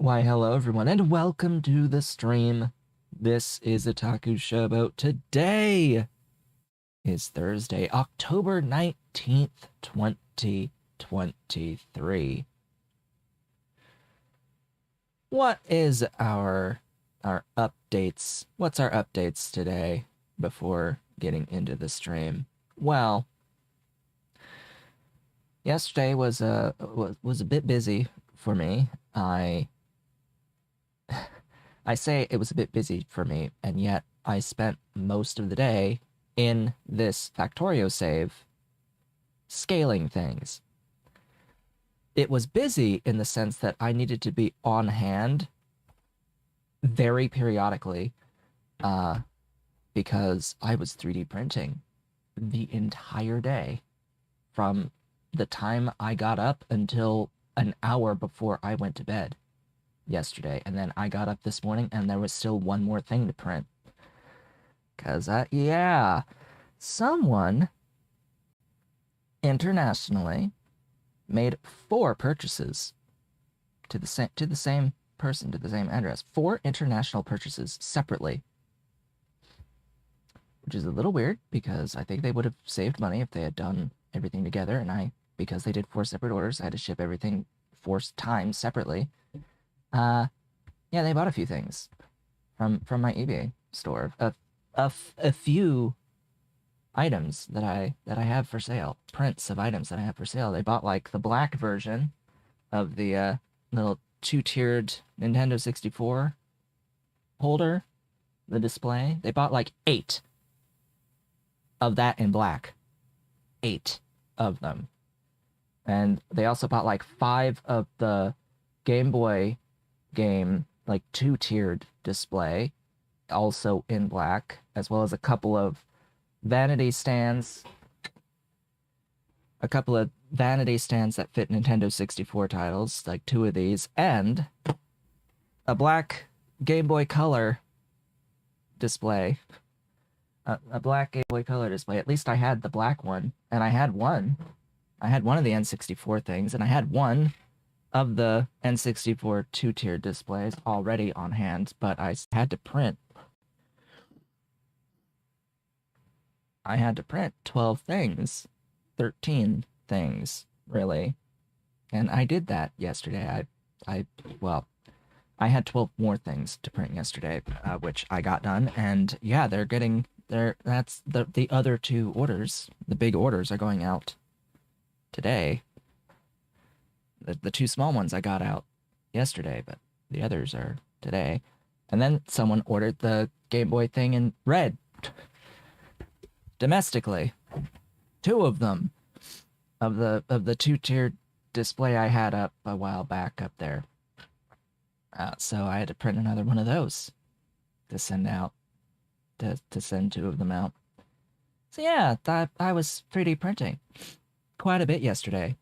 Why, hello everyone, and welcome to the stream. This is Otaku Showboat. Today is Thursday, October 19th, 2023. What is our updates? What's our updates today before getting into the stream? Well, yesterday was a bit busy for me. I say it was a bit busy for me, and yet I spent most of the day in this Factorio save scaling things. It was busy in the sense that I needed to be on hand very periodically because I was 3D printing the entire day from the time I got up until an hour before I went to bed yesterday, and then I got up this morning and there was still one more thing to print. Cause yeah, someone internationally made 4 purchases to the same person, to the same address. 4 international purchases separately, which is a little weird because I think they would have saved money if they had done everything together, and because they did 4 separate orders, I had to ship everything 4 times separately. Yeah, they bought a few things from my eBay store. A few items that I have for sale, prints of items that I have for sale. They bought like the black version of the little 2-tiered Nintendo 64 holder, the display. They bought like 8 of that in black. 8 of them. And they also bought like 5 of the Game Boy game, like 2-tiered display, also in black, as well as a couple of vanity stands. A couple of vanity stands that fit Nintendo 64 titles, like 2 of these, and a black Game Boy Color display. A black Game Boy Color display. At least I had the black one, and I had one. I had one of the N64 things, and I had one of the N64 2-tier displays already on hand, but I had to print. I had to print 12 things, 13 things, really. And I did that yesterday. I had 12 more things to print yesterday, which I got done. And yeah, that's the other 2 orders. The big orders are going out today. The 2 small ones I got out yesterday, but the others are today. And then someone ordered the Game Boy thing in red. Domestically. 2 of them. Of the 2-tiered display I had up a while back up there. So I had to print another one of those to send out. To send 2 of them out. So yeah, I was 3D printing quite a bit yesterday.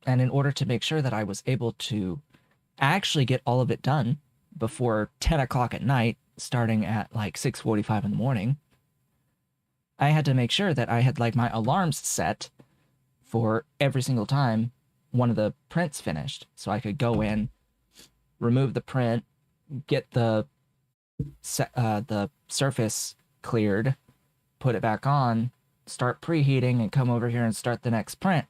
And in order to make sure that I was able to actually get all of it done before 10 o'clock at night, starting at like 6:45 in the morning, I had to make sure that I had like my alarms set for every single time one of the prints finished. So I could go in, remove the print, get the surface cleared, put it back on, start preheating, and come over here and start the next print.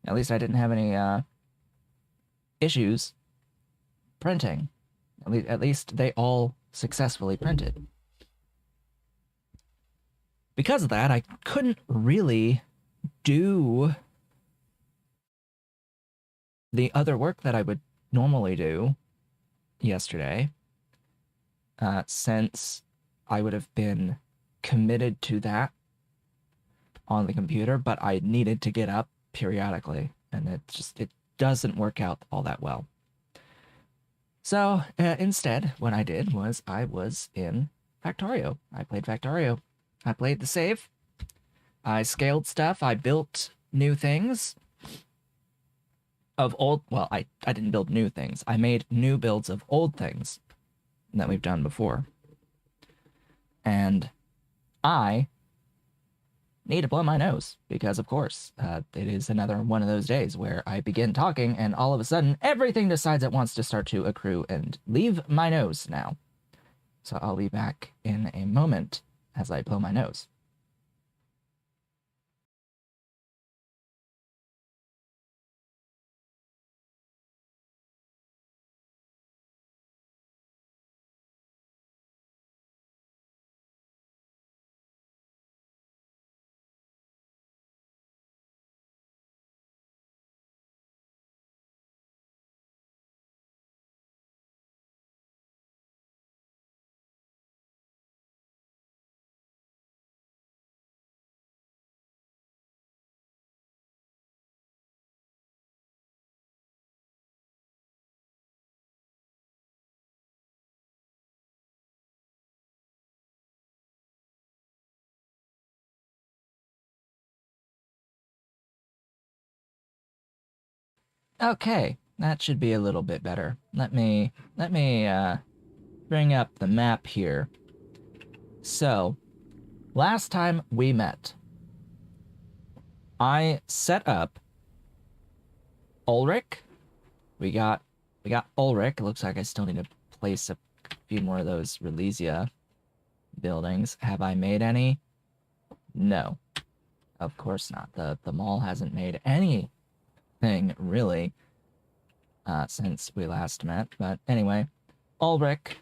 At least I didn't have any issues printing. At least they all successfully printed. Because of that, I couldn't really do the other work that I would normally do yesterday, since I would have been committed to that on the computer, but I needed to get up periodically, and it doesn't work out all that well. So instead, what I did was I was in Factorio. I played Factorio. I played the save. I scaled stuff. I built new things of old. Well, I didn't build new things. I made new builds of old things that we've done before. And I need to blow my nose because, of course, it is another one of those days where I begin talking and all of a sudden everything decides it wants to start to accrue and leave my nose now. So I'll be back in a moment as I blow my nose. Okay, that should be a little bit better. Let me bring up the map here. So, last time we met, I set up Ulrich. We got Ulrich. It looks like I still need to place a few more of those Relesia buildings. Have I made any? No. Of course not. The mall hasn't made anything really since we last met. But anyway, Ulrich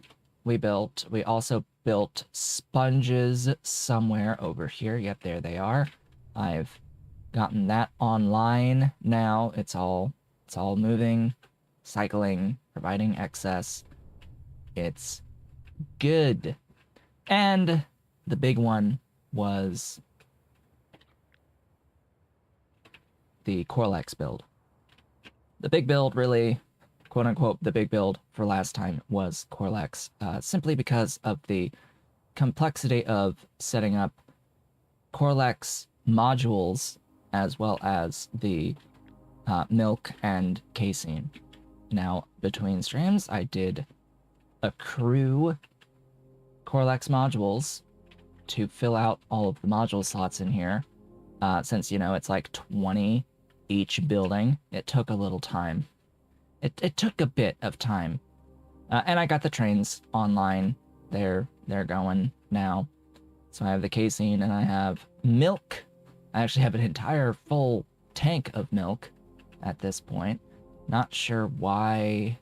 we built. We also built sponges somewhere over here. Yep, there they are. I've gotten that online now. It's all moving, cycling, providing excess. It's good. And the big one was the Corlex build. The big build, really, quote unquote, the big build for last time was Corlex, simply because of the complexity of setting up Corlex modules as well as the milk and casein. Now, between streams, I did accrue Corlex modules to fill out all of the module slots in here. Since, you know, it's like 20 each building, it took a little time. It took a bit of time. And I got the trains online. They're going now. So I have the casein and I have milk. I actually have an entire full tank of milk at this point. Not sure why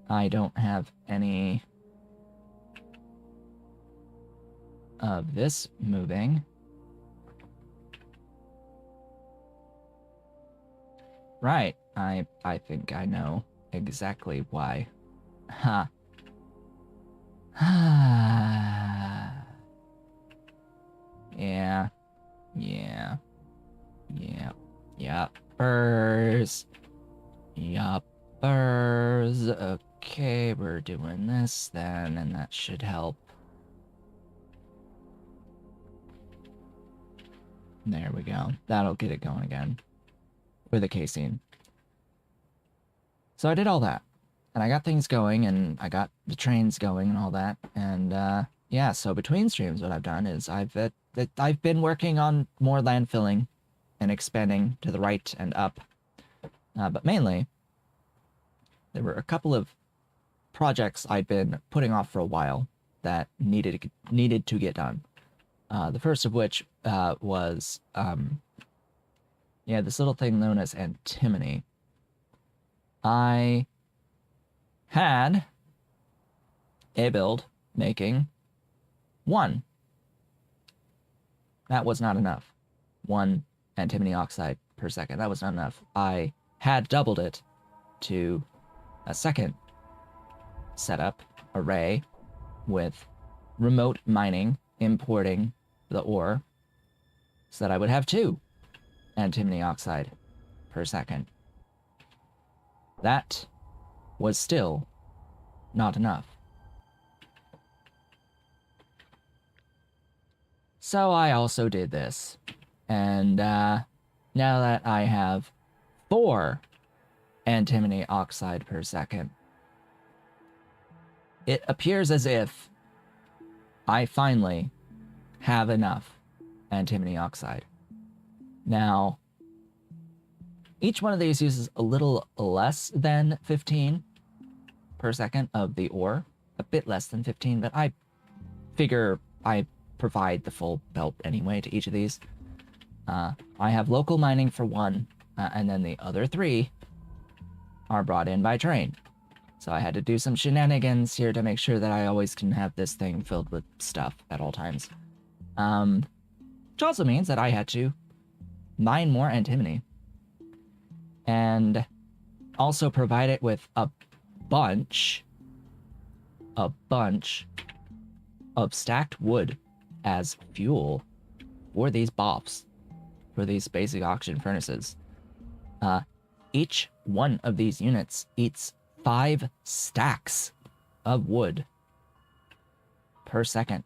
I don't have any of this moving. Right, I think I know exactly why. Ha. Yeah. Yuppers. Okay, we're doing this then, and that should help. There we go. That'll get it going again. With the casein. So I did all that. And I got things going, and I got the trains going and all that. And yeah, so between streams what I've done is I've been working on more landfilling and expanding to the right and up. But mainly, there were a couple of projects I'd been putting off for a while that needed to get done. The first of which was this little thing known as antimony. I had a build making 1. That was not enough. 1 antimony oxide per second. That was not enough. I had doubled it to a second setup array with remote mining, importing the ore, so that I would have 2 antimony oxide per second. That was still not enough. So I also did this. And now that I have 4 antimony oxide per second, it appears as if I finally have enough antimony oxide. Now, each one of these uses a little less than 15 per second of the ore. A bit less than 15, but I figure I provide the full belt anyway to each of these. I have local mining for one, and then the other 3 are brought in by train. So I had to do some shenanigans here to make sure that I always can have this thing filled with stuff at all times. Which also means that I had to mine more antimony. And also provide it with a bunch of stacked wood as fuel for these bops, for these basic oxygen furnaces. Each one of these units eats 5 stacks of wood per second.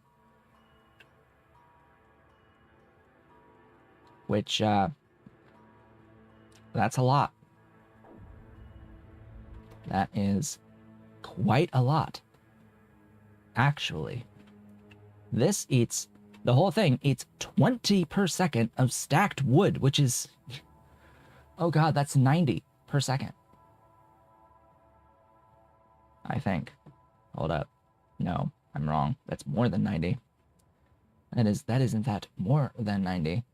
Which, that's a lot. That is quite a lot. Actually, this eats, the whole thing eats 20 per second of stacked wood, which is, oh god, that's 90 per second. I think. Hold up. No, I'm wrong. That's more than 90. That is in fact more than 90.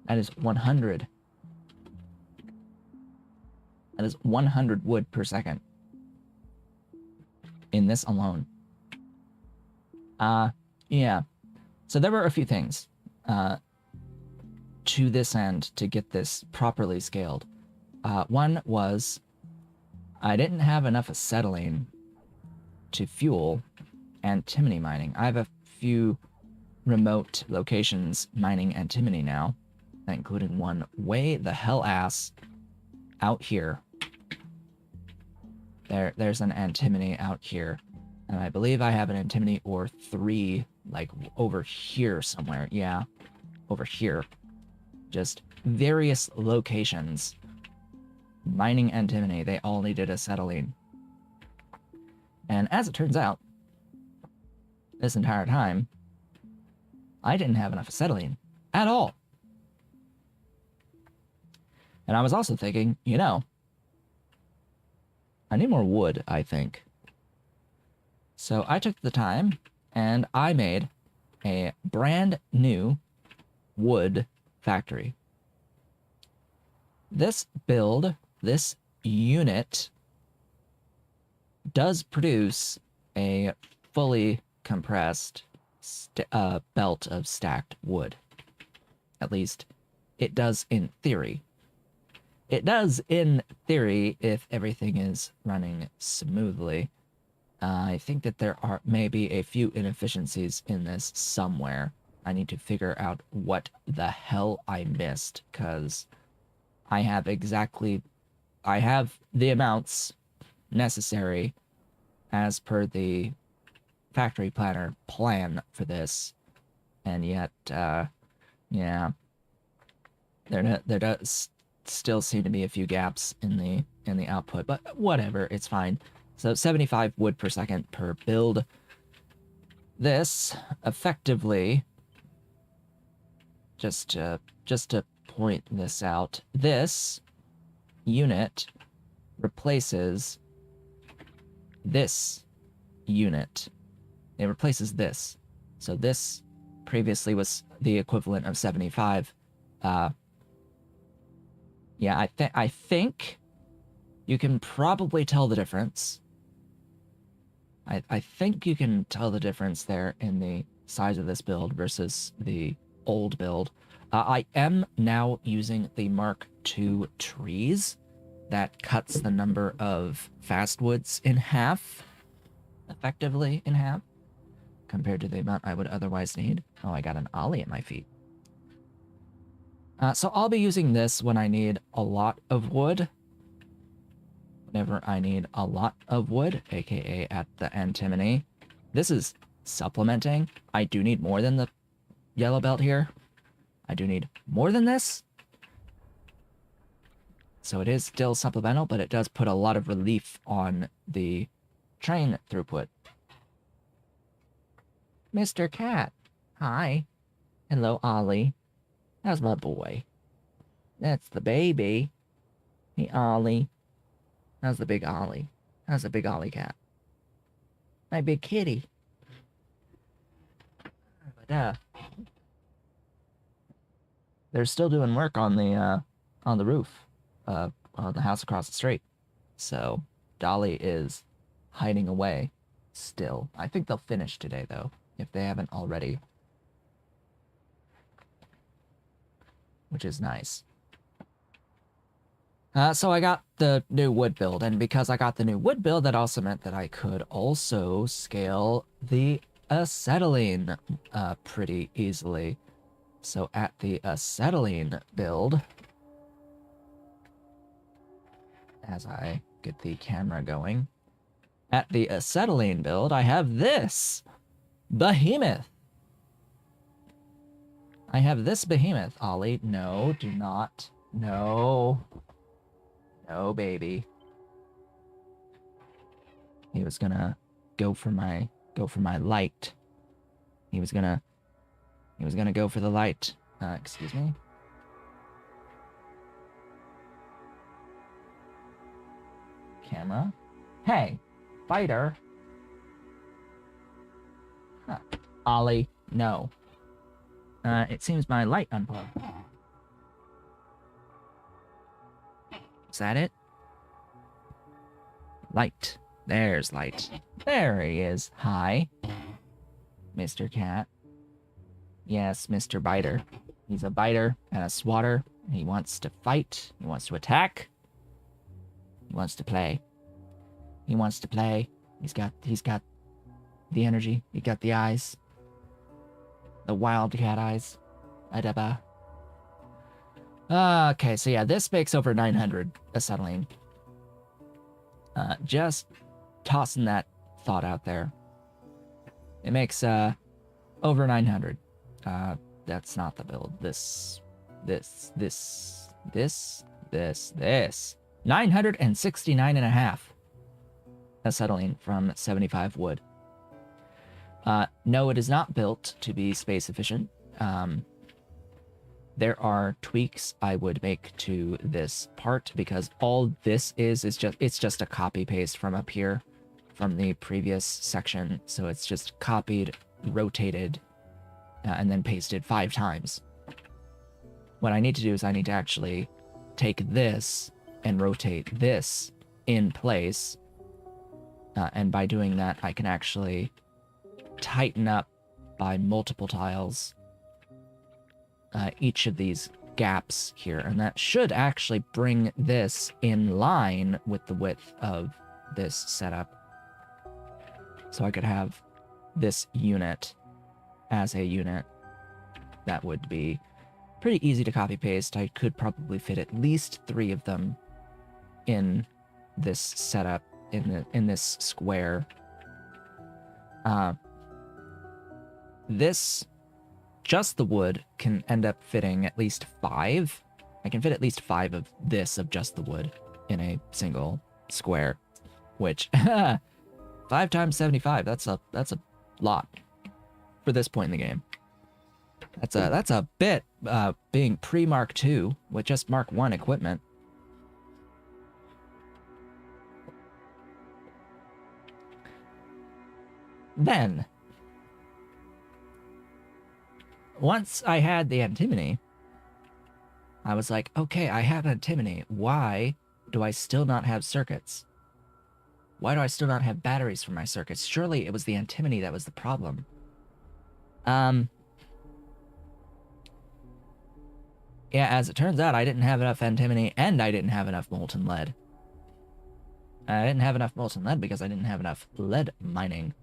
That is 100. That is 100 wood per second. In this alone. Yeah. So there were a few things to this end to get this properly scaled. One was I didn't have enough acetylene to fuel antimony mining. I have a few remote locations mining antimony now, including one way the hell ass out here. There's an antimony out here. And I believe I have an antimony ore 3, like, over here somewhere. Yeah, over here. Just various locations. Mining antimony, they all needed acetylene. And as it turns out, this entire time, I didn't have enough acetylene at all. And I was also thinking, you know, I need more wood, I think. So I took the time and I made a brand new wood factory. This build, this unit, does produce a fully compressed belt of stacked wood. At least, it does in theory. It does in theory if everything is running smoothly. I think that there are maybe a few inefficiencies in this somewhere. I need to figure out what the hell I missed, because I have the amounts necessary as per the factory planner plan for this, and yet, yeah, there does still seem to be a few gaps in the output, but whatever, it's fine. So 75 wood per second per build. This effectively, just to point this out, this unit replaces this unit. It replaces this. So this previously was the equivalent of 75. Yeah, I think you can probably tell the difference. I think you can tell the difference there in the size of this build versus the old build. I am now using the Mark II trees that cuts the number of fastwoods in half, effectively in half, compared to the amount I would otherwise need. Oh, I got an ollie at my feet. So I'll be using this when I need a lot of wood. Whenever I need a lot of wood, aka at the antimony. This is supplementing. I do need more than the yellow belt here. I do need more than this. So it is still supplemental, but it does put a lot of relief on the train throughput. Mr. Cat, hi. Hello, Ollie. How's my boy? That's the baby. Hey, Ollie. How's the big Ollie? How's the big Ollie cat? My big kitty. But, they're still doing work on the roof, on the house across the street. So Dolly is hiding away still. I think they'll finish today, though, if they haven't already. Which is nice. So I got the new wood build, and because I got the new wood build, that also meant that I could also scale the acetylene pretty easily. So at the acetylene build, as I get the camera going, at the acetylene build, I have this behemoth. I have this behemoth, Ollie. No, do not. No. No, baby. He was gonna go for my light. He was gonna go for the light. Excuse me. Camera. Hey, fighter. Huh. Ollie, no. It seems my light unplugged. Is that it? Light. There's light. There he is. Hi, Mr. Cat. Yes, Mr. Biter. He's a biter and a swatter. He wants to fight. He wants to attack. He wants to play. He wants to play. He's got the energy. He got the eyes. The wildcat eyes. Adaba. Okay, so yeah, this makes over 900 acetylene. Just tossing that thought out there. It makes over 900. That's not the build. This. 969.5 acetylene from 75 wood. No, it is not built to be space efficient. There are tweaks I would make to this part because all this is just a copy paste from up here from the previous section. So it's just copied, rotated, and then pasted 5 times. What I need to do is I need to actually take this and rotate this in place. And by doing that, I can actually tighten up by multiple tiles each of these gaps here. And that should actually bring this in line with the width of this setup. So I could have this unit as a unit. That would be pretty easy to copy paste. I could probably fit at least 3 of them in this setup, in this square. This, just the wood, can end up fitting at least 5. I can fit at least 5 of this, of just the wood, in a single square, which 5 times 75, that's a lot for this point in the game. That's a bit being pre-Mark II with just Mark I equipment. Then, once I had the antimony, I was like, okay, I have antimony. Why do I still not have circuits? Why do I still not have batteries for my circuits? Surely it was the antimony that was the problem. Yeah, as it turns out, I didn't have enough antimony and I didn't have enough molten lead. I didn't have enough molten lead because I didn't have enough lead mining,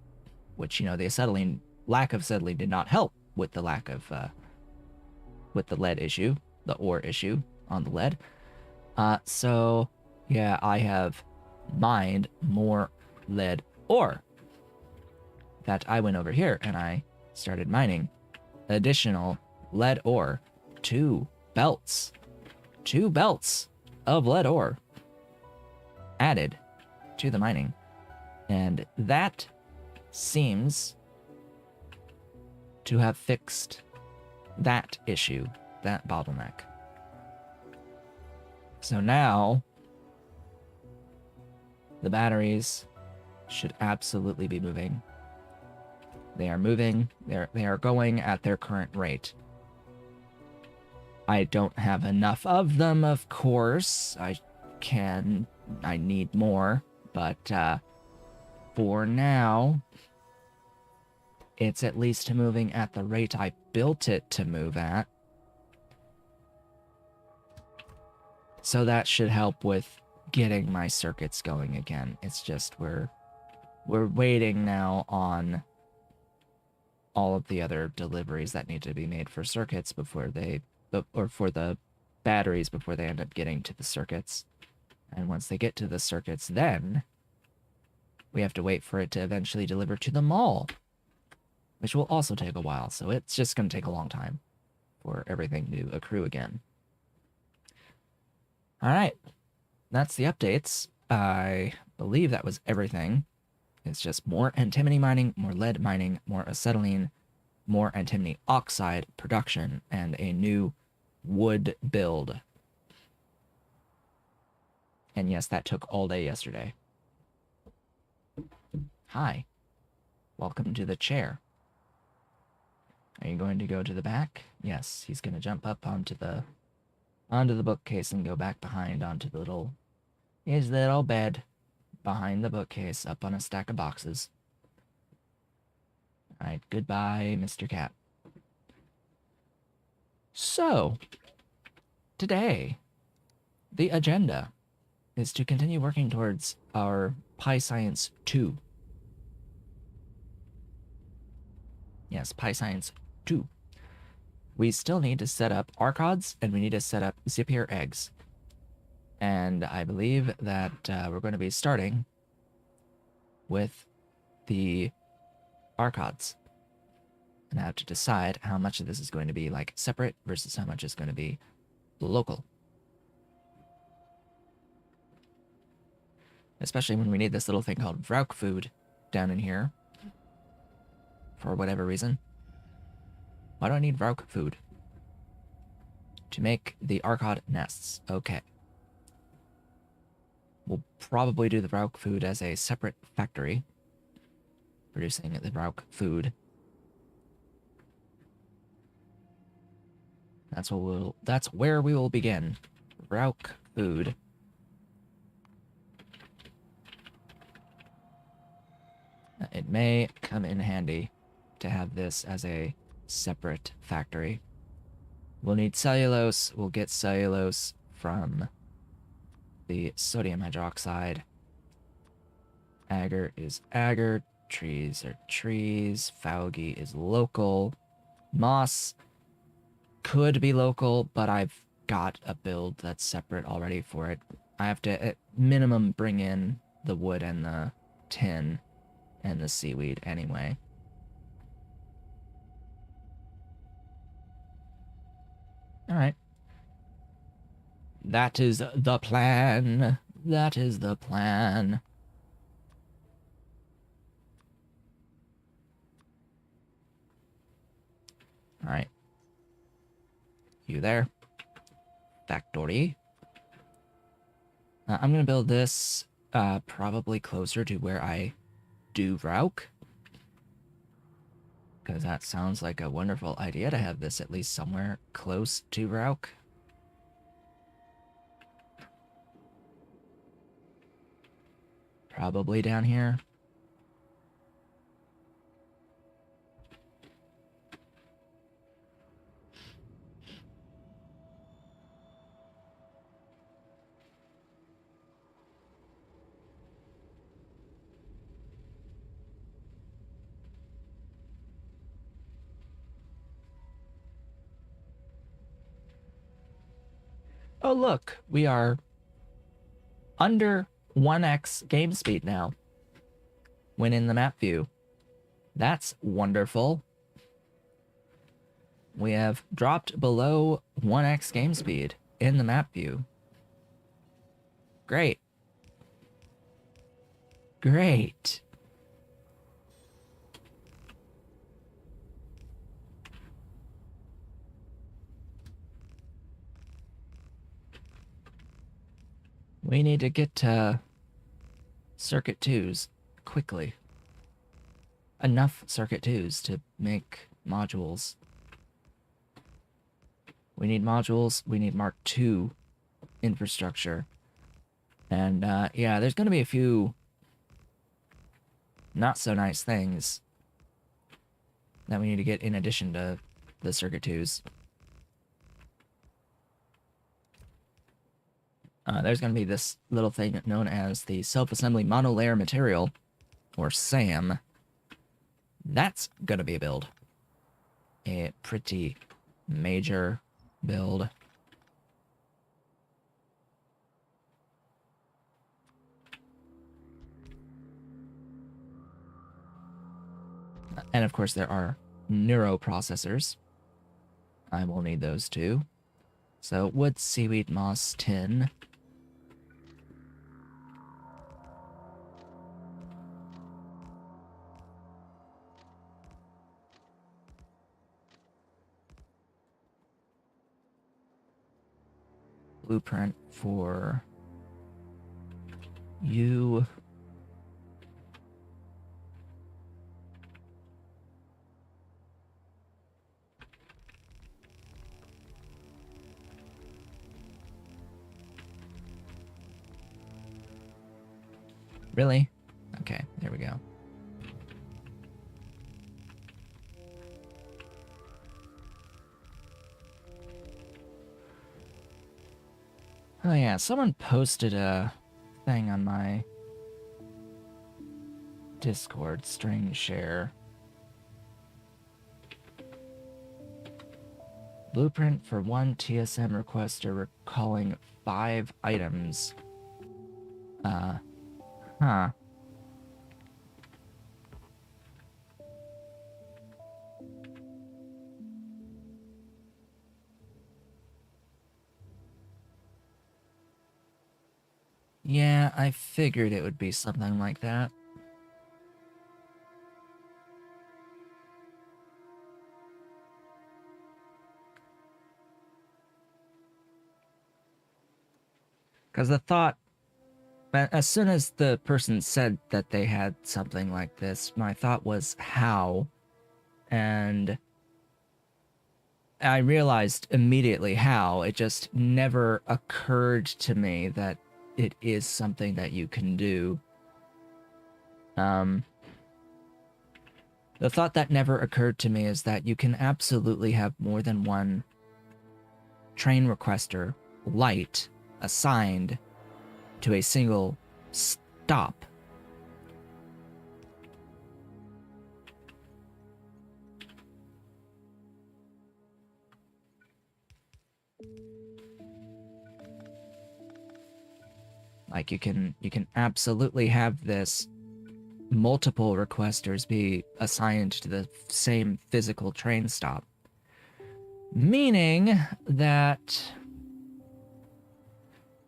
which, you know, the acetylene, lack of acetylene did not help with the lack of, with the lead issue, the ore issue on the lead. So, yeah, I have mined more lead ore. That I went over here and I started mining additional lead ore. 2 belts of lead ore added to the mining. And that seems to have fixed that issue, that bottleneck. So now the batteries should absolutely be moving. They are moving. They are going at their current rate. I don't have enough of them, of course. I need more, but for now, it's at least moving at the rate I built it to move at. So that should help with getting my circuits going again. It's just we're waiting now on all of the other deliveries that need to be made for circuits before they, or for the batteries before they end up getting to the circuits. And once they get to the circuits, then we have to wait for it to eventually deliver to the mall, which will also take a while. So it's just going to take a long time for everything to accrue again. All right, that's the updates. I believe that was everything. It's just more antimony mining, more lead mining, more acetylene, more antimony oxide production, and a new wood build. And yes, that took all day yesterday. Hi. Welcome to the chair. Are you going to go to the back? Yes, he's going to jump up onto the bookcase and go back behind onto his little bed behind the bookcase up on a stack of boxes. All right, goodbye, Mr. Cat. So, today, the agenda is to continue working towards our PyScience 2. Yes, PyScience 2. We still need to set up Arqads, and we need to set up Zapier eggs. And I believe that we're going to be starting with the Arqads. And I have to decide how much of this is going to be like separate versus how much is going to be local. Especially when we need this little thing called Vrauk food down in here. For whatever reason. Why do I need Vrauk food? To make the Arqad nests. Okay. We'll probably do the Vrauk food as a separate factory. Producing the Vrauk food. That's where we will begin. Vrauk food. It may come in handy to have this as a separate factory. We'll need cellulose. We'll get cellulose from the sodium hydroxide. Agar is agar. Trees are trees. Faugi is local. Moss could be local, but I've got a build that's separate already for it. I have to, at minimum, bring in the wood and the tin and the seaweed anyway. All right. That is the plan. That is the plan. All right. You there? Factory. I'm going to build this probably closer to where I do Vrauk. Because that sounds like a wonderful idea to have this at least somewhere close to Vrauk. Probably down here. Oh, look, we are under 1x game speed now when in the map view. That's wonderful. We have dropped below 1x game speed in the map view. Great. Great. We need to get to circuit 2s quickly. Enough circuit 2s to make modules. We need modules. We need Mark II infrastructure. And yeah, there's going to be a few not so nice things that we need to get in addition to the circuit 2s. There's going to be this little thing known as the Self-Assembly Monolayer Material, or SAM. That's going to be a build. A pretty major build. And of course there are neuroprocessors. I will need those too. So wood, seaweed, moss, tin. Blueprint for you. Really? Okay, there we go. Oh yeah, someone posted a thing on my Discord string share. Blueprint for one TSM requester recalling 5 items. Huh. Yeah, I figured it would be something like that. Because the thought, as soon as the person said that they had something like this, my thought was how, and I realized immediately how. It just never occurred to me that it is something that you can do. The thought that never occurred to me is that you can absolutely have more than one train requester light assigned to a single stop. Like you can absolutely have this multiple requesters be assigned to the same physical train stop. Meaning that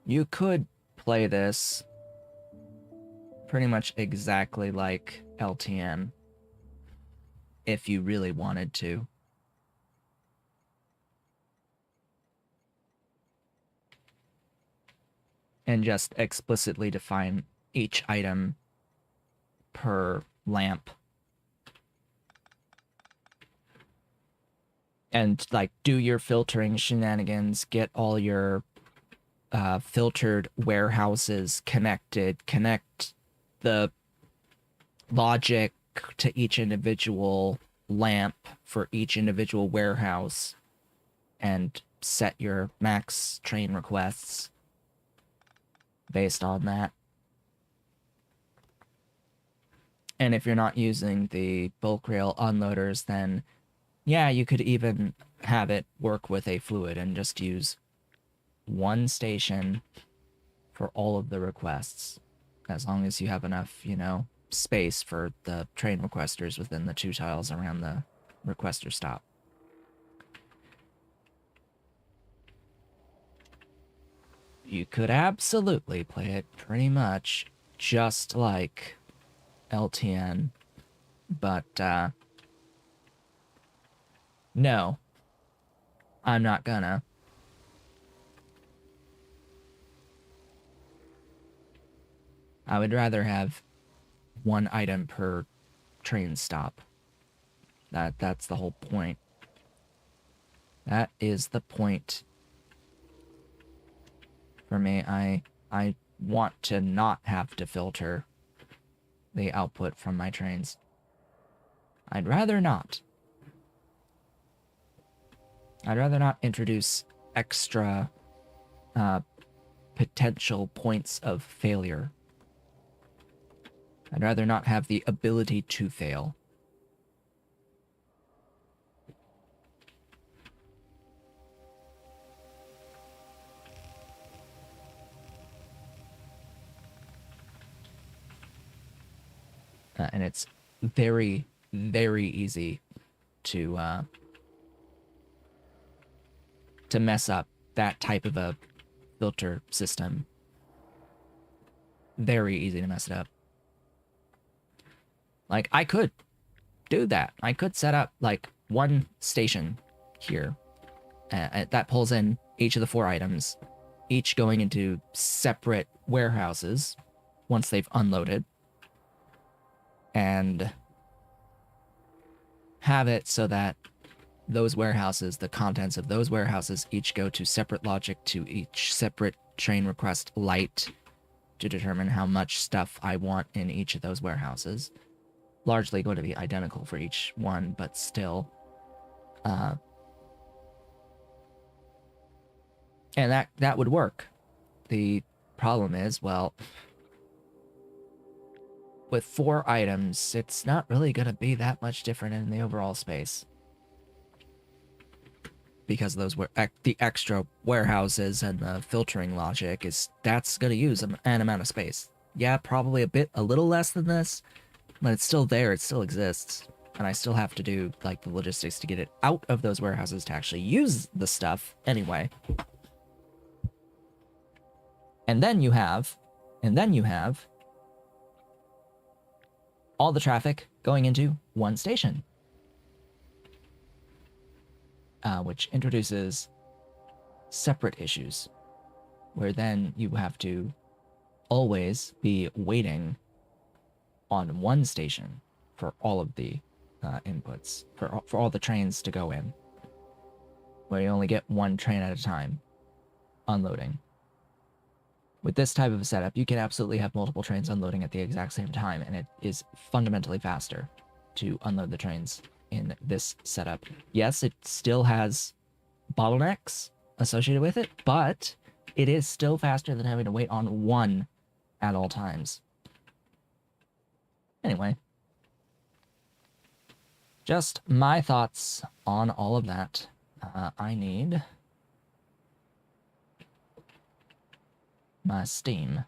you could play this pretty much exactly like LTN if you really wanted to. And just explicitly define each item per lamp. And like do your filtering shenanigans, get all your filtered warehouses connected, connect the logic to each individual lamp for each individual warehouse, and set your max train requests based on that. And if you're not using the bulk rail unloaders, then yeah, you could even have it work with a fluid and just use one station for all of the requests, as long as you have enough, you know, space for the train requesters within the 2 tiles around the requester stop. You could absolutely play it pretty much just like LTN, but no, I'm not gonna. I would rather have one item per train stop. That's the whole point. That is the point. For me, I want to not have to filter the output from my trains. I'd rather not. I'd rather not introduce extra potential points of failure. I'd rather not have the ability to fail. And it's very, very easy to mess up that type of a filter system. Very easy to mess it up. Like, I could do that. I could set up, like, one station here that pulls in each of the 4 items, each going into separate warehouses once they've unloaded, and have it so that those warehouses, the contents of those warehouses, each go to separate logic to each separate train request light to determine how much stuff I want in each of those warehouses. Largely going to be identical for each one, but still. And that would work. The problem is, well, with 4 items, it's not really going to be that much different in the overall space. Because those were the extra warehouses and the filtering logic that's going to use an amount of space. Yeah, probably a little less than this, but it's still there, it still exists. And I still have to do, like, the logistics to get it out of those warehouses to actually use the stuff anyway. And then you have all the traffic going into one station. Which introduces separate issues, where then you have to always be waiting on one station for all of the inputs, for all the trains to go in, where you only get one train at a time unloading. With this type of a setup, you can absolutely have multiple trains unloading at the exact same time, and it is fundamentally faster to unload the trains in this setup. Yes, it still has bottlenecks associated with it, but it is still faster than having to wait on one at all times. Anyway, just my thoughts on all of that. I need my Steam.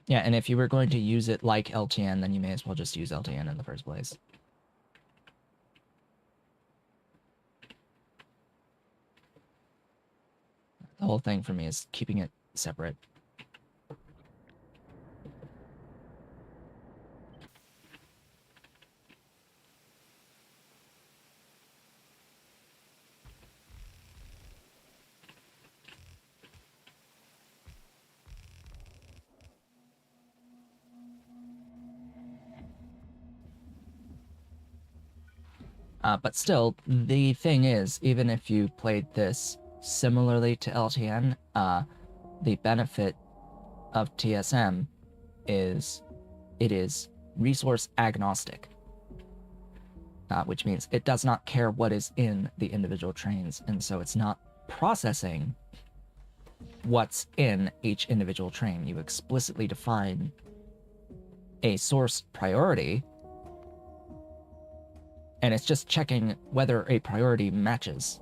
Yeah, and if you were going to use it like LTN, then you may as well just use LTN in the first place. The whole thing for me is keeping it separate. But still, the thing is, even if you played this similarly to LTN, the benefit of TSM is it is resource agnostic, which means it does not care what is in the individual trains, and so it's not processing what's in each individual train. You explicitly define a source priority, and it's just checking whether a priority matches,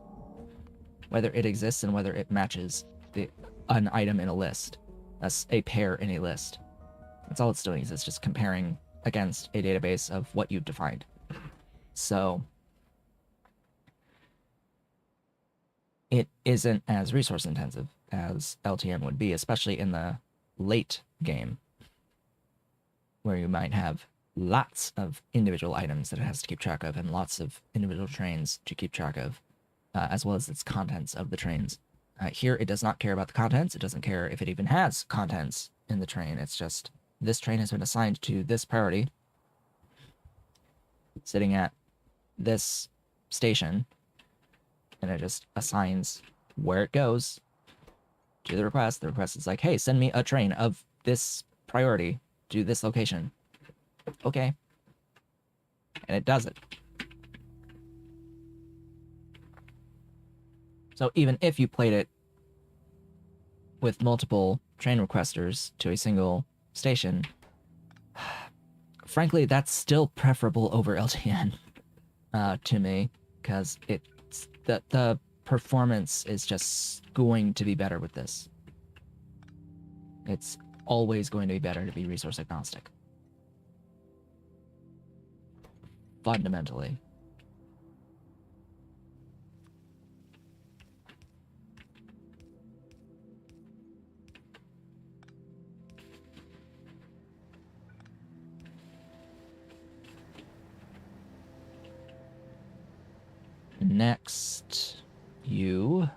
whether it exists and whether it matches an item in a list. That's a pair in a list. That's all it's doing, is it's just comparing against a database of what you've defined. So it isn't as resource intensive as LTN would be, especially in the late game. where you might have lots of individual items that it has to keep track of and lots of individual trains to keep track of, as well as its contents of the trains. Here, it does not care about the contents. It doesn't care if it even has contents in the train. It's just this train has been assigned to this priority, sitting at this station, and it just assigns where it goes to the request. The request is like, hey, send me a train of this priority to this location. Okay. And it does it. So even if you played it with multiple train requesters to a single station, frankly, that's still preferable over LTN to me, because it's the performance is just going to be better with this. It's always going to be better to be resource agnostic. Fundamentally. Next, you.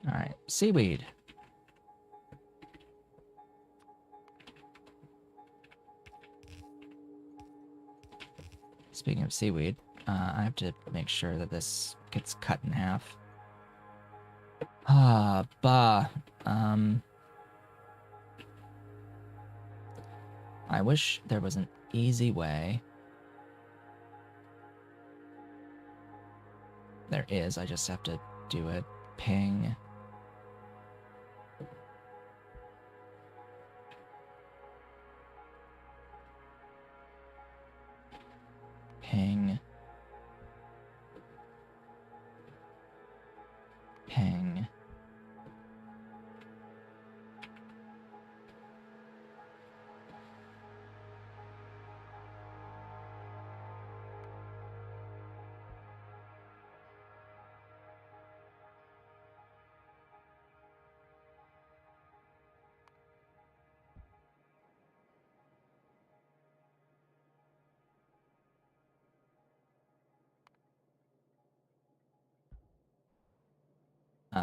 All right, seaweed. Speaking of seaweed, I have to make sure that this gets cut in half. I wish there was an easy way. There is, I just have to do it. Ping. Ping. Ping.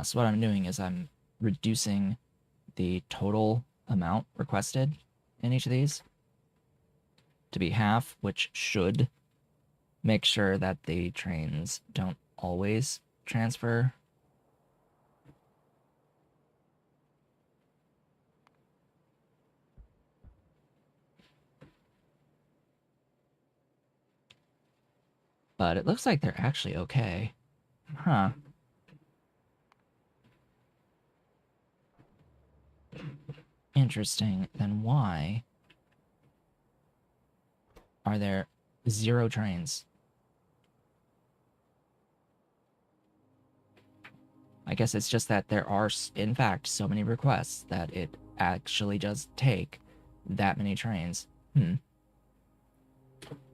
So what I'm doing is I'm reducing the total amount requested in each of these to be half, which should make sure that the trains don't always transfer. But it looks like they're actually okay. Huh. Interesting. Then why are there 0 trains? I guess it's just that there are, in fact, so many requests that it actually does take that many trains.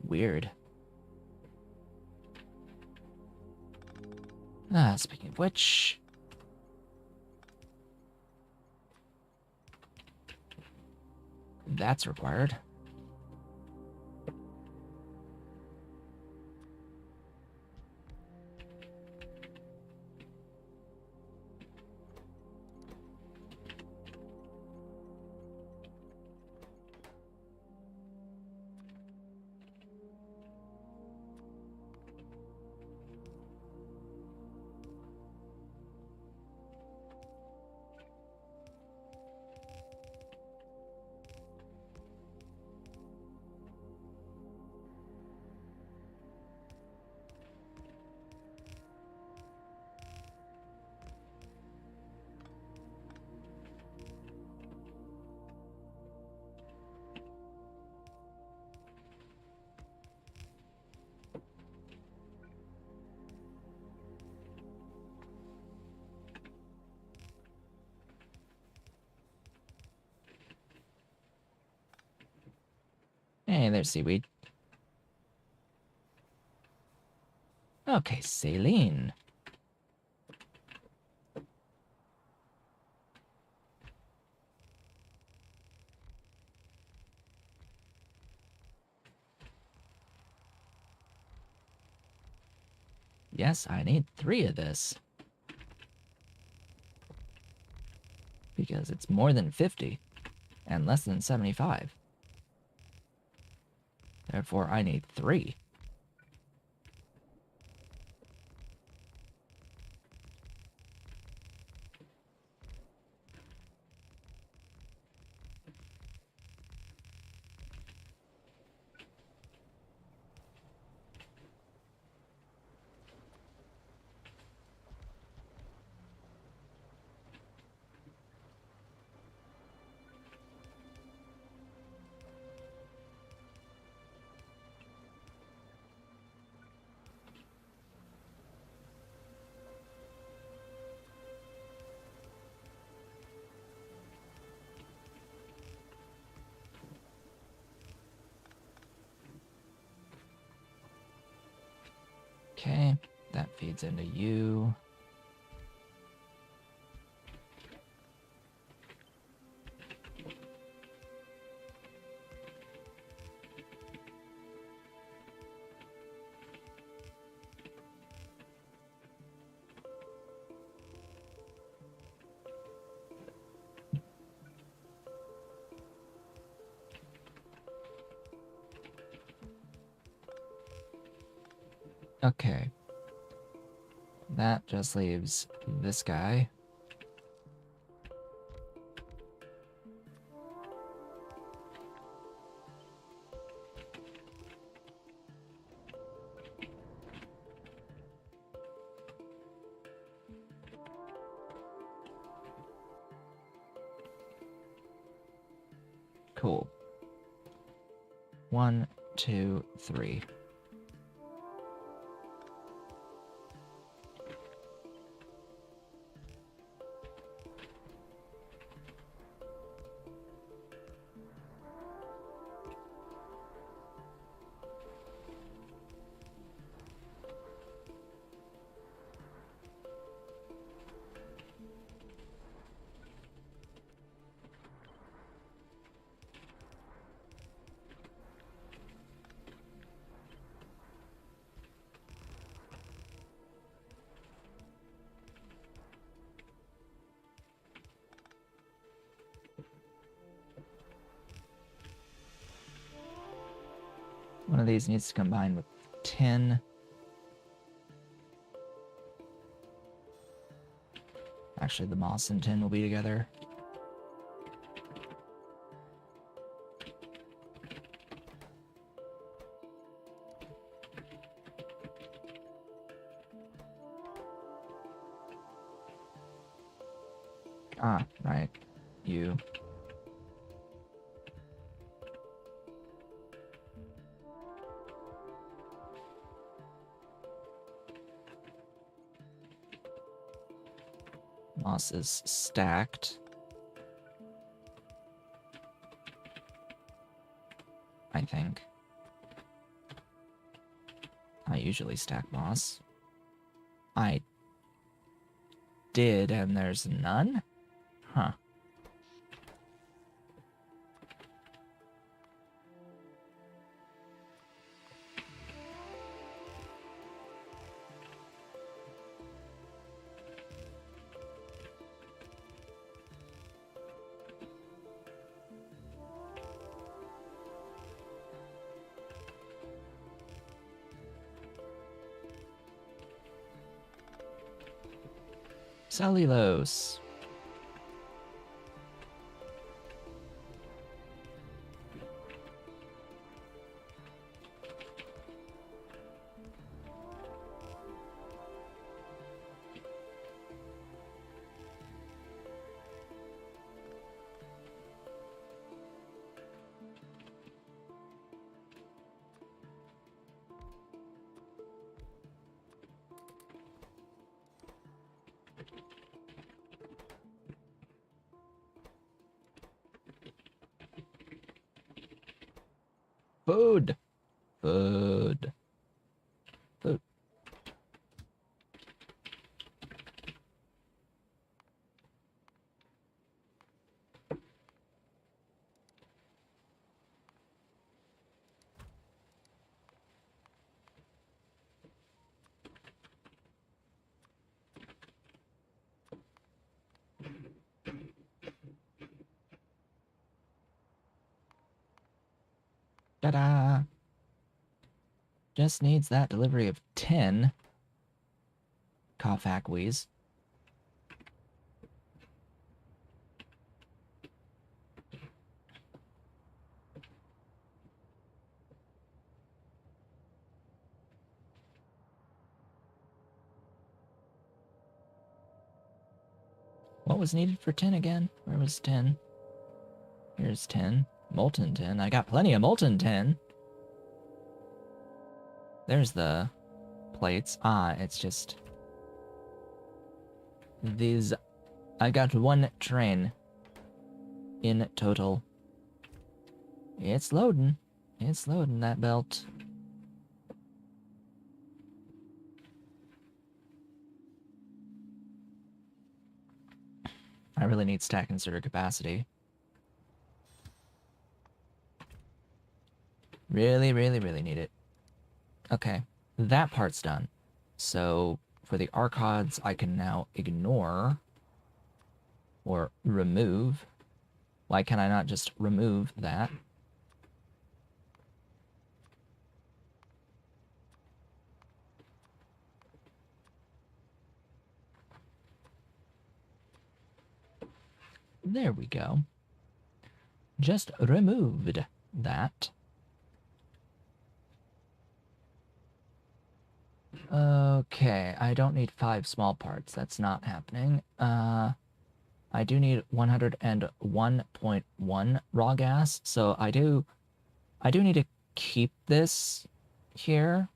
Weird. Speaking of which... that's required. Hey, there's seaweed. Okay, saline. Yes, I need 3 of this. Because it's more than 50 and less than 75. Therefore, I need 3. Okay, that feeds into you. Okay. That just leaves this guy. Cool. 1, 2, 3. One of these needs to combine with tin. Actually, the moss and tin will be together. Ah, right. You. Moss is stacked. I think. I usually stack moss. I did, and there's none? Huh. Cellulose. Food. Food. Food. Ta-da! Just needs that delivery of 10 Kofakwees. What was needed for 10 again? Where was 10? Here's 10. Molten 10. I got plenty of molten 10. There's the plates. Ah, it's just... these... I got one train in total. It's loading. It's loading, that belt. I really need stack inserter capacity. Really, really, really need it. Okay, that part's done. So for the Arqads, I can now ignore or remove. Why can I not just remove that? There we go. Just removed that. Okay, I don't need 5 small parts. That's not happening. I do need 101.1 raw gas, so I do need to keep this here.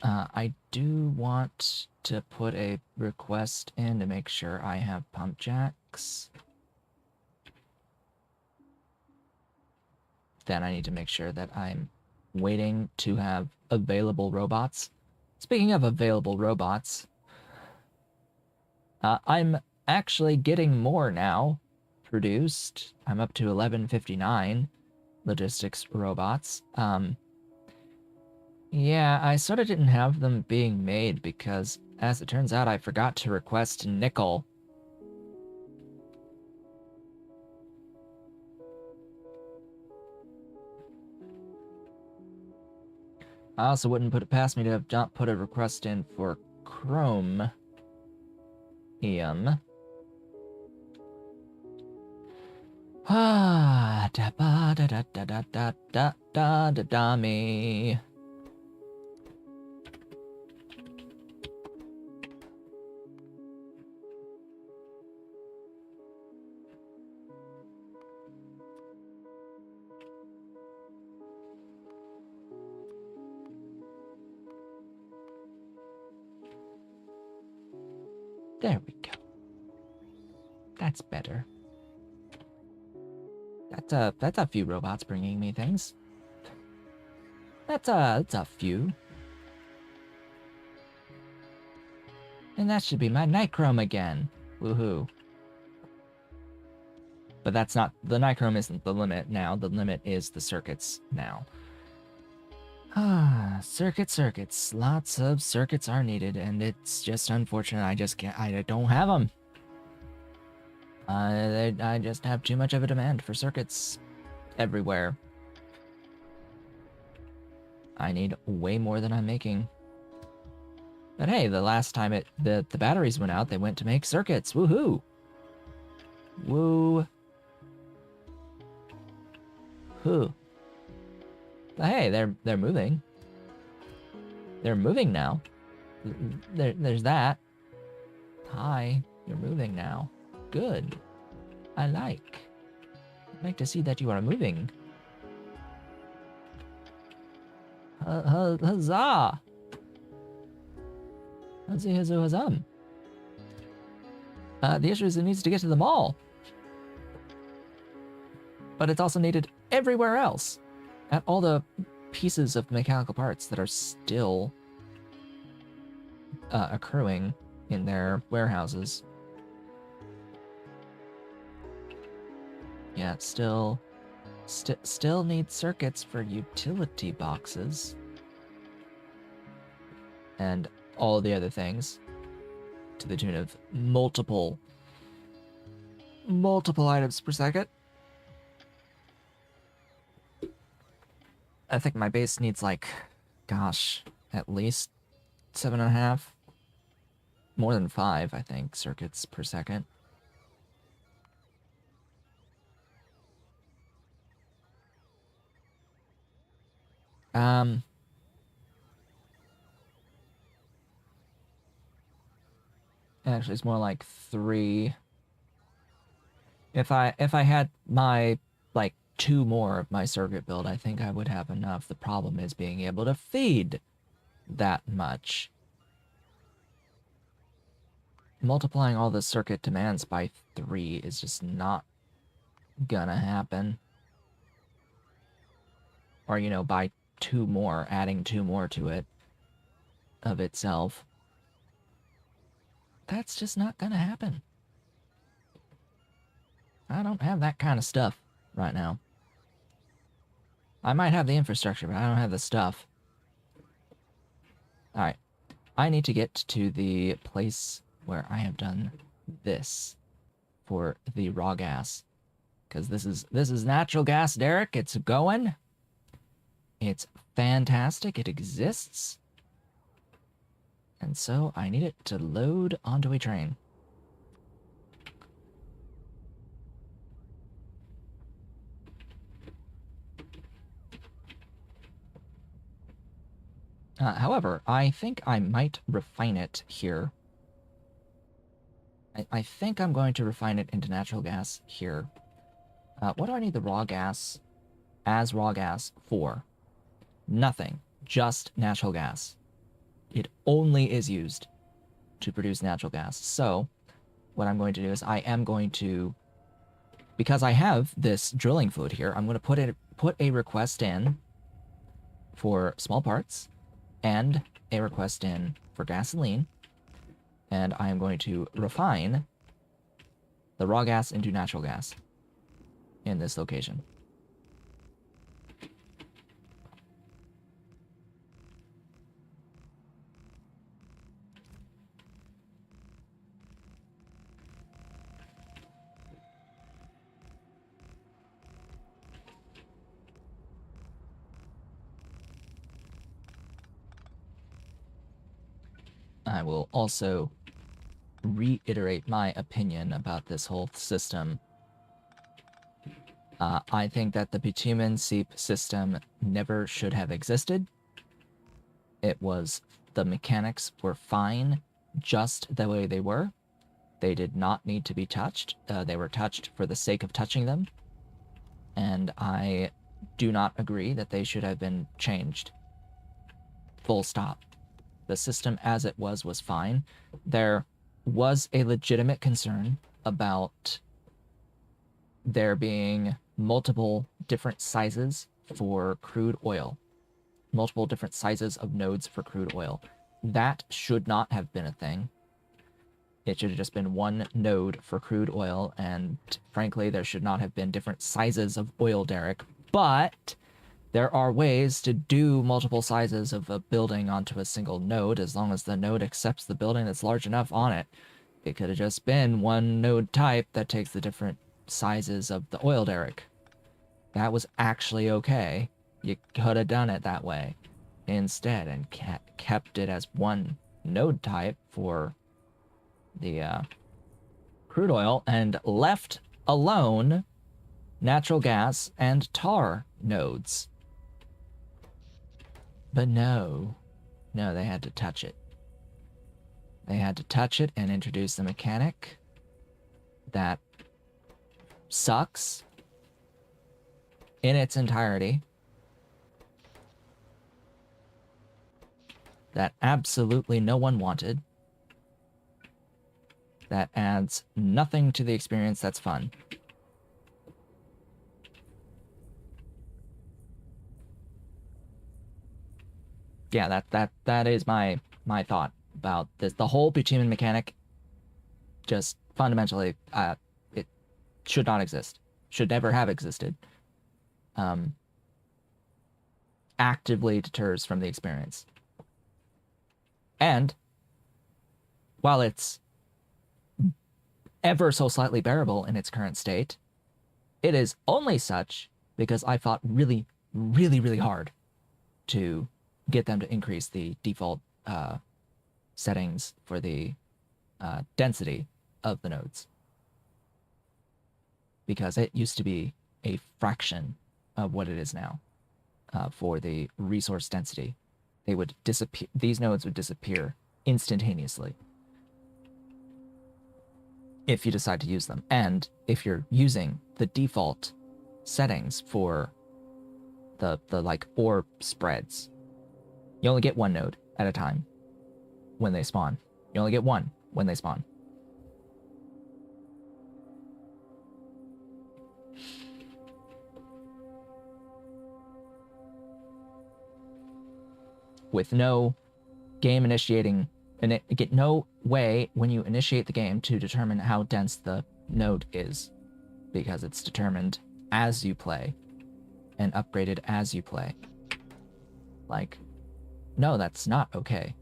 I do want to put a request in to make sure I have pump jacks. Then I need to make sure that I'm waiting to have available robots. Speaking of available robots, I'm actually getting more now produced. I'm up to 1159 logistics robots. Yeah, I sort of didn't have them being made because, as it turns out, I forgot to request nickel. I also wouldn't put it past me to have not put a request in for chromium. Ah, da ba da da da da da da da da da me. There we go. That's better. That's a few robots bringing me things. That's a few. And that should be my nichrome again. Woohoo. But that's not, the nichrome isn't the limit now. The limit is the circuits now. Ah, circuits. Lots of circuits are needed, and it's just unfortunate I don't have them. I just have too much of a demand for circuits everywhere. I need way more than I'm making. But hey, the last time the batteries went out, they went to make circuits. Woohoo! Woo! Hoo! But hey, they're moving. They're moving now. There's that. Hi, you're moving now. Good. I'd like to see that you are moving. Huzzah! Huzzah. The issue is it needs to get to the mall. but it's also needed everywhere else. At all the pieces of mechanical parts that are still accruing in their warehouses. Yeah, still need circuits for utility boxes. And all the other things. To the tune of multiple items per second. I think my base needs like, gosh, at least 7.5. More than 5, I think, circuits per second. Actually, it's more like 3. If I had my, like, 2 more of my circuit build, I think I would have enough. The problem is being able to feed that much. Multiplying all the circuit demands by 3 is just not gonna happen. Or, you know, by 2 more, adding 2 more to it of itself. That's just not gonna happen. I don't have that kind of stuff right now. I might have the infrastructure, but I don't have the stuff. Alright. I need to get to the place where I have done this for the raw gas. Because this is natural gas, Derek. It's going. It's fantastic. It exists. And so I need it to load onto a train. However, I think I might refine it here. I think I'm going to refine it into natural gas here. What do I need the raw gas as raw gas for? Nothing. Just natural gas. It only is used to produce natural gas. So, what I'm going to do is I am going to, because I have this drilling fluid here, I'm going to put a request in for small parts and a request in for gasoline, and I am going to refine the raw gas into natural gas in this location. I will also reiterate my opinion about this whole system. I think that the bitumen seep system never should have existed. The mechanics were fine just the way they were. They did not need to be touched. They were touched for the sake of touching them. And I do not agree that they should have been changed. Full stop. The system as it was fine. There was a legitimate concern about there being multiple different sizes for crude oil. Multiple different sizes of nodes for crude oil. That should not have been a thing. It should have just been one node for crude oil, and frankly, there should not have been different sizes of oil derrick. But there are ways to do multiple sizes of a building onto a single node, as long as the node accepts the building that's large enough on it. It could have just been one node type that takes the different sizes of the oil derrick. That was actually okay. You could have done it that way instead and kept it as one node type for the crude oil and left alone natural gas and tar nodes. But no, they had to touch it. They had to touch it and introduce the mechanic that sucks in its entirety. That absolutely no one wanted. That adds nothing to the experience that's fun. yeah, that is my thought about this. The whole Buchiman mechanic, just fundamentally, it should not exist. Should never have existed. Actively deters from the experience. And while it's ever so slightly bearable in its current state, it is only such because I fought really, really, really hard to get them to increase the default settings for the density of the nodes. Because it used to be a fraction of what it is now for the resource density. They would disappear. These nodes would disappear instantaneously if you decide to use them. And if you're using the default settings for the like orb spreads, you only get one node at a time when they spawn. You only get one when they spawn. With no game initiating, and get no way when you initiate the game to determine how dense the node is, because it's determined as you play and upgraded as you play. Like, no, that's not okay.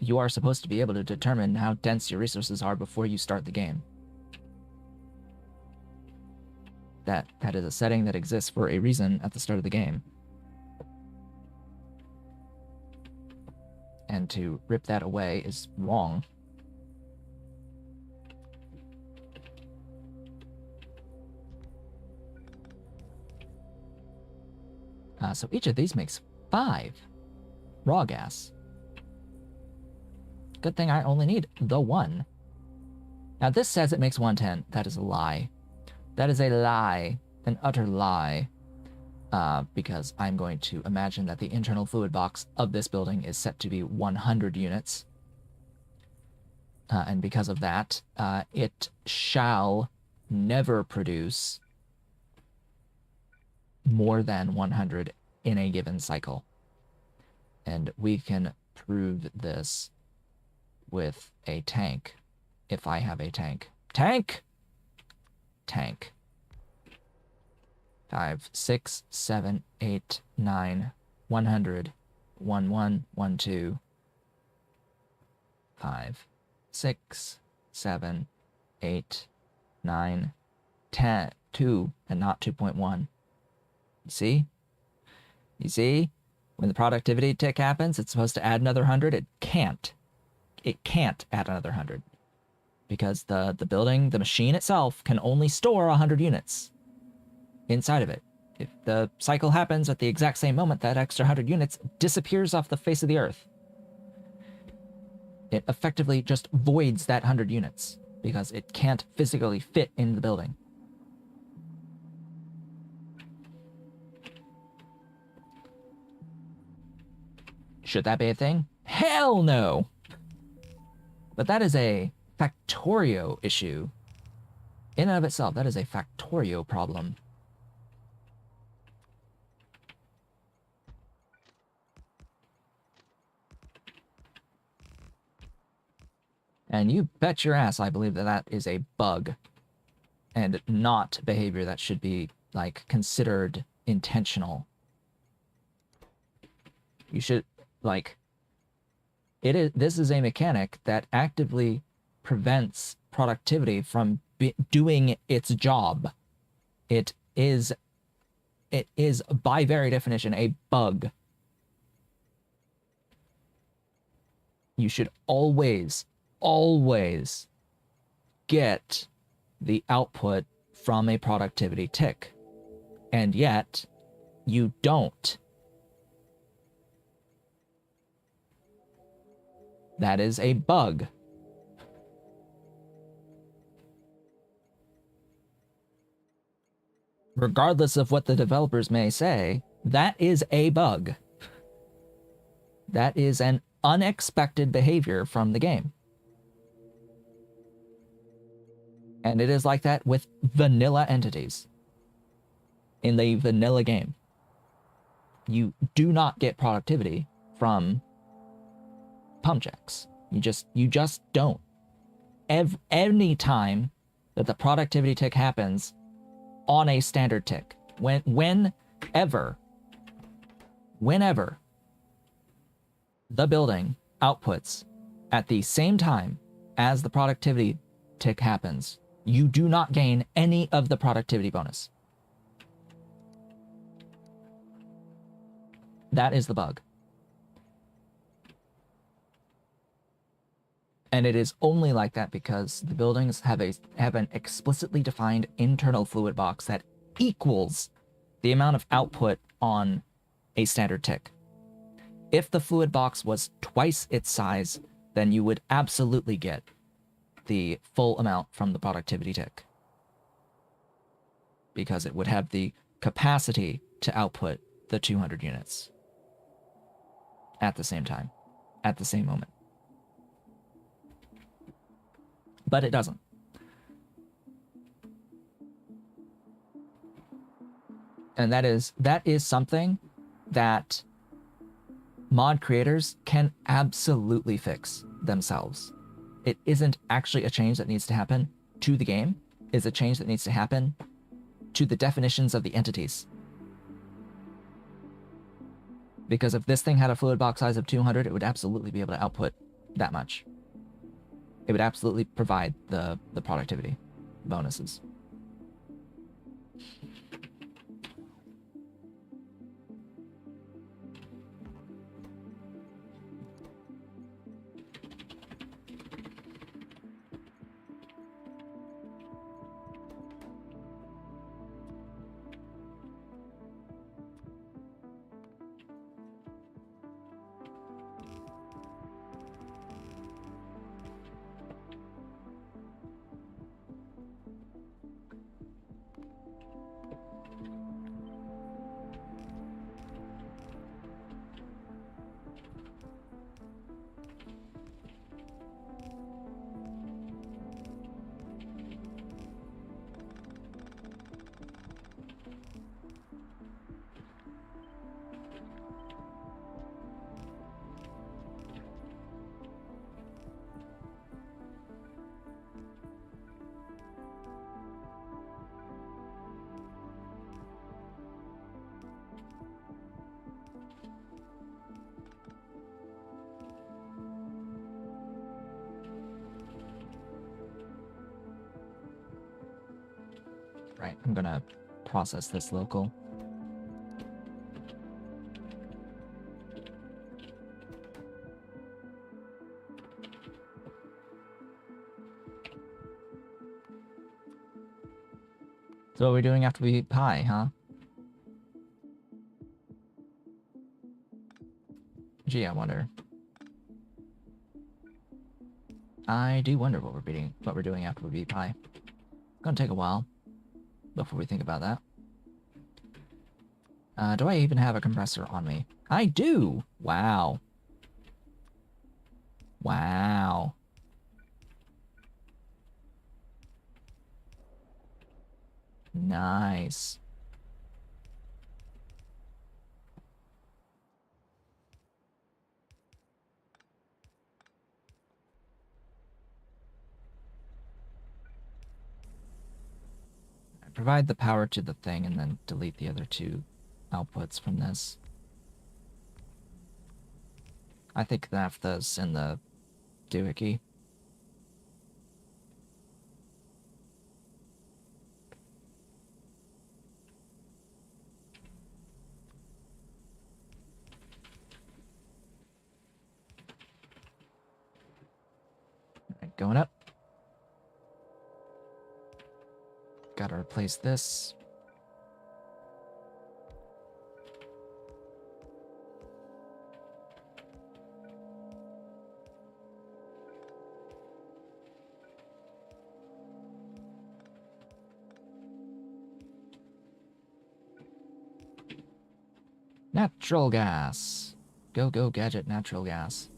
You are supposed to be able to determine how dense your resources are before you start the game. That is a setting that exists for a reason at the start of the game. And to rip that away is wrong. So each of these makes 5 raw gas. Good thing I only need the 1. Now this says it makes 110. That is a lie. That is a lie, an utter lie. Because I'm going to imagine that the internal fluid box of this building is set to be 100 units. And because of that, it shall never produce more than 100 in a given cycle. And we can prove this with a tank, if I have a tank. Tank! Tank. 5, 6, 7, 8, 9, 100, 1, 1, 1, 2, 5, 6, 7, 8, 9, 10, 2, and not 2.1. You see? You see? When the productivity tick happens, it's supposed to add another 100. It can't. It can't add another 100. Because the building, the machine itself, can only store 100 units inside of it. If the cycle happens at the exact same moment, that extra 100 units disappears off the face of the earth. It effectively just voids that 100 units because it can't physically fit in the building. Should that be a thing? Hell no! But that is a Factorio issue. In and of itself, that is a Factorio problem. And you bet your ass I believe that that is a bug and not behavior that should be, like, considered intentional. You should, like, this is a mechanic that actively prevents productivity from doing its job. It is by very definition a bug. You should always get the output from a productivity tick. And yet, you don't. That is a bug. Regardless of what the developers may say, that is a bug. That is an unexpected behavior from the game. And it is like that with vanilla entities in the vanilla game. you do not get productivity from pump jacks. You just don't. Any time that the productivity tick happens on a standard tick, whenever the building outputs at the same time as the productivity tick happens, you do not gain any of the productivity bonus. That is the bug. And it is only like that because the buildings have an explicitly defined internal fluid box that equals the amount of output on a standard tick. If the fluid box was twice its size, then you would absolutely get the full amount from the productivity tick, because it would have the capacity to output the 200 units at the same time, at the same moment. But it doesn't. And that is something that mod creators can absolutely fix themselves. It isn't actually a change that needs to happen to the game. It's a change that needs to happen to the definitions of the entities. Because if this thing had a fluid box size of 200, it would absolutely be able to output that much. It would absolutely provide the productivity bonuses. Right, I'm gonna process this local. So what are we doing after we beat Pi, huh? Gee, I wonder. I do wonder what we're doing after we beat Pi. It's gonna take a while before we think about that. Do I even have a compressor on me? I do! Wow. Wow. Nice. Provide the power to the thing and then delete the other two outputs from this. I think naphtha's in the doohickey. Alright, going up. Gotta replace this. Natural gas. Go, go, gadget, natural gas.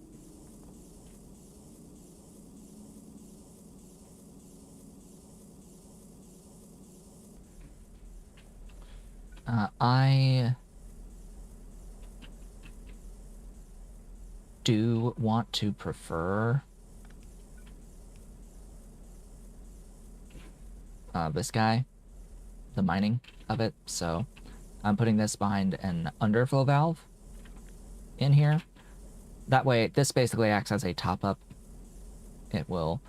I do want to prefer this guy, the mining of it, so I'm putting this behind an underflow valve in here. That way, this basically acts as a top-up. It will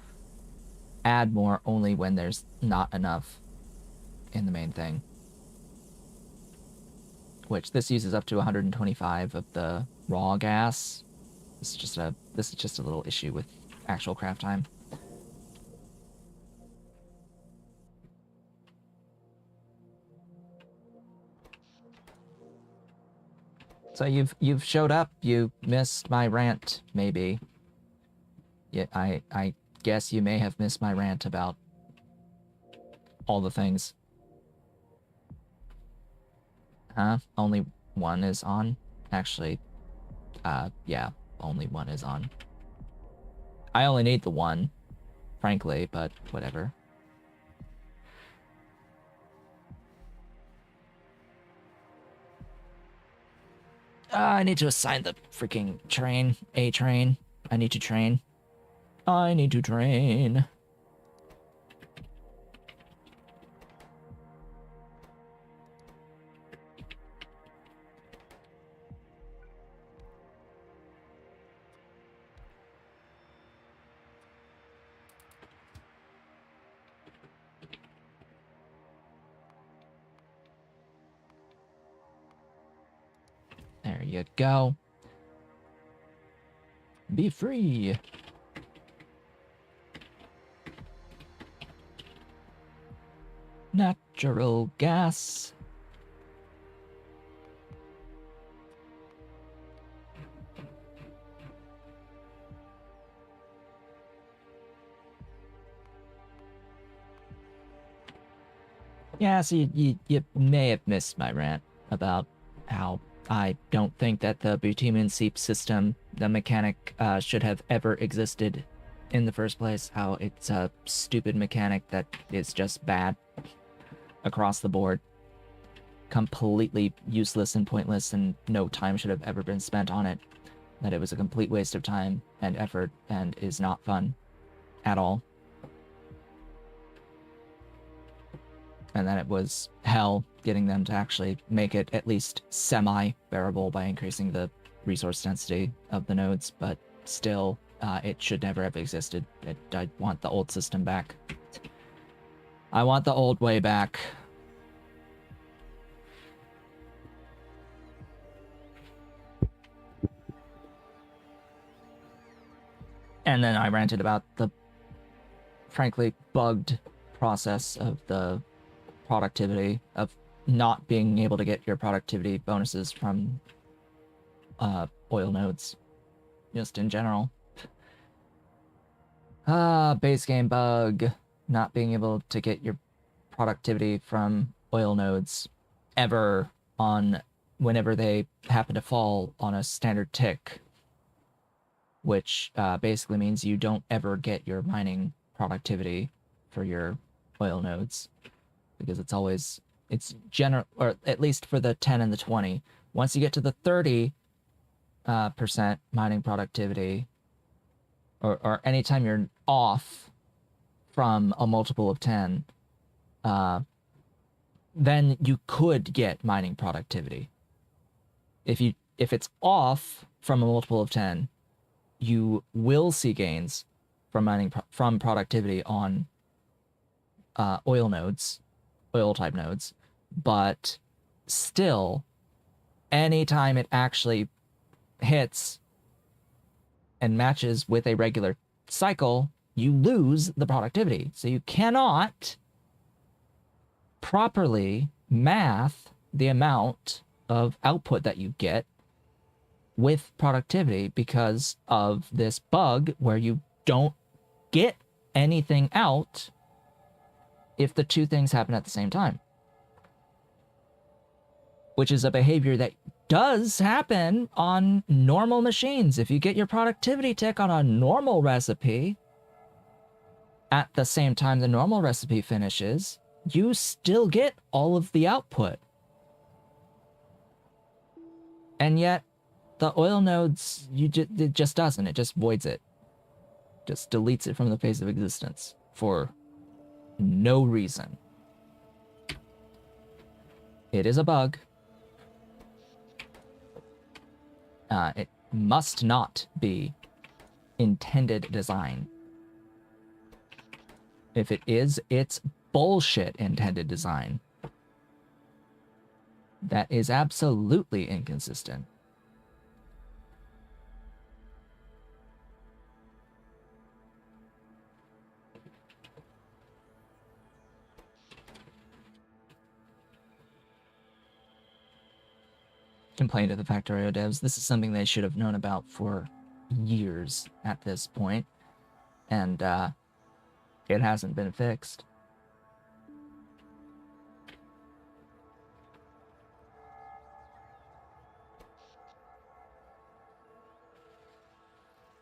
add more only when there's not enough in the main thing. Which this uses up to 125 of the raw gas. This is just a little issue with actual craft time. So you've showed up. You missed my rant, maybe. Yeah, I guess you may have missed my rant about all the things. Huh? Only one is on? Actually, yeah, only one is on. I only need the one, frankly, but whatever. I need to assign the freaking train. A train. I need to train. I need to train. There you go. Be free. Natural gas. Yeah, so you may have missed my rant about how I don't think that the Buteman seep system, the mechanic, should have ever existed in the first place. How it's a stupid mechanic that is just bad across the board. Completely useless and pointless, and no time should have ever been spent on it. That it was a complete waste of time and effort and is not fun at all. And then it was hell getting them to actually make it at least semi-bearable by increasing the resource density of the nodes, but still, it should never have existed. I want the old system back. I want the old way back. And then I ranted about the, frankly, bugged process of the productivity, of not being able to get your productivity bonuses from oil nodes, just in general. Base game bug, not being able to get your productivity from oil nodes ever on whenever they happen to fall on a standard tick, which basically means you don't ever get your mining productivity for your oil nodes. Because it's general, or at least for the 10 and the 20. Once you get to the 30% mining productivity, or anytime you're off from a multiple of 10, then you could get mining productivity. If it's off from a multiple of 10, you will see gains from from productivity on oil nodes. Oil type nodes, but still, anytime it actually hits and matches with a regular cycle, you lose the productivity. So you cannot properly math the amount of output that you get with productivity because of this bug where you don't get anything out if the two things happen at the same time. Which is a behavior that does happen on normal machines. If you get your productivity tick on a normal recipe, at the same time the normal recipe finishes, you still get all of the output. And yet, the oil nodes, it just doesn't. It just voids it. Just deletes it from the face of existence for no reason. It is a bug. It must not be intended design. If it is, it's bullshit intended design. That is absolutely inconsistent. Complain to the Factorio devs. This is something they should have known about for years at this point, and it hasn't been fixed.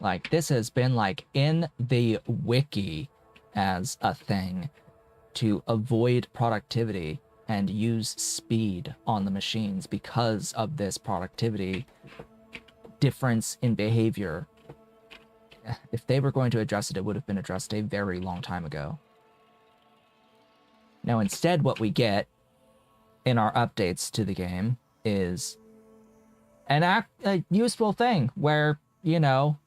Like, this has been, like, in the wiki as a thing to avoid productivity and use speed on the machines because of this productivity difference in behavior. If they were going to address it, it would have been addressed a very long time ago. Now, instead, what we get in our updates to the game is a useful thing where, you know,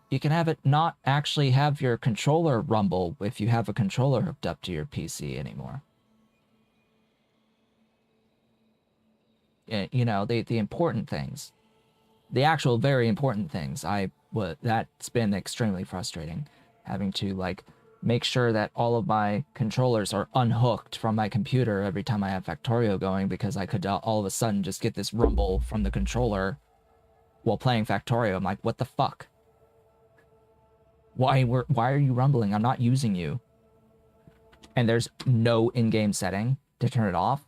you can have it not actually have your controller rumble if you have a controller hooked up to your PC anymore. You know, the important things. The actual very important things. That's been extremely frustrating. Having to, like, make sure that all of my controllers are unhooked from my computer every time I have Factorio going, because I could all of a sudden just get this rumble from the controller while playing Factorio. I'm like, what the fuck? Why are you rumbling? I'm not using you. And there's no in-game setting to turn it off.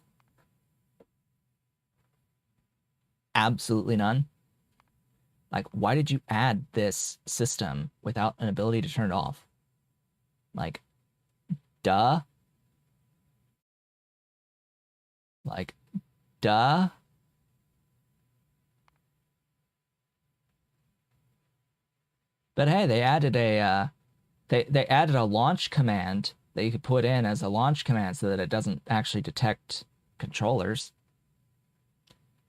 Absolutely none. Like, why did you add this system without an ability to turn it off? Like, duh. Like, duh. But hey, they added a they added a launch command that you could put in as a launch command so that it doesn't actually detect controllers.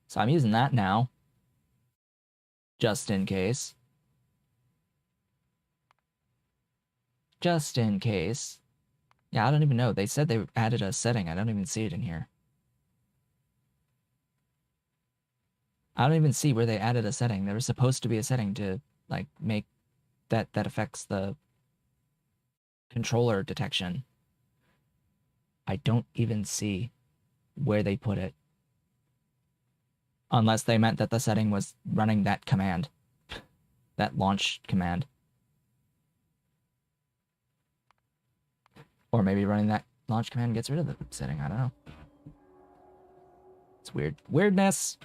So I'm using that now, just in case. Just in case. Yeah, I don't even know. They said they added a setting. I don't even see it in here. I don't even see where they added a setting. There was supposed to be a setting to, like, make that affects the controller detection. I don't even see where they put it. Unless they meant that the setting was running that command. That launch command. Or maybe running that launch command gets rid of the setting. I don't know. It's weird. Weirdness.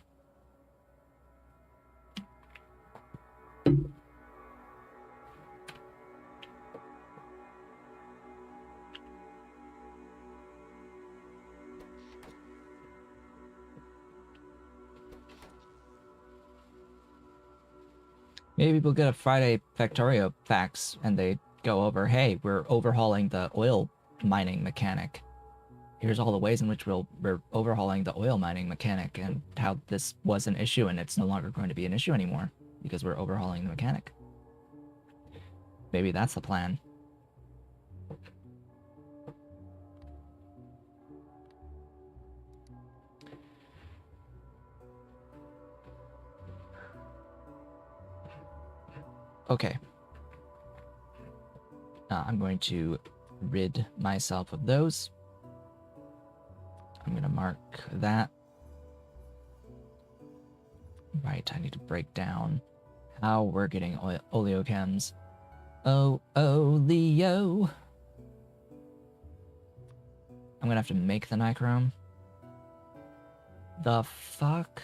Maybe people get a Friday Factorio fax and they go over, hey, we're overhauling the oil mining mechanic. Here's all the ways in which we're overhauling the oil mining mechanic and how this was an issue and it's no longer going to be an issue anymore because we're overhauling the mechanic. Maybe that's the plan. Okay. I'm going to rid myself of those. I'm going to mark that. Right, I need to break down how we're getting oleochems. Oh, Leo. I'm going to have to make the nichrome. The fuck?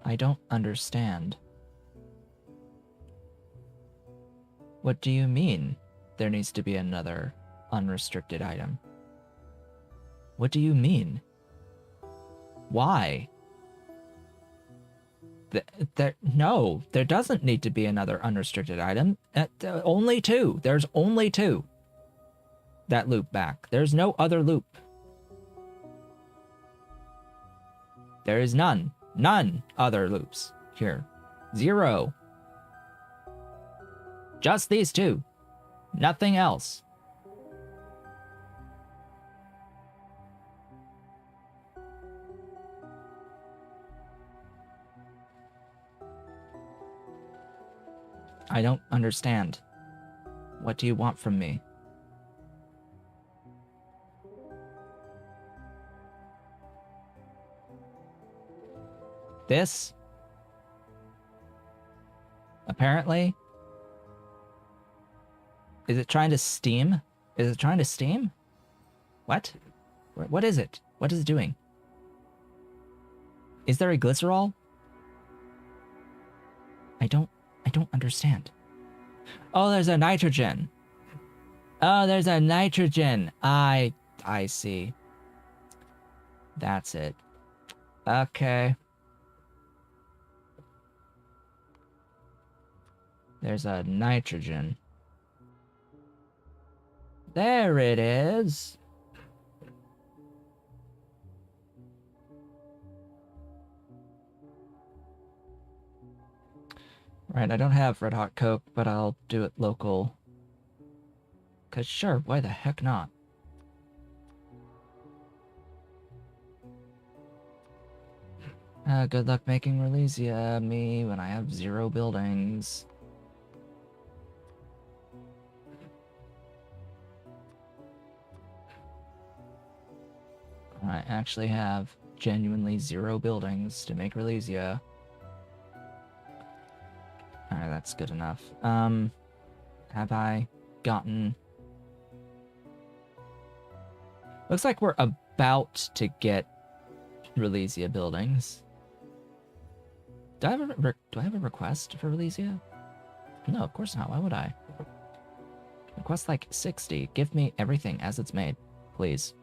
I don't understand. What do you mean there needs to be another unrestricted item. What do you mean? Why? No, there doesn't need to be another unrestricted item. Only 2. There's only 2 that loop back. There's no other loop. There is none other loops here. 0. Just these 2. Nothing else. I don't understand. What do you want from me? This? Apparently? Is it trying to steam? Is it trying to steam? What? What is it? What is it doing? Is there a glycerol? I don't understand. Oh, there's a nitrogen. Oh, there's a nitrogen. I see. That's it. Okay. There's a nitrogen. There it is. Right, I don't have Red Hot Coke, but I'll do it local. 'Cause sure, why the heck not? Good luck making Relesia, me, when I have 0 buildings. I actually have genuinely 0 buildings to make Relesia. Alright, that's good enough. Have I gotten... Looks like we're about to get Relesia buildings. Do I have a request for Relesia? No, of course not. Why would I? Request like 60. Give me everything as it's made, please.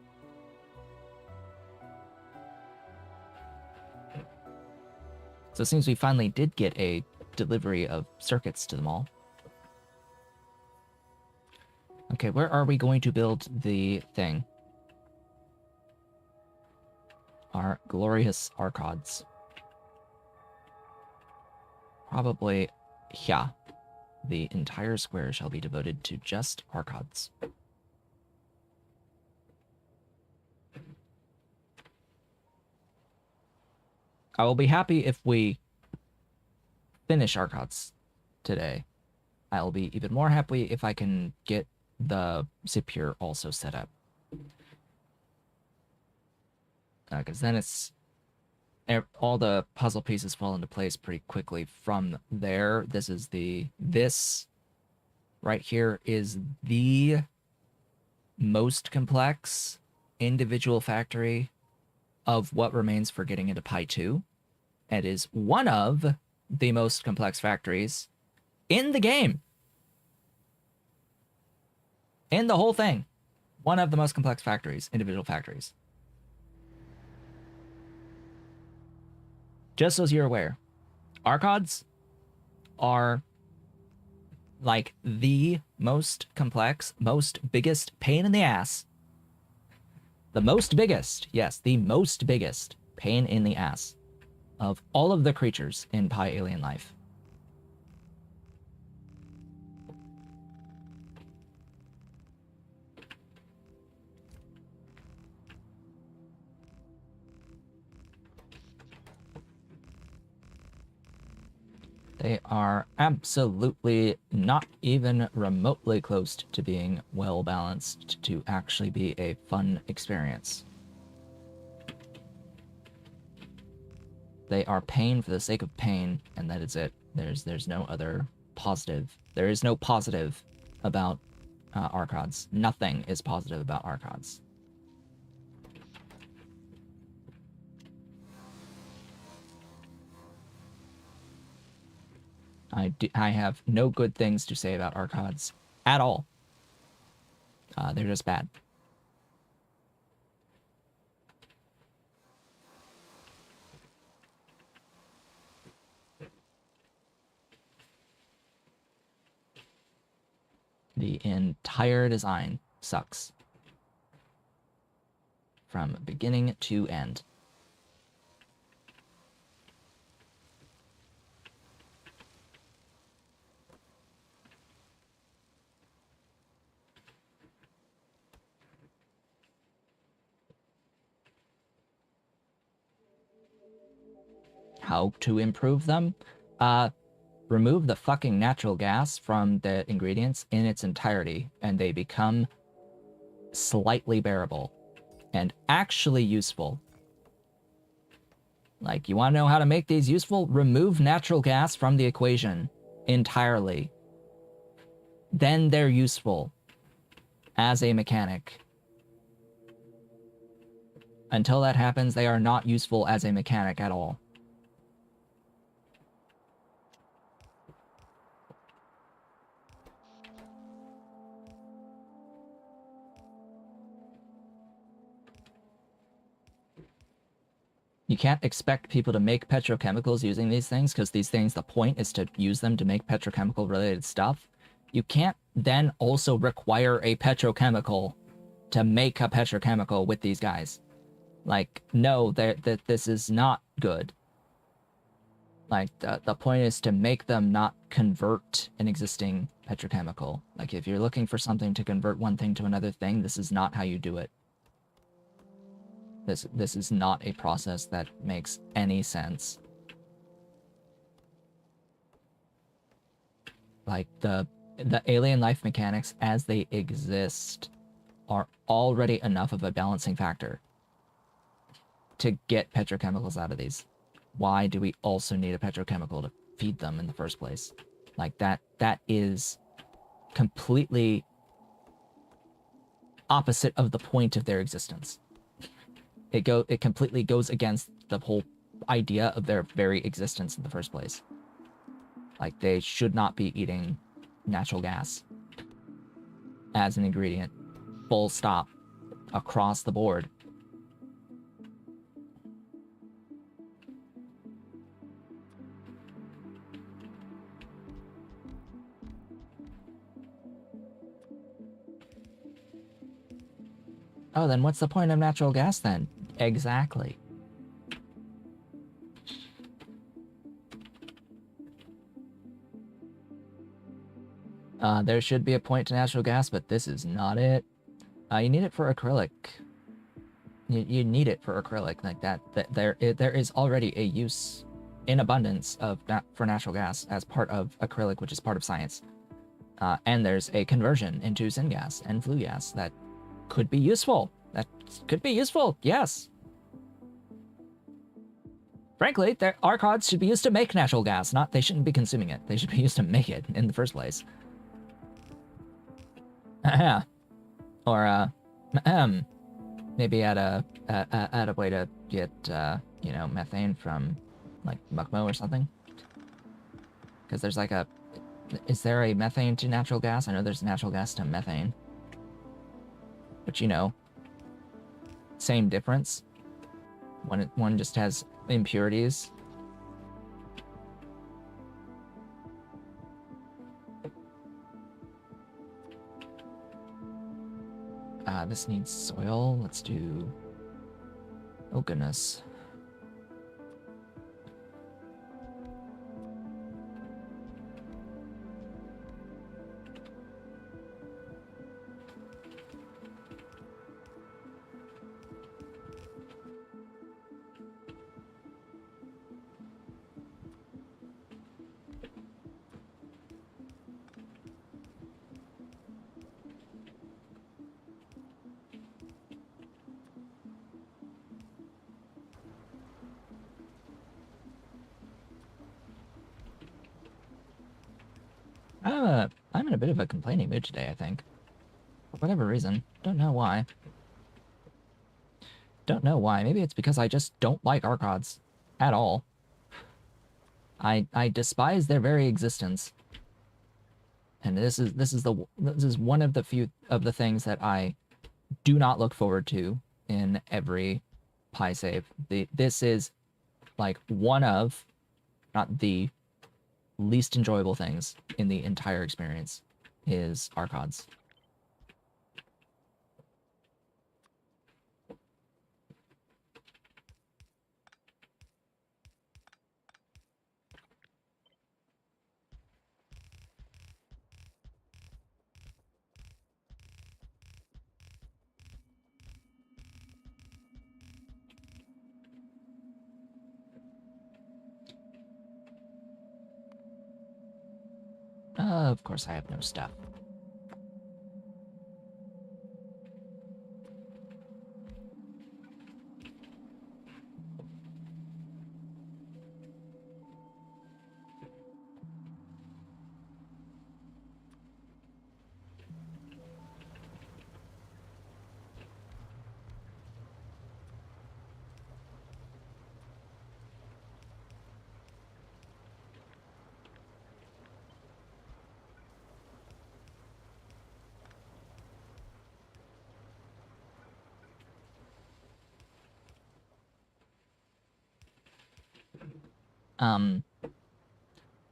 So it seems we finally did get a delivery of circuits to the mall. Okay, where are we going to build the thing? Our glorious Arqads. Probably, yeah. The entire square shall be devoted to just Arqads. I will be happy if we finish Arqads today. I will be even more happy if I can get the Zipure also set up. Because then it's... all the puzzle pieces fall into place pretty quickly from there. This right here is the most complex individual factory of what remains for getting into Pi 2. It is one of the most complex factories in the game. In the whole thing. One of the most complex factories, individual factories. Just so you're aware, Arqads are like the most complex, biggest pain in the ass. The most biggest, yes, the most biggest pain in the ass of all of the creatures in Pi Alien Life. They are absolutely not even remotely close to being well balanced to actually be a fun experience. They are pain for the sake of pain, and that is it. There's no other positive. There is no positive about Arqads. Nothing is positive about Arqads. I have no good things to say about Arqads at all. They're just bad. The entire design sucks. From beginning to end. How to improve them? Remove the fucking natural gas from the ingredients in its entirety, and they become slightly bearable and actually useful. Like, you want to know how to make these useful? Remove natural gas from the equation entirely. Then they're useful as a mechanic. Until that happens, they are not useful as a mechanic at all. You can't expect people to make petrochemicals using these things, because these things, the point is to use them to make petrochemical related stuff. You can't then also require a petrochemical to make a petrochemical with these guys. Like, no, this is not good. Like, the point is to make them not convert an existing petrochemical. Like, if you're looking for something to convert one thing to another thing, this is not how you do it. This is not a process that makes any sense. Like, the alien life mechanics as they exist are already enough of a balancing factor to get petrochemicals out of these. Why do we also need a petrochemical to feed them in the first place? Like, that is completely opposite of the point of their existence. It completely goes against the whole idea of their very existence in the first place. Like, they should not be eating natural gas as an ingredient. Full stop. Across the board. Oh, then what's the point of natural gas then? Exactly. There should be a point to natural gas, but this is not it. You need it for acrylic. You need it for acrylic, like that. There is already a use in abundance of for natural gas as part of acrylic, which is part of science. And there's a conversion into syngas and flue gas that could be useful. That could be useful, yes. Frankly, Arqads should be used to make natural gas, not they shouldn't be consuming it. They should be used to make it in the first place. Or maybe add a way to get you know, methane from like Mukmo or something. Because there's like is there a methane to natural gas? I know there's natural gas to methane. But you know, same difference. One just has impurities. This needs soil. Let's do... Oh, goodness. I'm in a bit of a complaining mood today, I think. For whatever reason. Don't know why. Don't know why. Maybe it's because I just don't like Arqads at all. I despise their very existence. And this is one of the few of the things that I do not look forward to in every Pi save. This is like one of, not the least enjoyable things in the entire experience is Arqads. Of course, I have no stuff.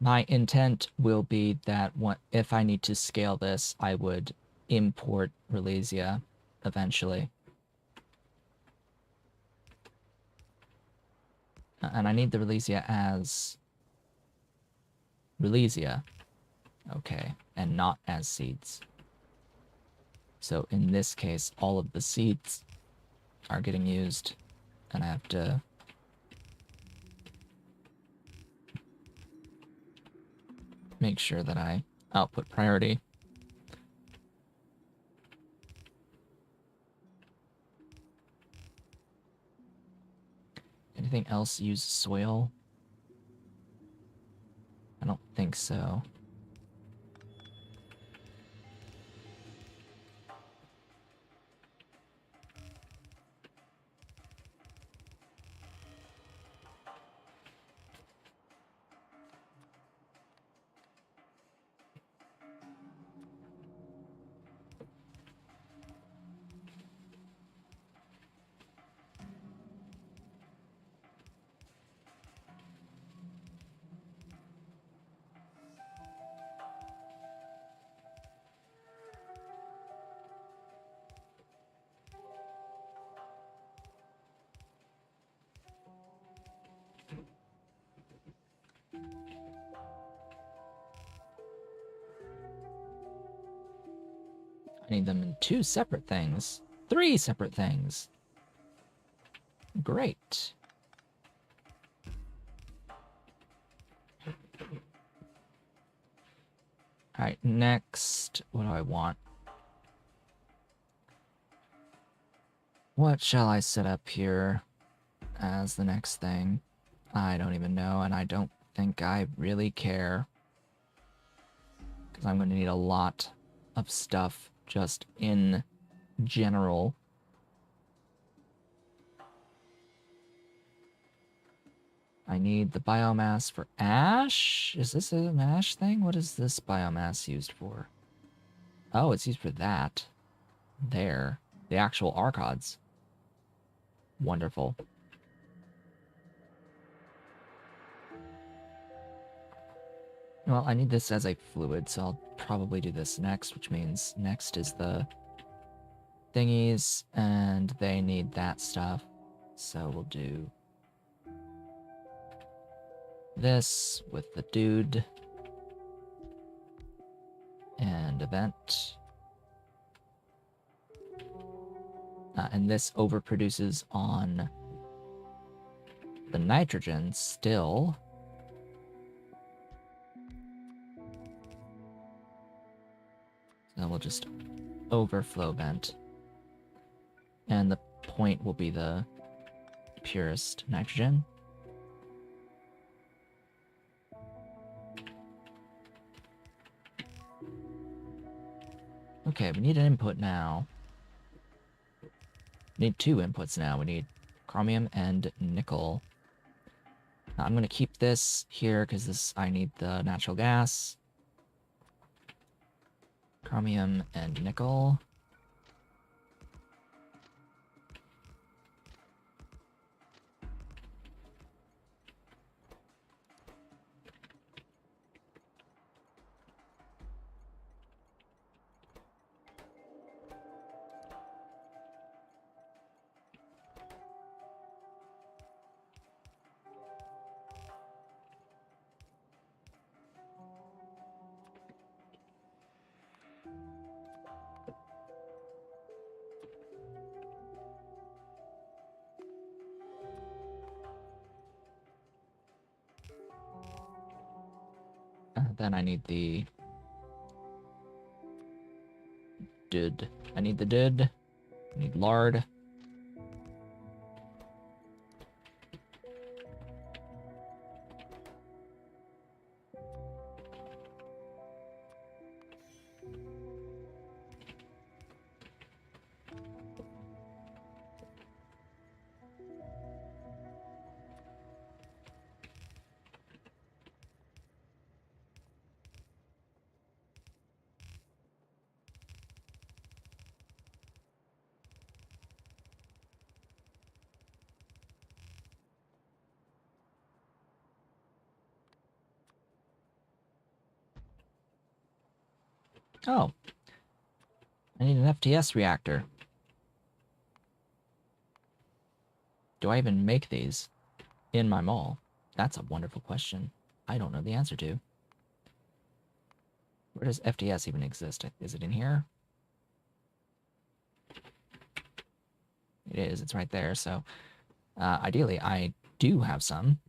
My intent will be that if I need to scale this, I would import Relesia eventually. And I need the Relesia as Relesia. Okay, and not as seeds. So in this case, all of the seeds are getting used, and I have to make sure that I output priority. Anything else use soil? I don't think so. I need them in 2 separate things. 3 separate things. Great. Alright, next, what do I want? What shall I set up here as the next thing? I don't even know, and I don't think I really care. Because I'm going to need a lot of stuff just in general. I need the biomass for ash? Is this an ash thing? What is this biomass used for? Oh, it's used for that. There. The actual Arqads. Wonderful. Well, I need this as a fluid, so I'll probably do this next, which means next is the thingies, and they need that stuff. So we'll do this with the dude and event. And this overproduces on the nitrogen still. So we'll just overflow vent. And the point will be the purest nitrogen. Okay, we need an input now. We need 2 inputs now. We need chromium and nickel. Now, I'm going to keep this here because I need the natural gas. Chromium and nickel. Then I need the did. I need the did. I need lard. Oh, I need an FTS reactor. Do I even make these in my mall? That's a wonderful question. I don't know the answer to. Where does FTS even exist? Is it in here? It is. It's right there. So ideally, I do have some,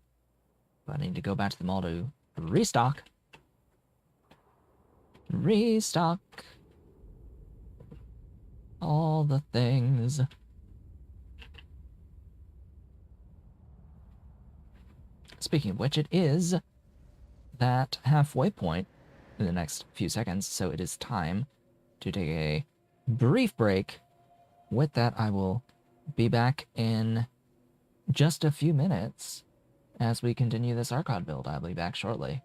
but I need to go back to the mall to restock. Restock. All the things. Speaking of which, it is that halfway point in the next few seconds, so it is time to take a brief break. With that, I will be back in just a few minutes as we continue this Arqad build. I'll be back shortly.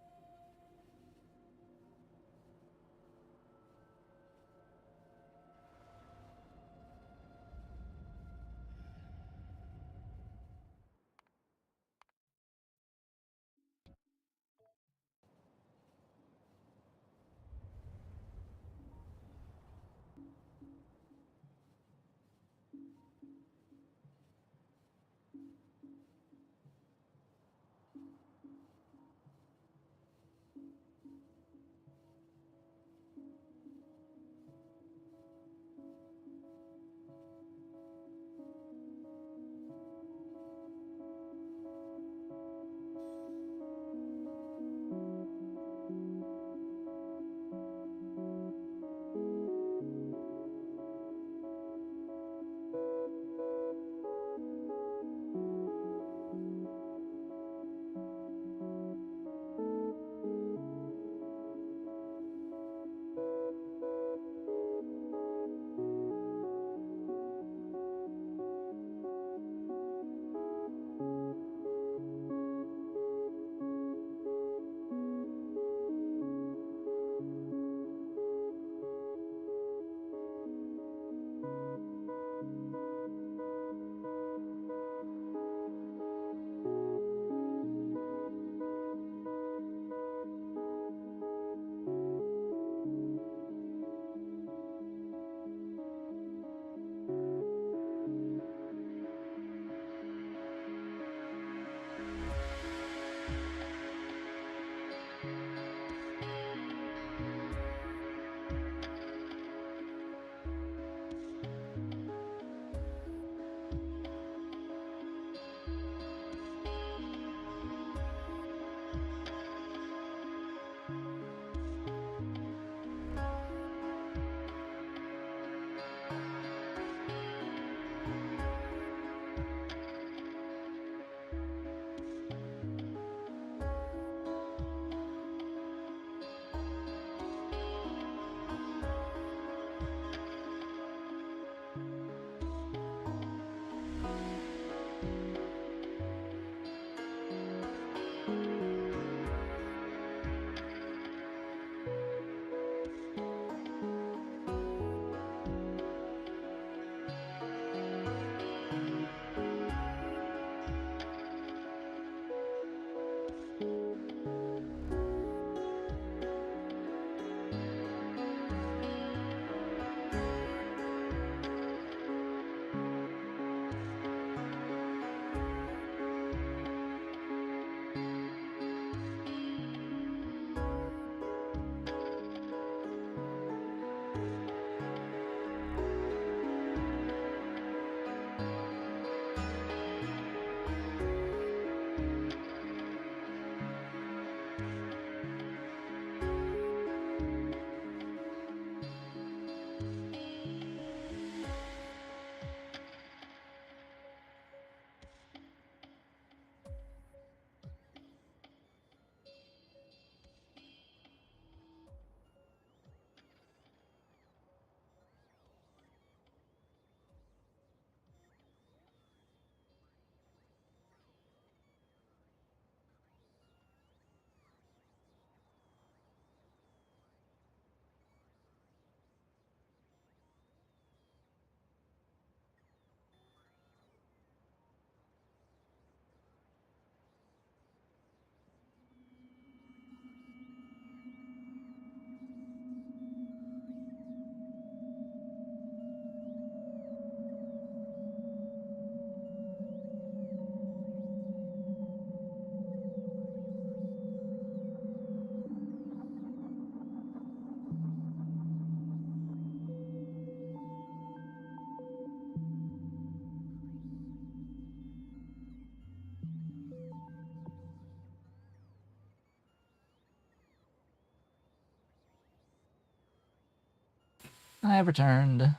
I have returned.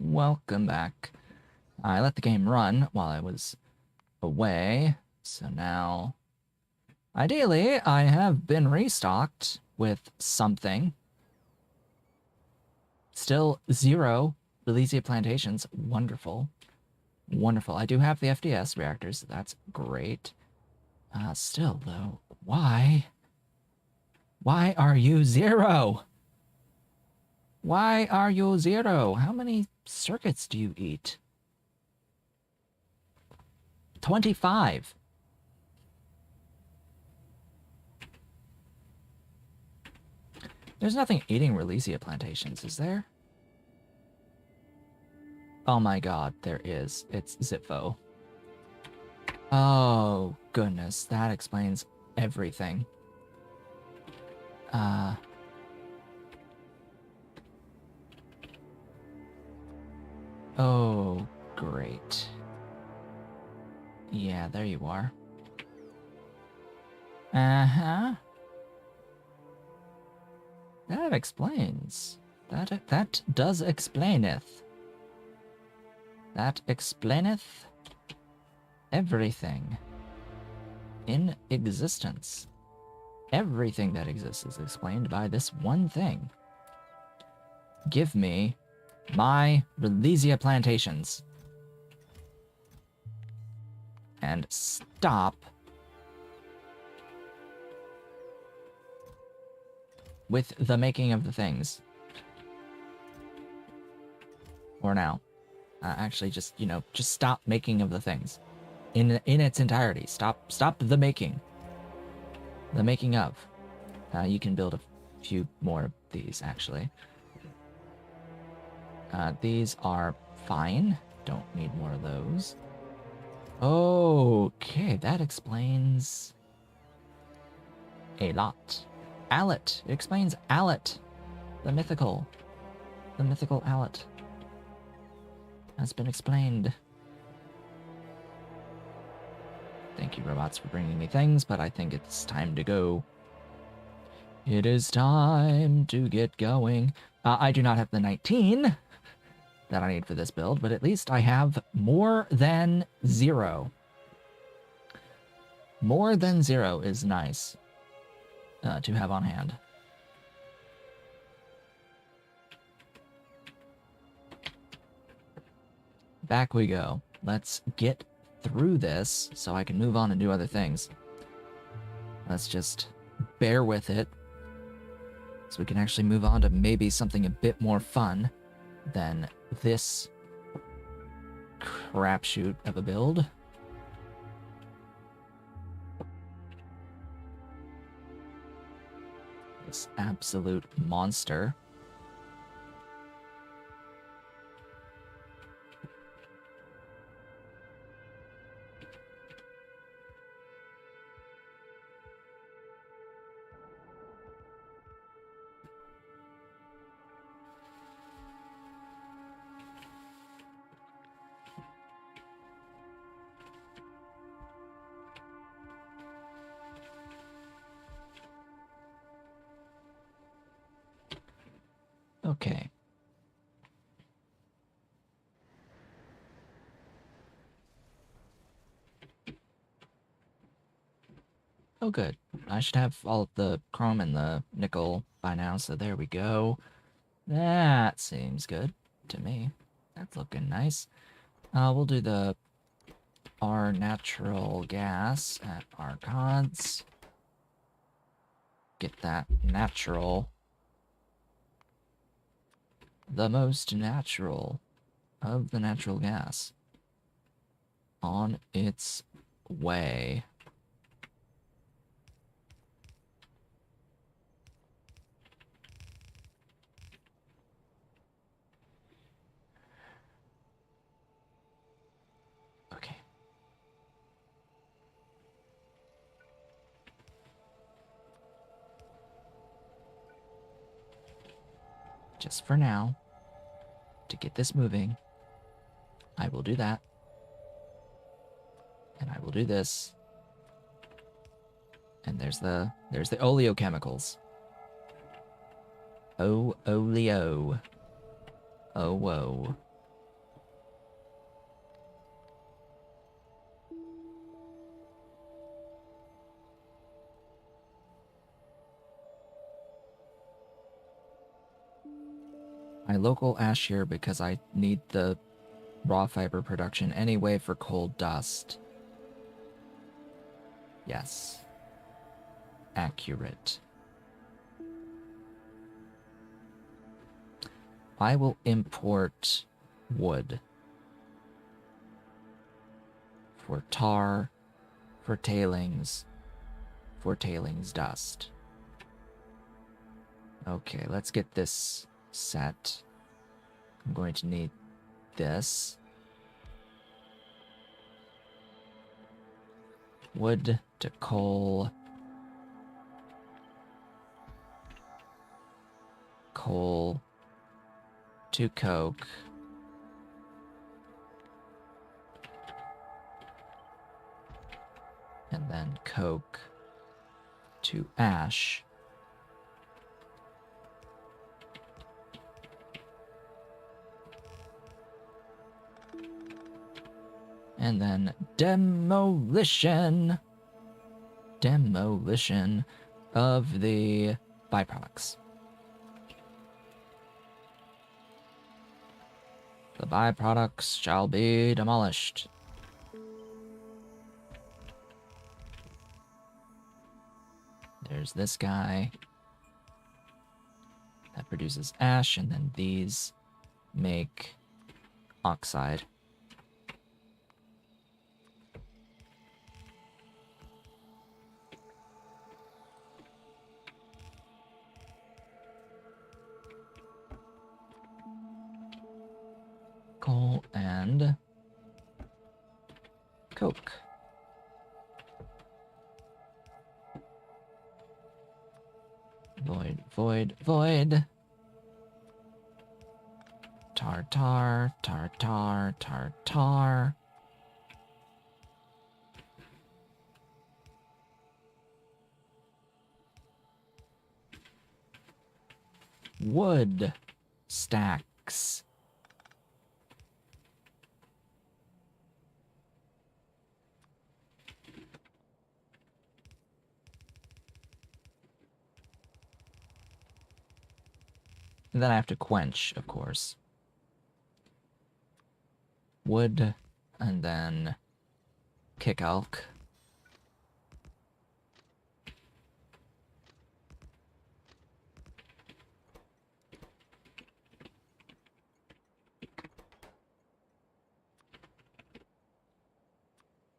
Welcome back. I let the game run while I was away, so now... Ideally, I have been restocked with something. Still 0 Relesia plantations. Wonderful. Wonderful. I do have the FDS reactors, so that's great. Still, though, why? Why are you 0? Why are you 0? How many circuits do you eat? 25. There's nothing eating Relesia plantations, is there? Oh my god, there is. It's Zipfo. Oh, goodness. That explains everything. Oh, great. Yeah, there you are. Uh-huh. That explains. That does explaineth. That explaineth everything in existence. Everything that exists is explained by this one thing. Give me my Relesia plantations. And stop with the making of the things. Or now. Actually, just stop making of the things. In its entirety. Stop the making. The making of. You can build a few more of these, actually. These are fine. Don't need more of those. Okay, that explains a lot. Allet. It explains Allet. The mythical Allet has been explained. Thank you, robots, for bringing me things, but I think it's time to go. It is time to get going. I do not have the 19 that I need for this build, but at least I have more than 0. More than 0 is nice to have on hand. Back we go. Let's get through this so I can move on and do other things. Let's just bear with it so we can actually move on to maybe something a bit more fun than this crapshoot of a build. This absolute monster. Okay. Oh, good. I should have all of the chrome and the nickel by now, so there we go. That seems good to me. That's looking nice. We'll do our natural gas at Arqads. Get that natural. The most natural of the natural gas on its way. Okay. Just for now, to get this moving, I will do that. And I will do this. And there's the oleochemicals. Oh, oleo. Oh, whoa. I local ash here because I need the raw fiber production anyway for coal dust. Yes. Accurate. I will import wood for tar, for tailings dust. Okay, let's get this set. I'm going to need this. Wood to coal. Coal to coke. And then coke to ash. And then demolition. Demolition of the byproducts. The byproducts shall be demolished. There's this guy that produces ash, and then these make oxide. Coal and coke. Void, void, void. Tar, tar, tar, tar, tar, tar. Wood stacks. And then I have to quench, of course. Wood, and then kick elk.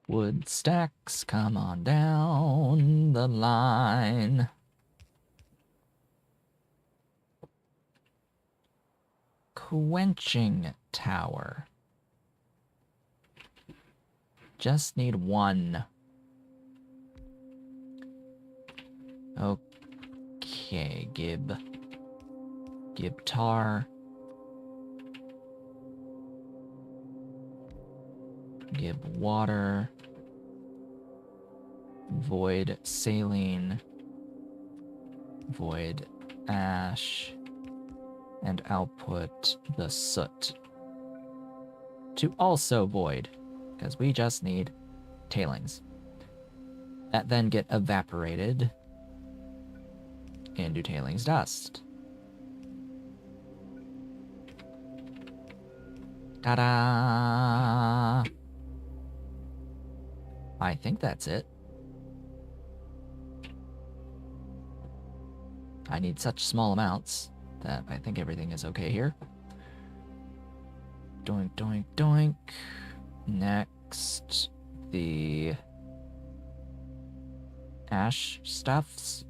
Wood stacks, come on down the line. Quenching tower. Just need one. Okay, Gib tar. Gib water. Void saline. Void ash. And output the soot to also void, because we just need tailings that then get evaporated into tailings dust. Ta-da! I think that's it. I need such small amounts that I think everything is okay here. Doink, doink, doink. Next, the ash stuffs.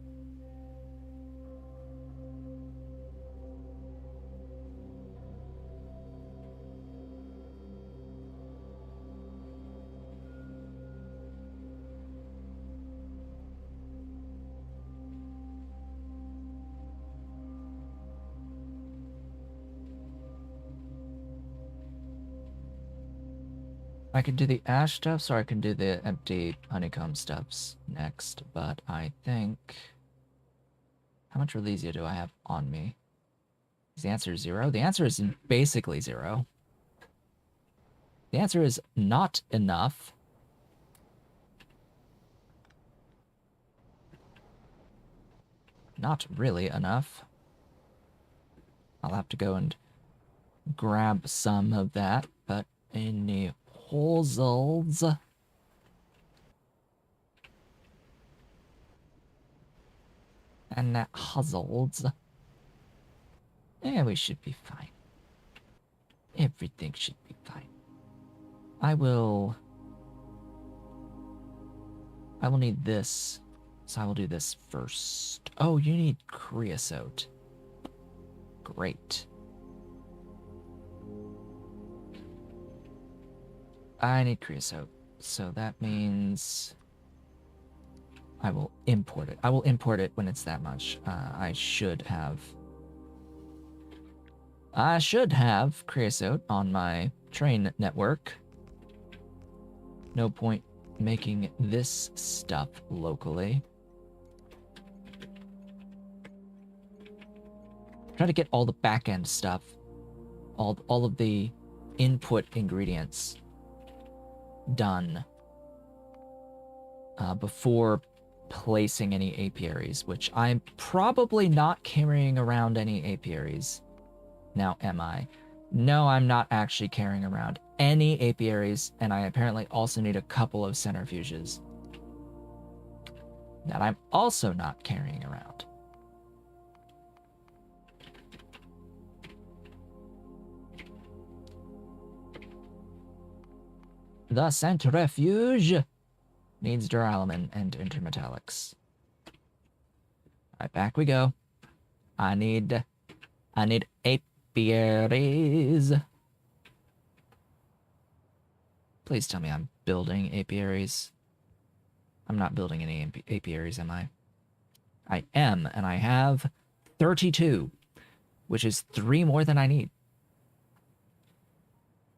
I can do the ash stuffs, or I can do the empty honeycomb stuffs next, but I think... How much Relesia do I have on me? Is the answer 0? The answer is basically 0. The answer is not enough. Not really enough. I'll have to go and grab some of that, but any holes? And that huzzles. Yeah, we should be fine. Everything should be fine. I will need this, so I will do this first. Oh, you need creosote. Great. I need creosote, so that means I will import it. I will import it when it's that much. I should have creosote on my train network. No point making this stuff locally. Try to get all the back end stuff, all of the input ingredients done before placing any apiaries, which I'm probably not carrying around any apiaries. Now, am I? No, I'm not actually carrying around any apiaries, and I apparently also need a couple of centrifuges that I'm also not carrying around. The centrifuge needs duralumin and intermetallics. All right, back we go. I need apiaries. Please tell me I'm building apiaries. I'm not building any apiaries, am I? I am, and I have 32, which is 3 more than I need.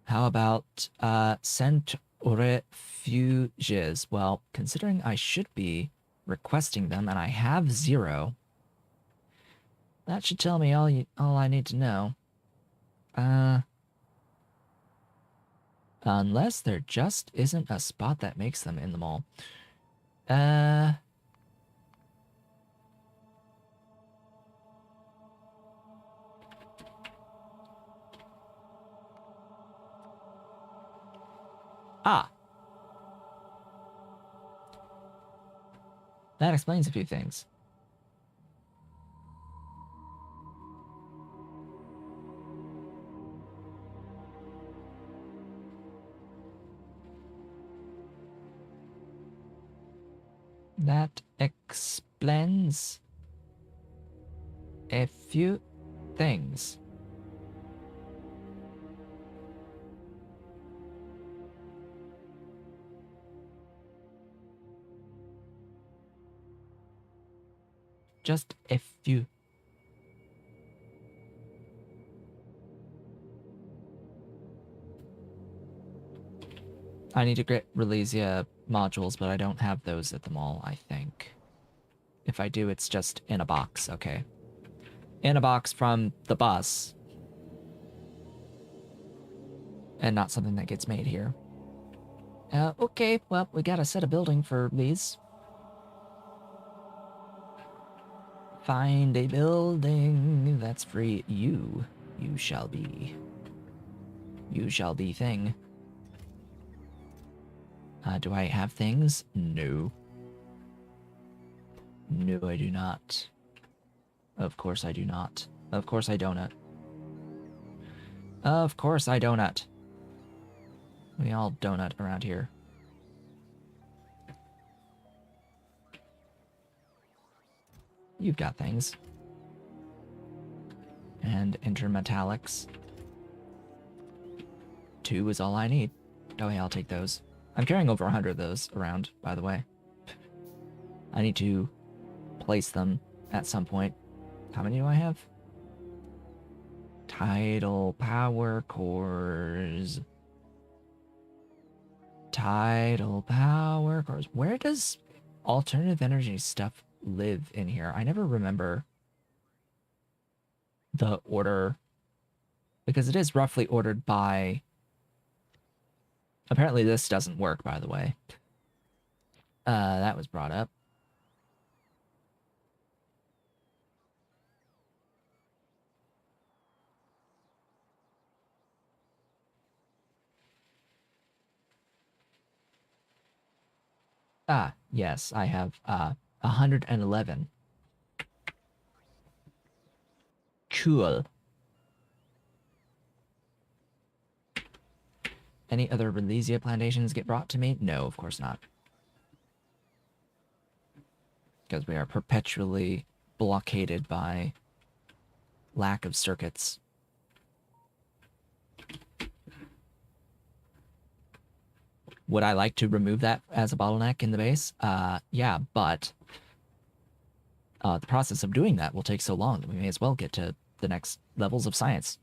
How about centrifuges? Well, considering I should be requesting them, and I have 0, that should tell me all I need to know. Unless there just isn't a spot that makes them in the mall. That explains a few things. That explains a few things. Just a few. I need to get Relesia modules, but I don't have those at the mall, I think. If I do, it's just in a box, okay. In a box from the bus. And not something that gets made here. Okay, well, we gotta set a building for these. Find a building that's free. You shall be. You shall be thing. Do I have things? No. No, I do not. Of course I do not. Of course I donut. Of course I donut. We all donut around here. You've got things. And intermetallics. 2 is all I need. Oh yeah, I'll take those. I'm carrying over 100 of those around, by the way. I need to place them at some point. How many do I have? Tidal power cores. Tidal power cores. Where does alternative energy stuff live in here? I never remember the order, because it is roughly ordered by... Apparently this doesn't work, by the way. That was brought up. Ah, yes, I have 111. Cool. Any other Relesia plantations get brought to me? No, of course not. Because we are perpetually blockaded by lack of circuits. Would I like to remove that as a bottleneck in the base? Yeah, but the process of doing that will take so long that we may as well get to the next levels of science.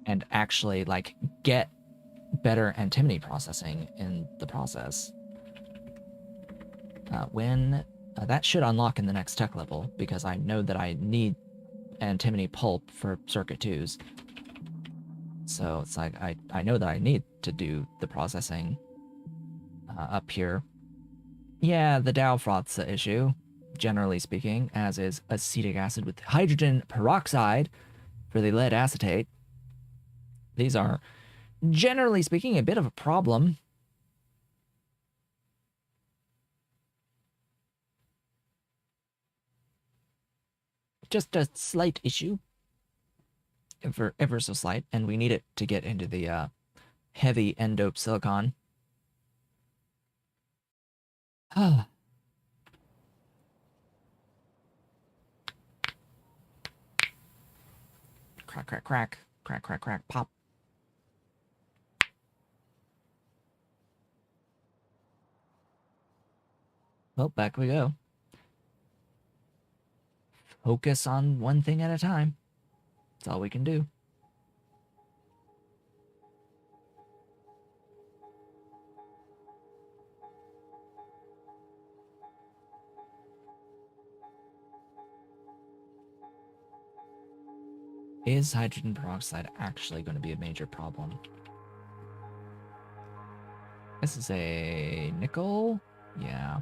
And actually, like, get better antimony processing in the process. That should unlock in the next tech level, because I know that I need antimony pulp for circuit 2s. So it's like, I know that I need to do the processing up here. Yeah, the Dow froth's the issue, generally speaking, as is acetic acid with hydrogen peroxide for the lead acetate. These are, generally speaking, a bit of a problem. Just a slight issue. Ever so slight, and we need it to get into the heavy end-doped silicon. Ah. Crack, crack, crack. Crack, crack, crack, pop. Well, back we go. Focus on one thing at a time. That's all we can do. Is hydrogen peroxide actually going to be a major problem? This is a nickel? Yeah.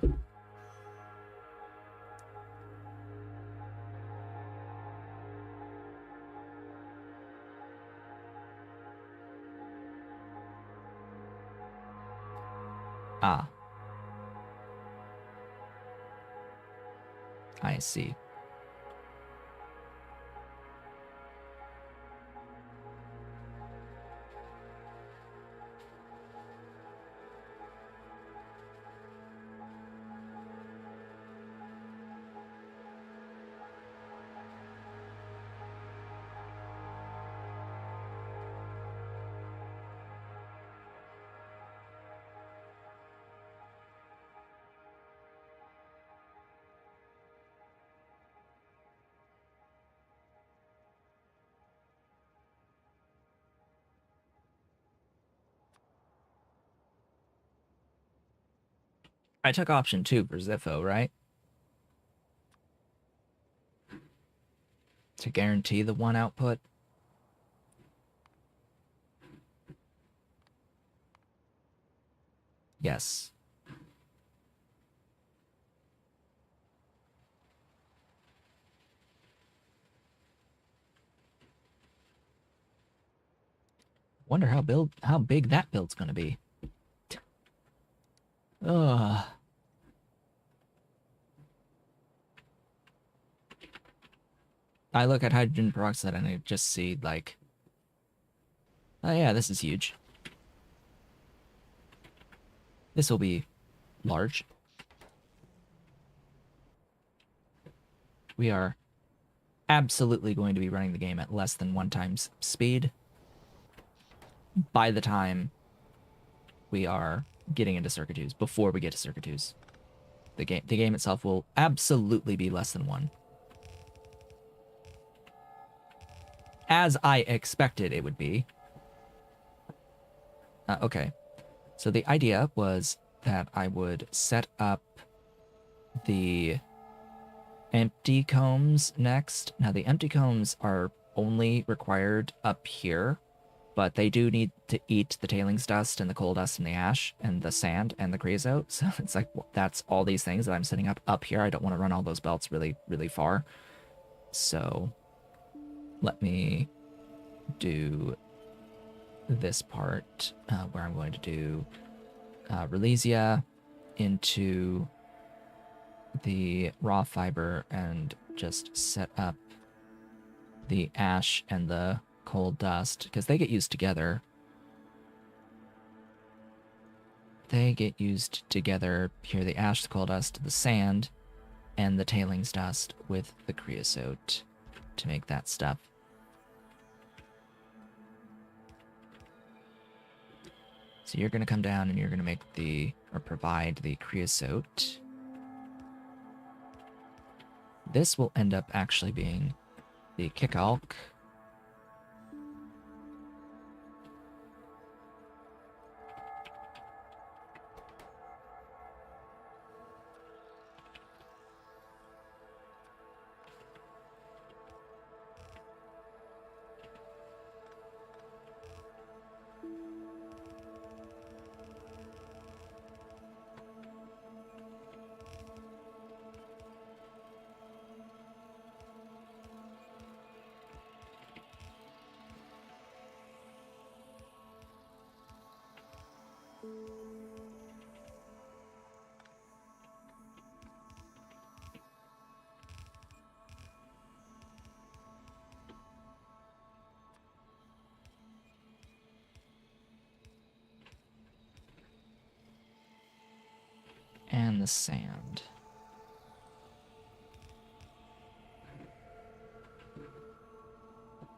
Ah. I see. I took option 2 for Zippo, right? To guarantee the 1 output. Yes. Wonder how big that build's gonna be. Ugh. I look at hydrogen peroxide and I just see, like, oh yeah, this is huge. This will be large. We are absolutely going to be running the game at less than 1 times speed by the time we are getting into circuit 2s, before we get to circuit 2s. The game itself will absolutely be less than 1. As I expected it would be. Okay. So the idea was that I would set up the empty combs next. Now, the empty combs are only required up here, but they do need to eat the tailings dust and the coal dust and the ash and the sand and the creosote. So it's like, that's all these things that I'm setting up here. I don't want to run all those belts really, really far. So let me do this part where I'm going to do Relesia into the raw fiber and just set up the ash and the coal dust because they get used together. They get used together here, the ash, the coal dust, the sand, and the tailings dust with the creosote to make that stuff. So you're going to come down and you're going to make or provide the creosote. This will end up actually being the kickalk. And the sand.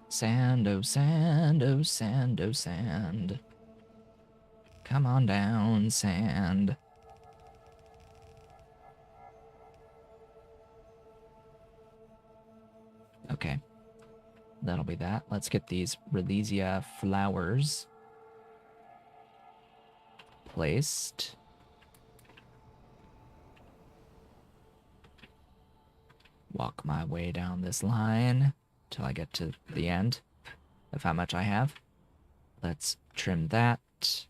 Sand, oh sand, oh sand, oh sand. Come on down, sand. Okay. That'll be that. Let's get these Relesia flowers placed. Walk my way down this line till I get to the end of how much I have. Let's trim that.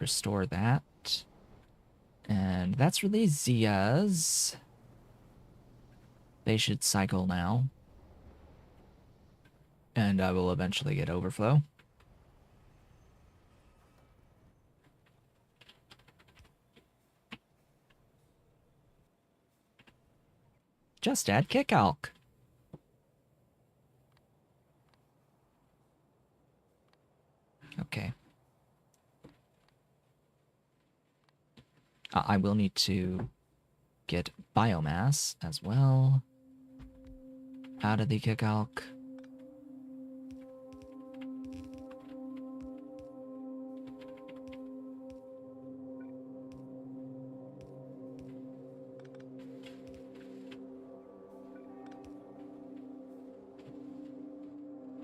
Restore that. And that's Relesia's. They should cycle now. And I will eventually get overflow. Just add kickalk. Okay. I will need to get biomass as well out of the kickalk.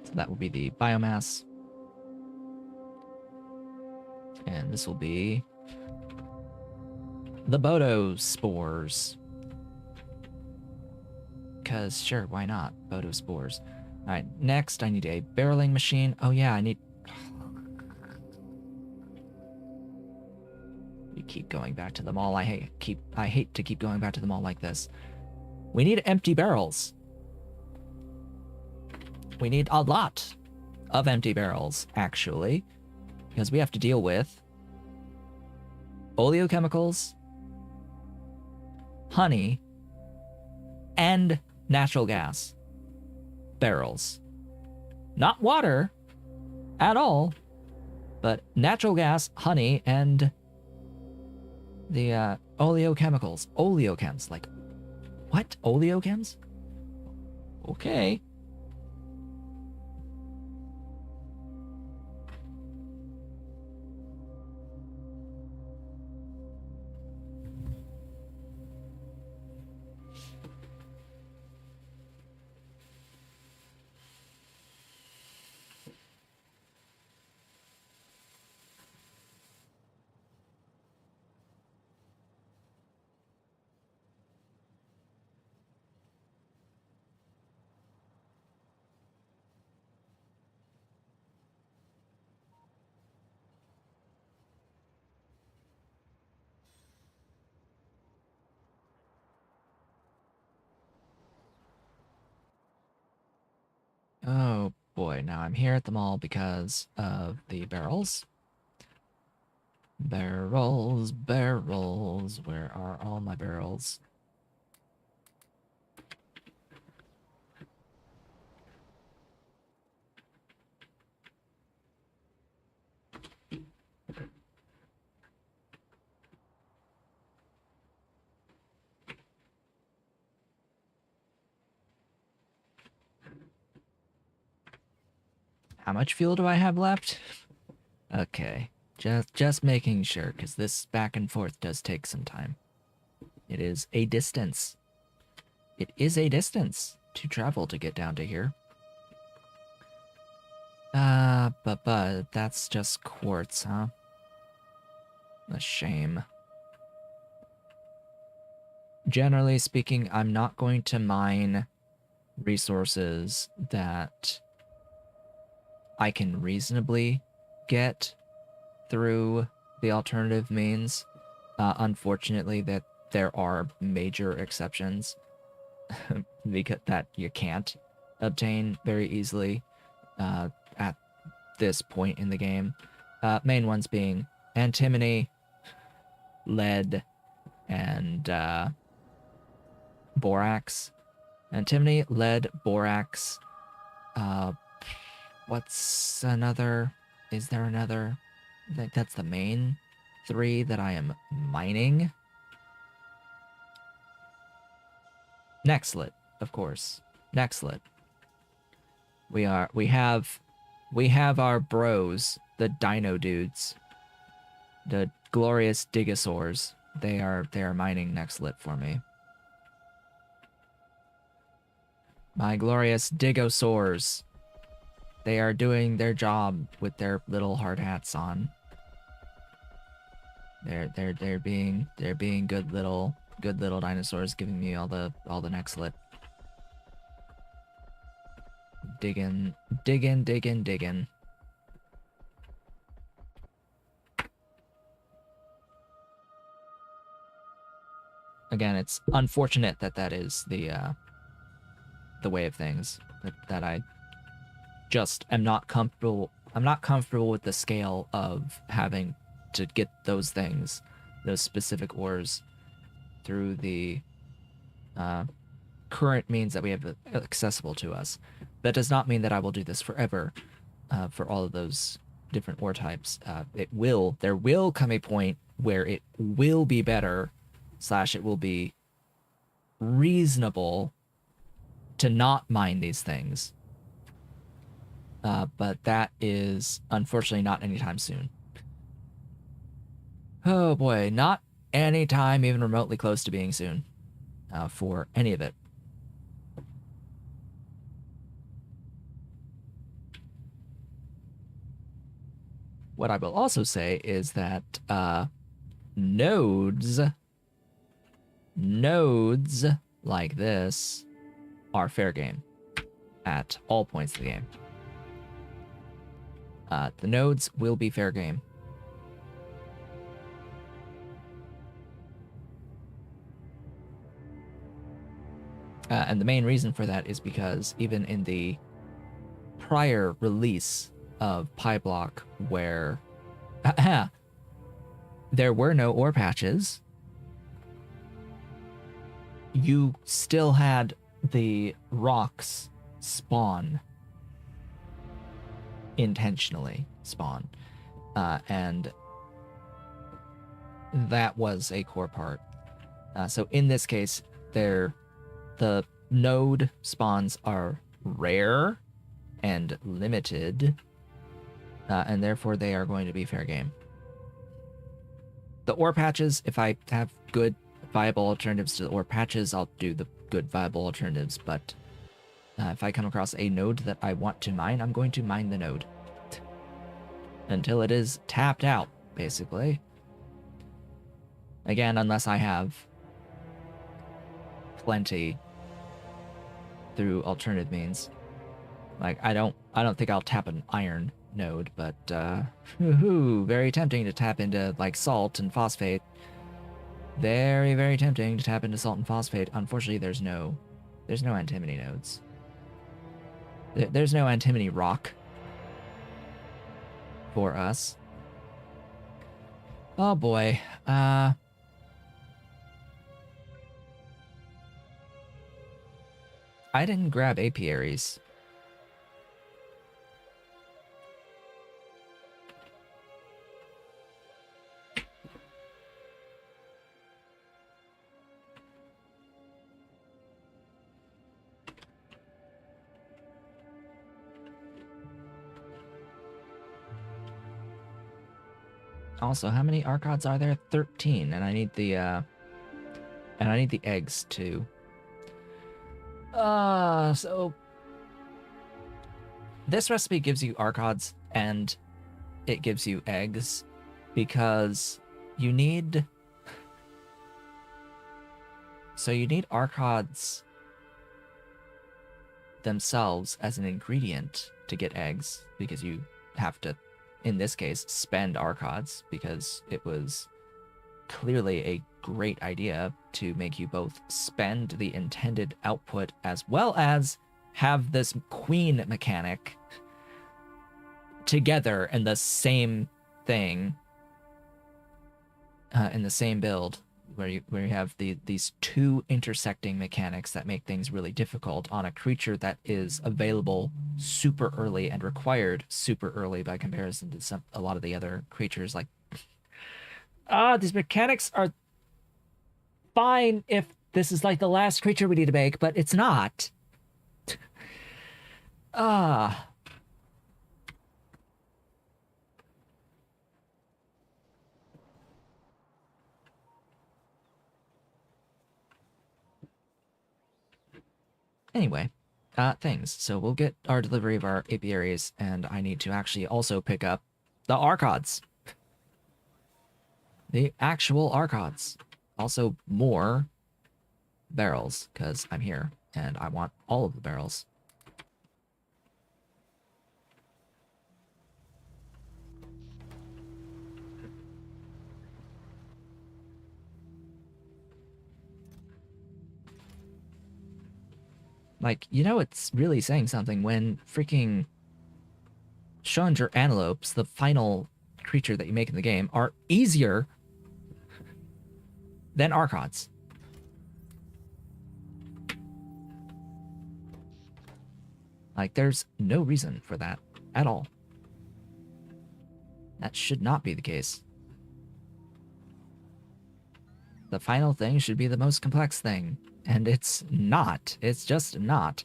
So that will be the biomass. And this will be the Bodo spores. Because, sure, why not? Bodo spores. Alright, next I need a barreling machine. Oh yeah, I need... We keep going back to the mall. I hate to keep going back to the mall like this. We need empty barrels. We need a lot of empty barrels, actually. Because we have to deal with oleochemicals, honey, and natural gas barrels. Not water at all, but natural gas, honey, and the oleochemicals. Oleochems. Like, what? Oleochems? Okay. Oh boy, now I'm here at the mall because of the barrels. Barrels, barrels, where are all my barrels? How much fuel do I have left? Okay, just making sure, because this back and forth does take some time. It is a distance. It is a distance to travel to get down to here. But that's just quartz, huh? A shame. Generally speaking, I'm not going to mine resources that I can reasonably get through the alternative means. Unfortunately, that there are major exceptions because that you can't obtain very easily at this point in the game. Main ones being antimony, lead, and borax. Antimony, lead, borax. What's another? Is there another? I think that's the main three that I am mining. Nextlit, of course. Nextlit. We have our bros, the dino dudes, the glorious digosaurs. They are mining Nextlit for me. My glorious digosaurs. They are doing their job with their little hard hats on. They're being good little dinosaurs, giving me all the Nextlit. Digging. Again, it's unfortunate that is the way of things. That I just am not comfortable. I'm not comfortable with the scale of having to get those things, those specific ores, through the current means that we have accessible to us. That does not mean that I will do this forever for all of those different ore types. There will come a point where it will be better, / it will be reasonable to not mine these things. But that is unfortunately not anytime soon. Oh boy, not anytime even remotely close to being soon for any of it. What I will also say is that nodes like this are fair game at all points of the game. The nodes will be fair game. And the main reason for that is because even in the prior release of PyBlock, where there were no ore patches, you still had the rocks spawn intentionally spawn, and that was a core part. So in this case, the node spawns are rare and limited, and therefore they are going to be fair game. The ore patches, if I have good viable alternatives to the ore patches, I'll do the good viable alternatives, but if I come across a node that I want to mine, I'm going to mine the node until it is tapped out, basically. Again, unless I have plenty through alternative means. Like, I don't think I'll tap an iron node, but very tempting to tap into like salt and phosphate. Very, very tempting to tap into salt and phosphate. Unfortunately, there's no antimony nodes. There's no antimony rock for us. Oh boy. I didn't grab apiaries. Also, how many Arqads are there? 13, and I need the eggs too. So this recipe gives you Arqads and it gives you eggs because you need Arqads themselves as an ingredient to get eggs, because you have to, in this case, spend Arqads, because it was clearly a great idea to make you both spend the intended output as well as have this queen mechanic together in the same thing, in the same build, where you have these two intersecting mechanics that make things really difficult on a creature that is available super early and required super early by comparison to a lot of the other creatures. Like, these mechanics are fine if this is like the last creature we need to make, but it's not. Anyway, things. So we'll get our delivery of our apiaries, and I need to actually also pick up the Arqads. The actual Arqads. Also more barrels, because I'm here, and I want all of the barrels. Like, you know, it's really saying something when freaking Challenger antelopes, the final creature that you make in the game, are easier than Arqads. Like, there's no reason for that at all. That should not be the case. The final thing should be the most complex thing. And it's not. It's just not.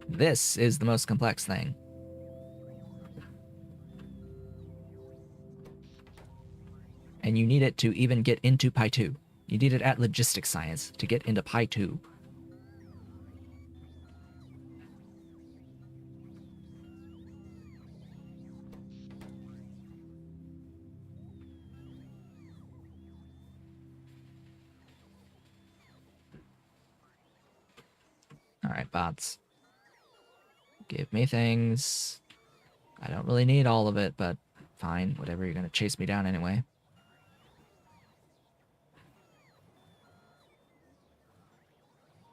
This is the most complex thing. And you need it to even get into Pi 2. You need it at logistics science to get into Pi 2. Alright, bots. Give me things. I don't really need all of it, but fine. Whatever, you're gonna chase me down anyway.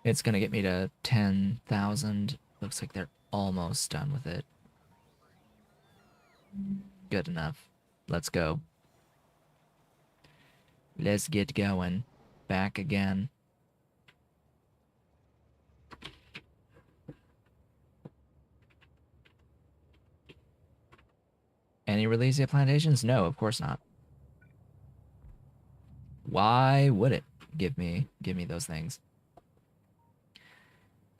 It's gonna get me to 10,000. Looks like they're almost done with it. Good enough. Let's go. Let's get going. Back again. Any Relesia plantations? No, of course not. Why would it give me those things?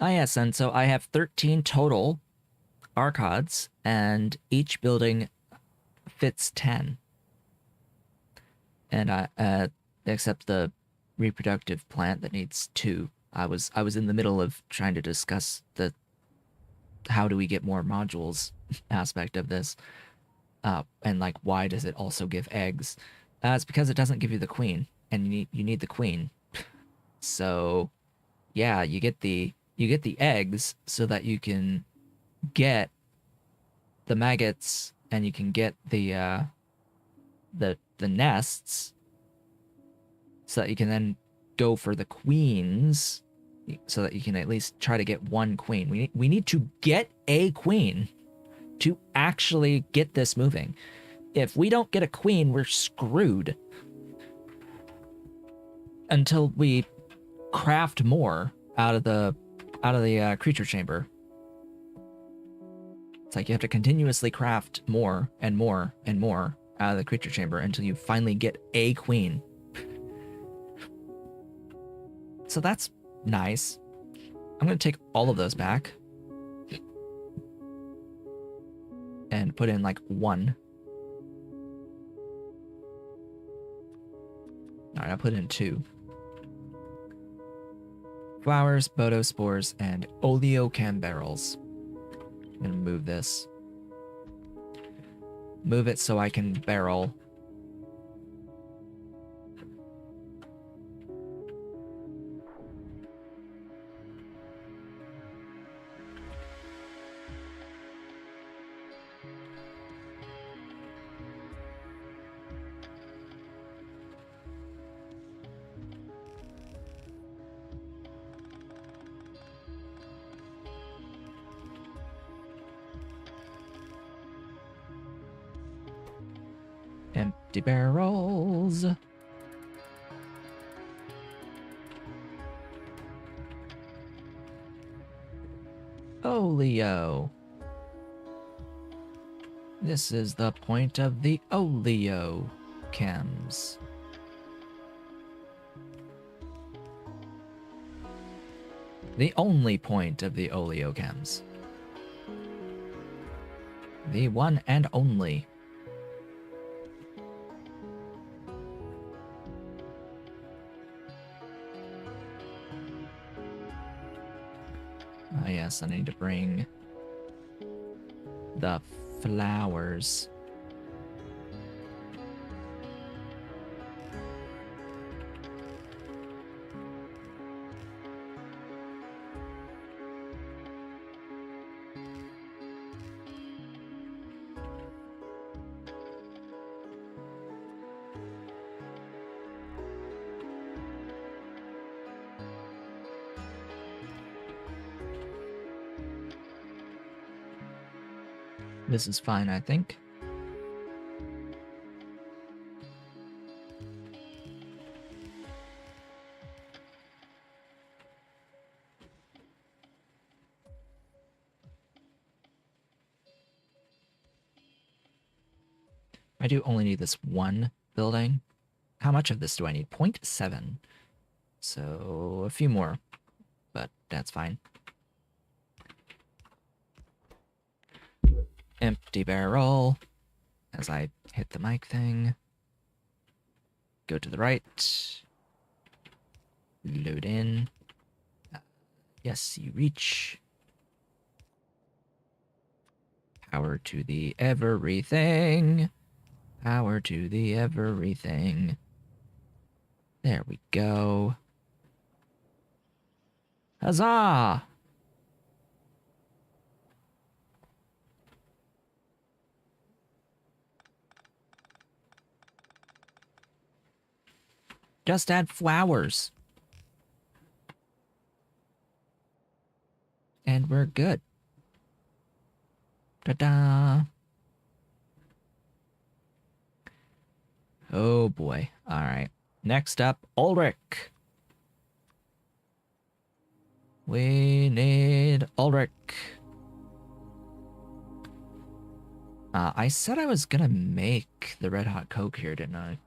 Ah, yes, and so I have 13 total Arqads, and each building fits 10. And I, except the reproductive plant that needs 2. I was in the middle of trying to discuss the how do we get more modules aspect of this. And like, why does it also give eggs? It's because it doesn't give you the queen, and you need the queen. So, yeah, you get the eggs so that you can get the maggots, and you can get the nests, so that you can then go for the queens so that you can at least try to get one queen. We need to get a queen to actually get this moving. If we don't get a queen, we're screwed until we craft more out of the creature chamber. It's like you have to continuously craft more and more and more out of the creature chamber until you finally get a queen. So that's nice. I'm going to take all of those back and put in like one. All right, I'll put in two. Flowers, bodospores, and oleocam barrels. I'm going to move this. Move it so I can barrel. Empty barrels. Oleo. This is the point of the oleo chems. The only point of the oleo chems. The one and only. Ah, yes, I need to bring the flowers. This is fine, I think. I do only need this one building. How much of this do I need? 0.7. So a few more, but that's fine. Empty barrel. As I hit the mic thing. Go to the right. Load in. Yes, you reach. Power to the everything. Power to the everything. There we go. Huzzah! Just add flowers. And we're good. Ta-da! Oh boy. Alright. Next up, Ulrich. We need Ulrich. I said I was gonna make the Red Hot Coke here, didn't I?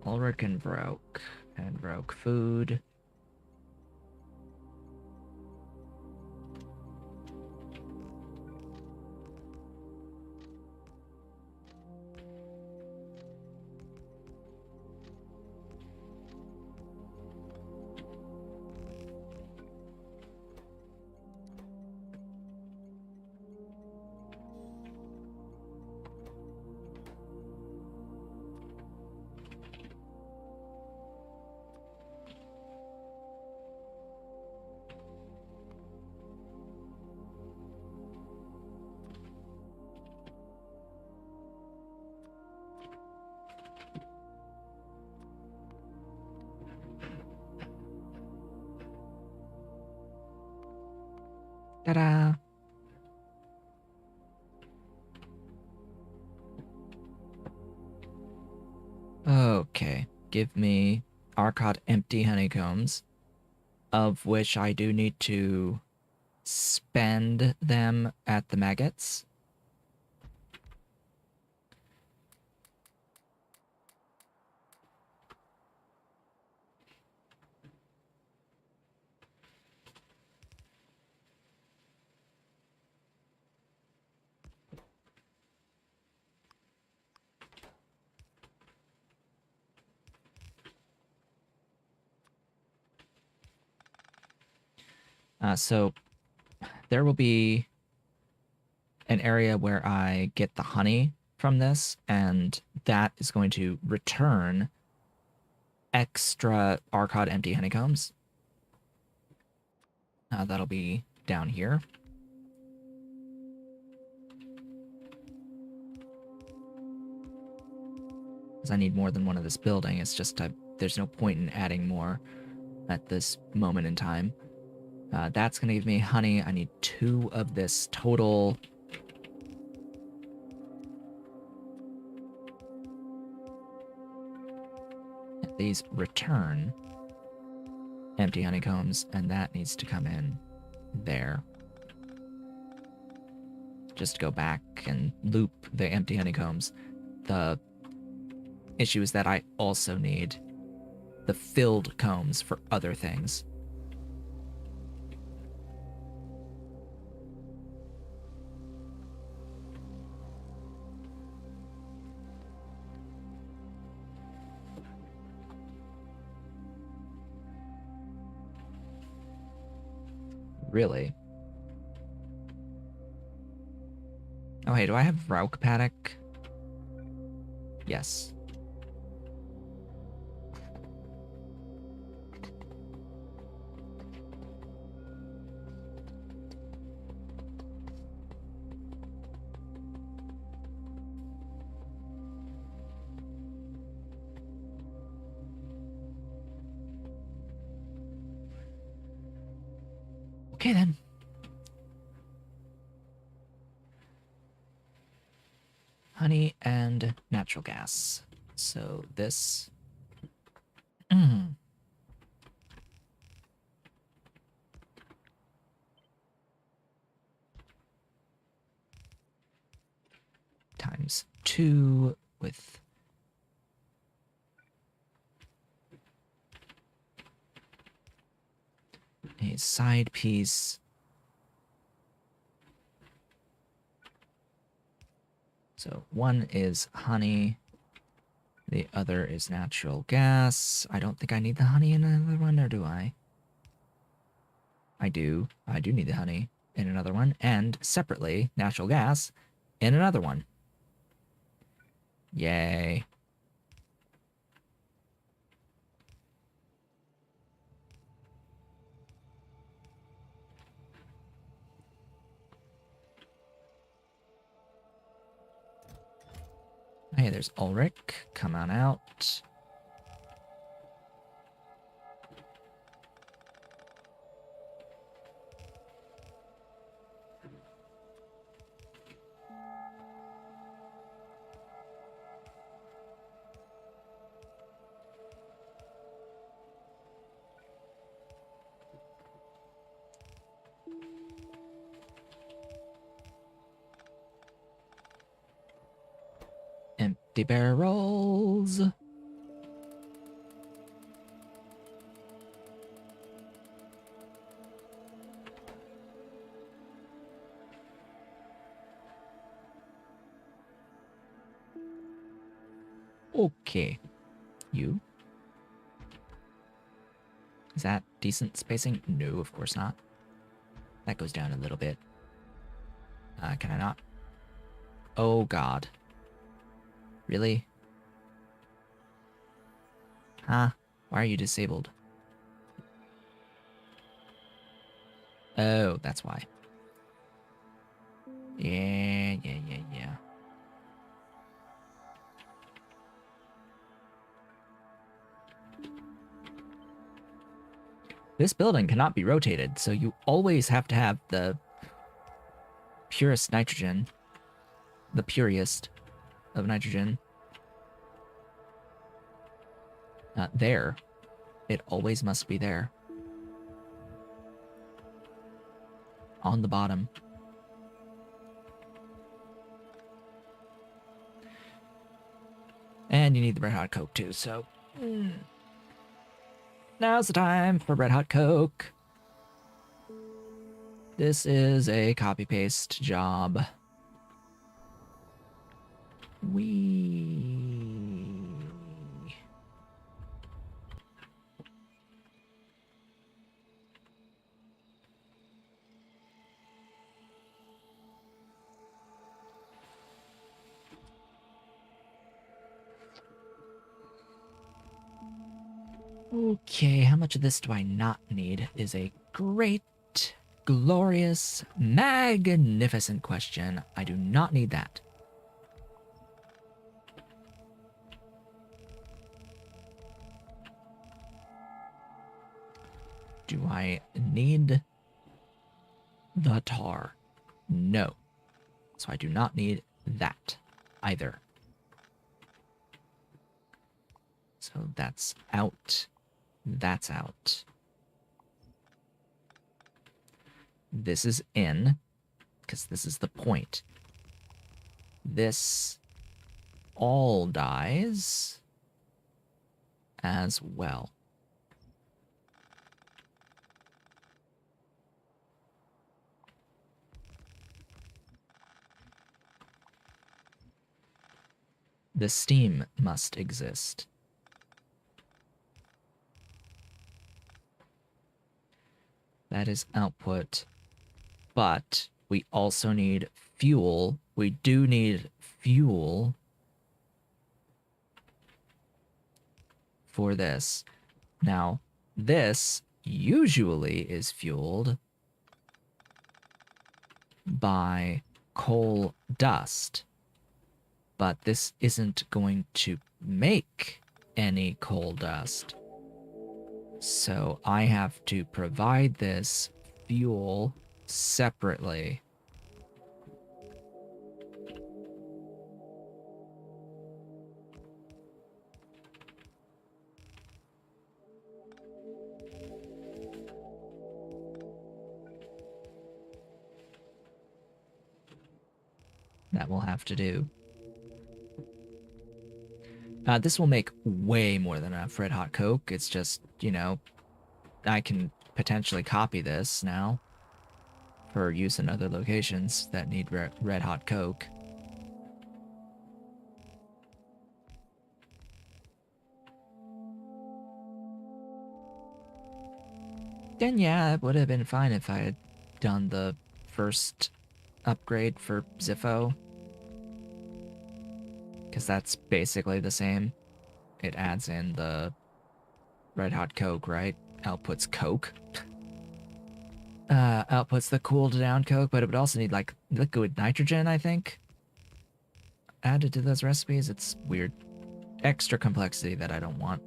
Ulrich and Vroke food. Ta-da! Okay, give me Arqad empty honeycombs, of which I do need to spend them at the maggots. So there will be an area where I get the honey from this, and that is going to return extra Arqad empty honeycombs. That'll be down here. Because I need more than one of this building. It's just there's no point in adding more at this moment in time. That's going to give me honey. I need 2 of this total. These return empty honeycombs, and that needs to come in there. Just go back and loop the empty honeycombs. The issue is that I also need the filled combs for other things. Really? Oh, hey, do I have Rauk Paddock? Yes. Okay, then. Honey and natural gas. So this... times 2 with... a side piece. So one is honey, the other is natural gas. I don't think I need the honey in another one, or do I? I do. I do need the honey in another one, and separately, natural gas in another one. Yay. Hey, there's Ulrich. Come on out. Empty barrels. Okay. You? Is that decent spacing? No, of course not. That goes down a little bit. Can I not? Oh, God. Really? Huh? Why are you disabled? Oh, that's why. Yeah. This building cannot be rotated, so you always have to have the purest nitrogen, the purest of nitrogen, there, it always must be there. On the bottom. And you need the red hot Coke too, so now's the time for red hot Coke. This is a copy paste job. Okay, how much of this do I not need is a great, glorious, magnificent question. I do not need that. Do I need the tar? No. So I do not need that either. So that's out. That's out. This is in, because this is the point. This all dies as well. The steam must exist. That is output. But we also need fuel. We do need fuel for this. Now, this usually is fueled by coal dust. But this isn't going to make any coal dust. So I have to provide this fuel separately. That will have to do. This will make way more than enough red hot Coke. It's just, you know, I can potentially copy this now for use in other locations that need red hot Coke. Then yeah, it would have been fine if I had done the first upgrade for Ziffo. Because that's basically the same. It adds in the red hot Coke, right? Outputs Coke. Outputs the cooled down Coke, but it would also need like liquid nitrogen, I think. Added to those recipes. It's weird. Extra complexity that I don't want.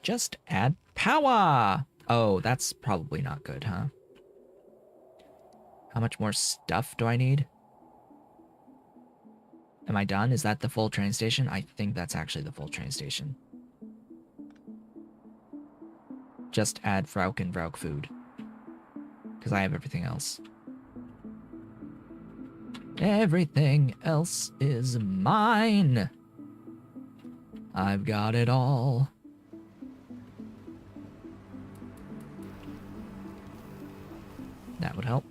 Just add power! Oh, that's probably not good, huh? How much more stuff do I need? Am I done? Is that the full train station? I think that's actually the full train station. Just add Vrauk and Vrauk food. Because I have everything else. Everything else is mine! I've got it all. That would help.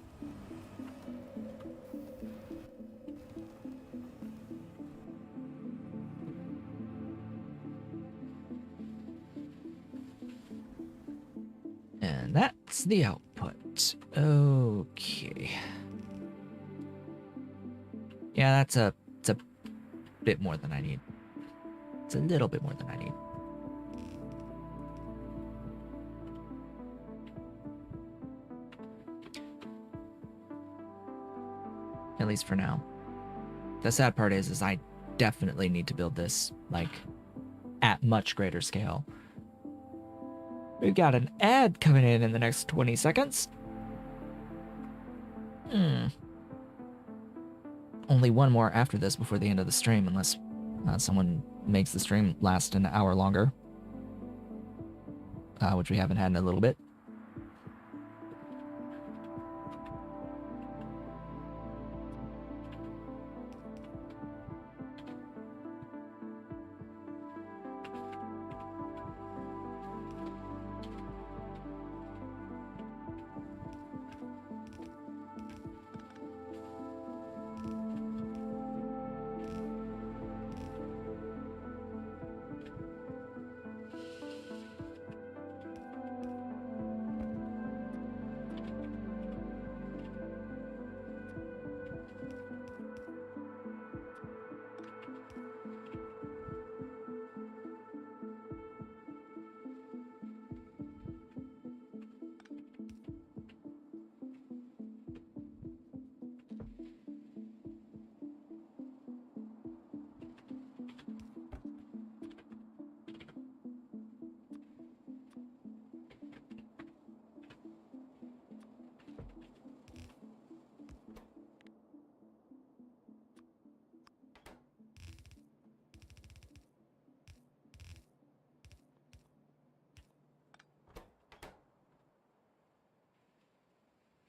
And that's the output. Okay. Yeah, it's a bit more than I need. It's a little bit more than I need. at least for now. The sad part is I definitely need to build this, like, at much greater scale. We've got an ad coming in the next 20 seconds. Only one more after this before the end of the stream, unless someone makes the stream last an hour longer, which we haven't had in a little bit.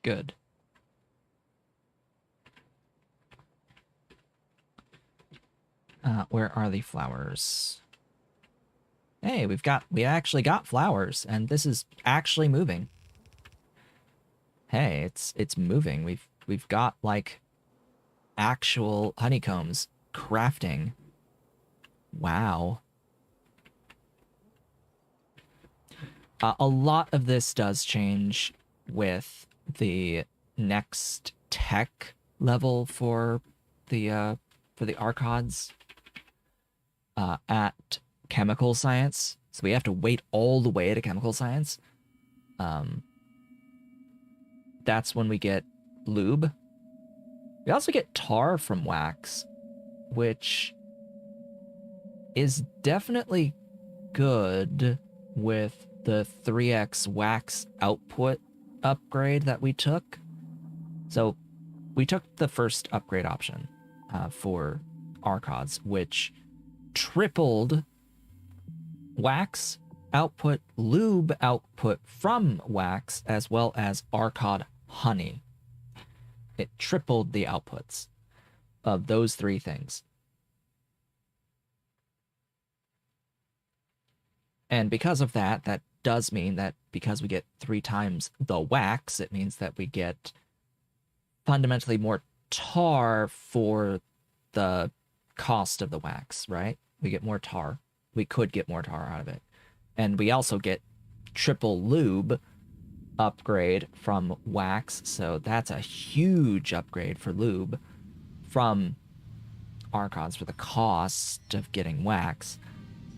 Good. Where are the flowers? Hey, we actually got flowers, and this is actually moving. Hey, it's moving. We've got like actual honeycombs crafting. Wow. A lot of this does change with the next tech level for the Arqads at chemical science. So we have to wait all the way to chemical science. That's when we get lube. We also get tar from wax, which is definitely good with the 3x wax output upgrade that we took. So we took the first upgrade option for Arqads, which tripled wax output, lube output from wax, as well as Arqad honey. It tripled the outputs of those three things. And because of that, that does mean that because we get 3 times the wax, it means that we get fundamentally more tar for the cost of the wax, right? We get more tar. We could get more tar out of it. And we also get triple lube upgrade from wax, so that's a huge upgrade for lube from Arqads for the cost of getting wax.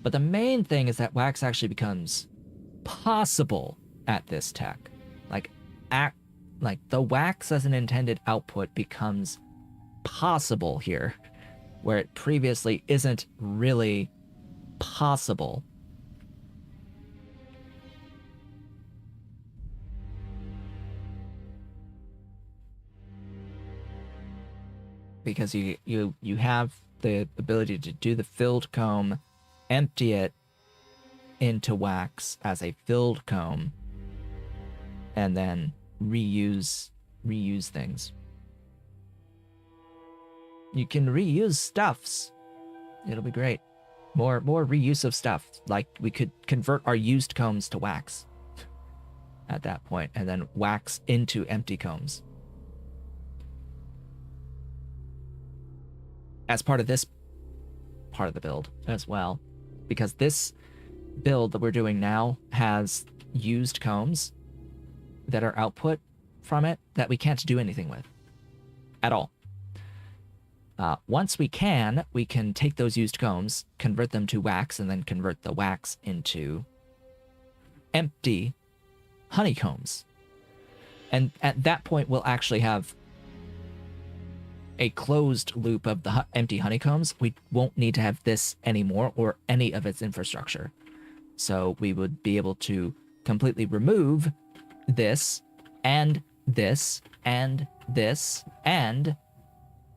But the main thing is that wax actually becomes possible at this tech. Like the wax as an intended output becomes possible here, where it previously isn't really possible. Because you have the ability to do the filled comb, empty it into wax as a filled comb, and then reuse things. You can reuse stuffs. It'll be great. More reuse of stuff. Like we could convert our used combs to wax at that point, and then wax into empty combs. As part of this part of the build as well, because this build that we're doing now has used combs that are output from it that we can't do anything with at all. Once we can take those used combs, convert them to wax, and then convert the wax into empty honeycombs. And at that point, we'll actually have a closed loop of the empty honeycombs, we won't need to have this anymore or any of its infrastructure. So we would be able to completely remove this and this and this and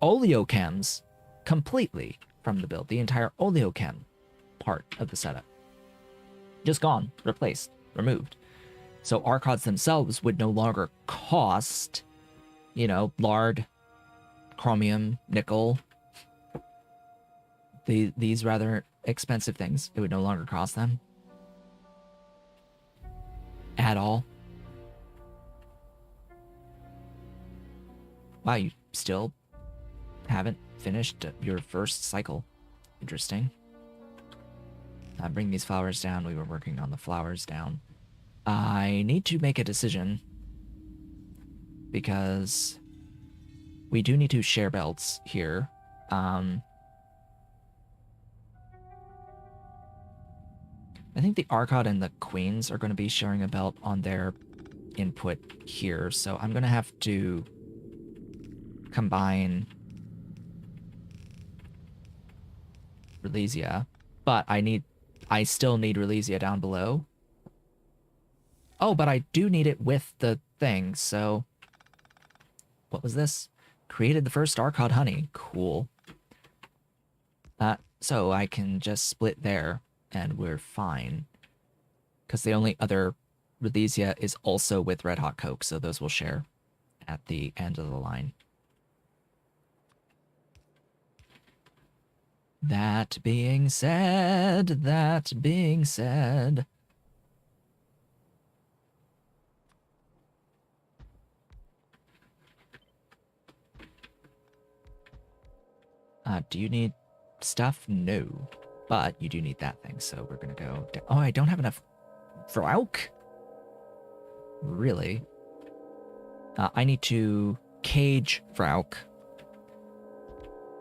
oleochems completely from the build. The entire oleochem part of the setup. Just gone, replaced, removed. So Arqads themselves would no longer cost, you know, lard, chromium, nickel, these rather expensive things. It would no longer cost them at all. Wow, you still haven't finished your first cycle. Interesting. Bring these flowers down. We were working on the flowers down. I need to make a decision because we do need to share belts here. I think the Arqad and the Queens are going to be sharing a belt on their input here, so I'm going to have to combine Relesia, but I still need Relesia down below. Oh, but I do need it with the thing, so... What was this? Created the first Arqad honey. Cool. So I can just split there, and we're fine. Because the only other Relesia is also with Red Hot Coke, so those will share at the end of the line. That being said... do you need stuff? No. But you do need that thing, so we're gonna go... Oh, I don't have enough... Vrauk? Really? I need to cage Vrauk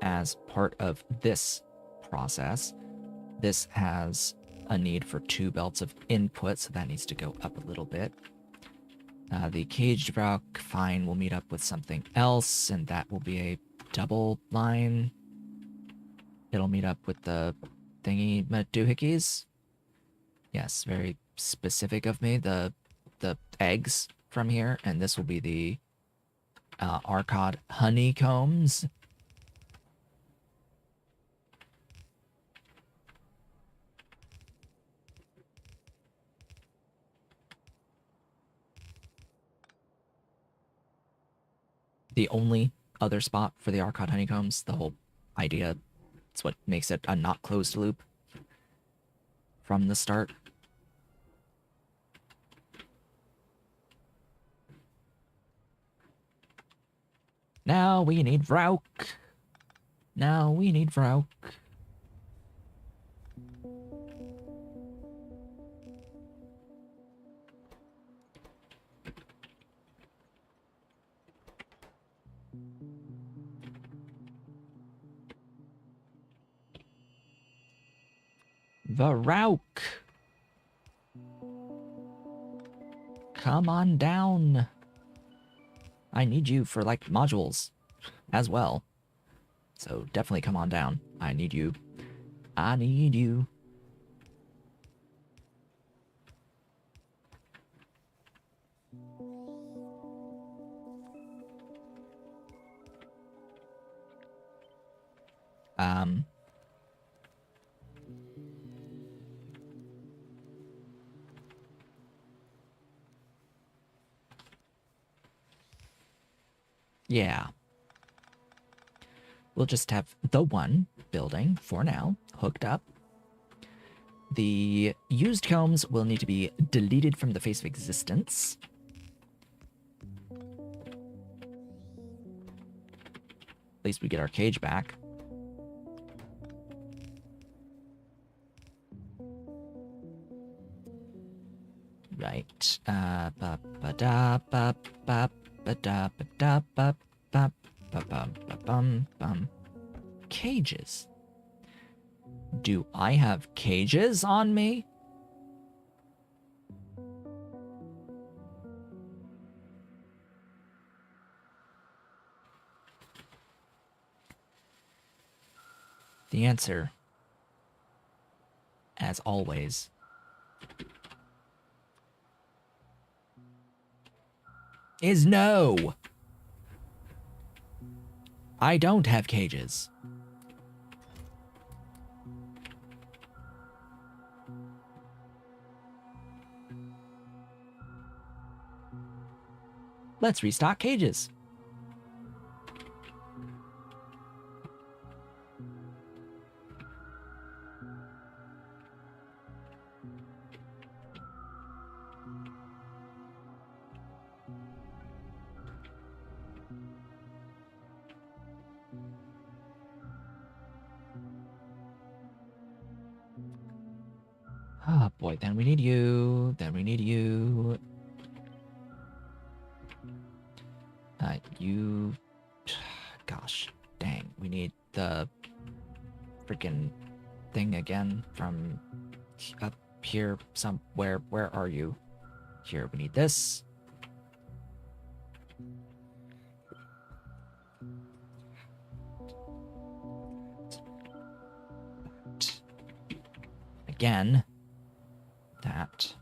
as part of this process. This has a need for 2 belts of input, so that needs to go up a little bit. The caged Vrauk, fine, we'll meet up with something else, and that will be a double line. It'll meet up with the thingy doohickeys. Yes, very specific of me. The eggs from here, and this will be the Arqad honeycombs. The only other spot for the Arqad honeycombs, the whole idea, it's what makes it a not closed loop from the start. Now we need Vrauk. Now we need Vrauk. Vrauk. Come on down. I need you for, like, modules as well. So definitely come on down. I need you. I need you. Yeah. We'll just have the one building, for now, hooked up. The used combs will need to be deleted from the face of existence. At least we get our cage back. Right. Cages. Do I have cages on me? The answer, as always, is no. I don't have cages. Let's restock cages. Oh boy, then we need you. Then we need you. You... Gosh, dang. We need the freaking thing again from up here somewhere. Where are you? Here, we need this. Again. That.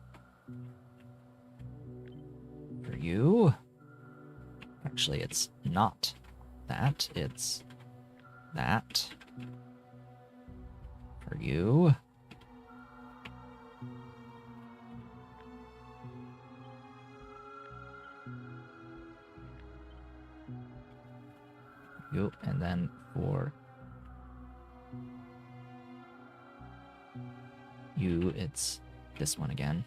For you. Actually, it's not that. It's that. For you. You, and then for you, it's this one again.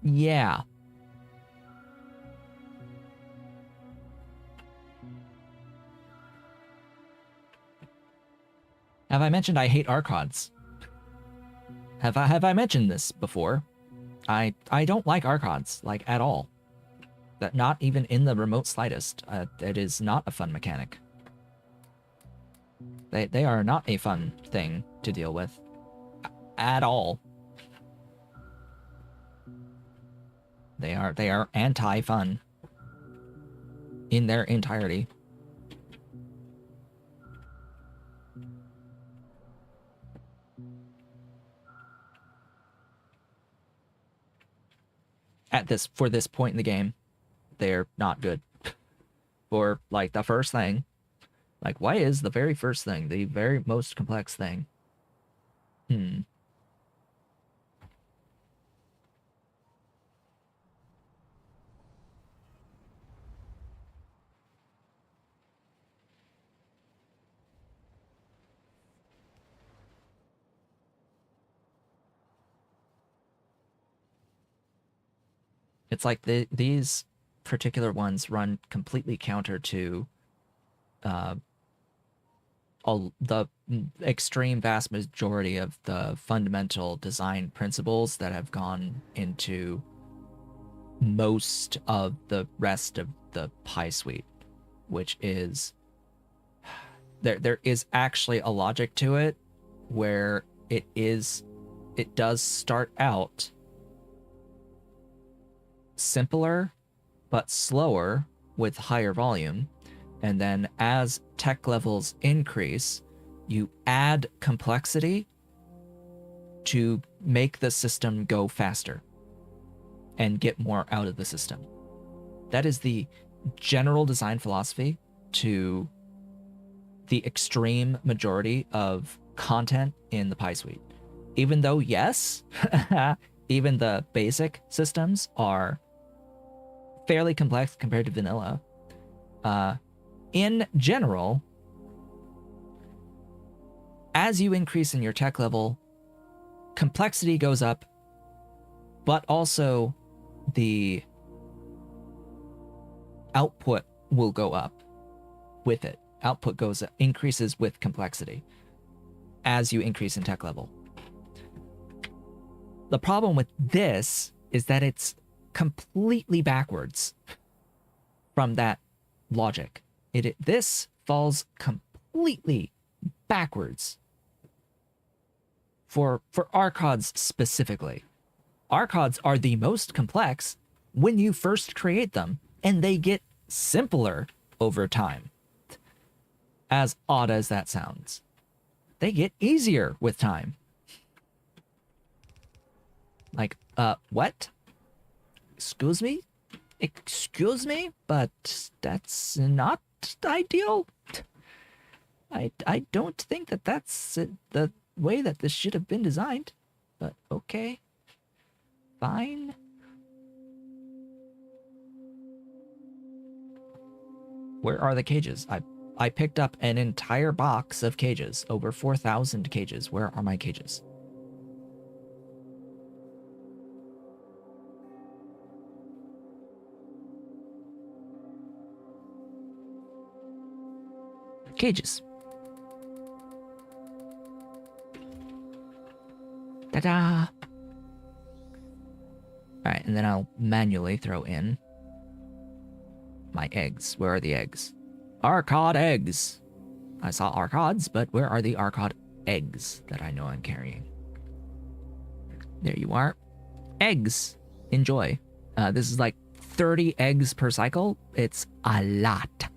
Yeah. Have I mentioned I hate Arqads? Have I mentioned this before? I don't like Arqads, like, at all. That not even in the remote slightest. It is not a fun mechanic. They are not a fun thing to deal with. At all. They are anti-fun. In their entirety. For this point in the game, they're not good. For, like, the first thing. Like, why is the very first thing the very most complex thing? It's like these particular ones run completely counter to the extreme vast majority of the fundamental design principles that have gone into most of the rest of the Pi suite, which is there is actually a logic to it where it does start out simpler but slower with higher volume, and then as tech levels increase, you add complexity to make the system go faster and get more out of the system. That is the general design philosophy to the extreme majority of content in the Pi suite. Even though, yes, even the basic systems are fairly complex compared to vanilla. In general, as you increase in your tech level, complexity goes up, but also the output will go up with it. Output increases with complexity as you increase in tech level. The problem with this is that it's completely backwards from that logic. This falls completely backwards for Arqads specifically. Arqads are the most complex, when you first create them, and they get simpler over time. As odd as that sounds, they get easier with time. Like, what? Excuse me? Excuse me? But that's not ideal. I don't think that that's the way that this should have been designed. But okay. Fine. Where are the cages? I picked up an entire box of cages. Over 4,000 cages. Where are my cages? Cages. Ta-da! Alright, and then I'll manually throw in my eggs. Where are the eggs? Arqad eggs! I saw Arqads, but where are the Arqad eggs that I know I'm carrying? There you are. Eggs! Enjoy. This is like 30 eggs per cycle. It's a lot.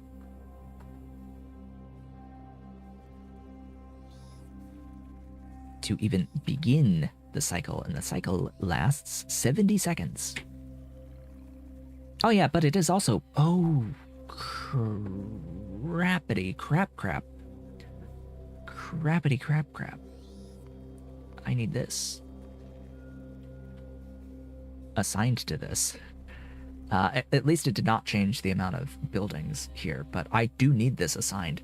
To even begin the cycle, and the cycle lasts 70 seconds. Oh yeah, but it is also... Oh, crappity crap. Crappity crap. I need this. Assigned to this. At least it did not change the amount of buildings here, but I do need this assigned.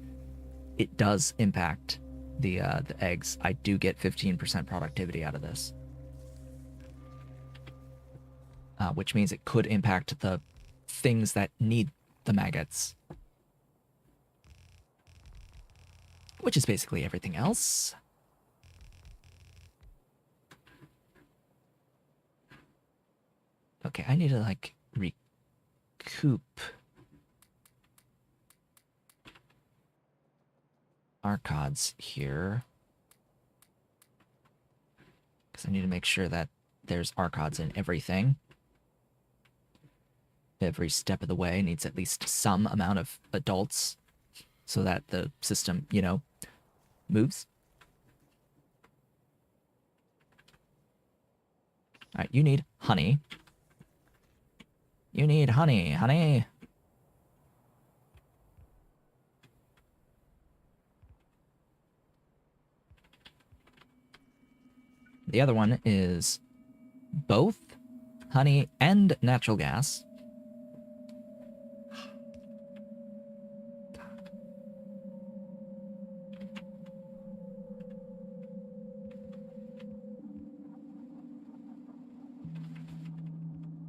It does impact the eggs. I do get 15% productivity out of this. Which means it could impact the things that need the maggots. Which is basically everything else. Okay, I need to, like, recoup Arqads here. Because I need to make sure that there's Arqads in everything. Every step of the way needs at least some amount of adults so that the system, you know, moves. All right, you need honey. You need honey. The other one is both honey and natural gas.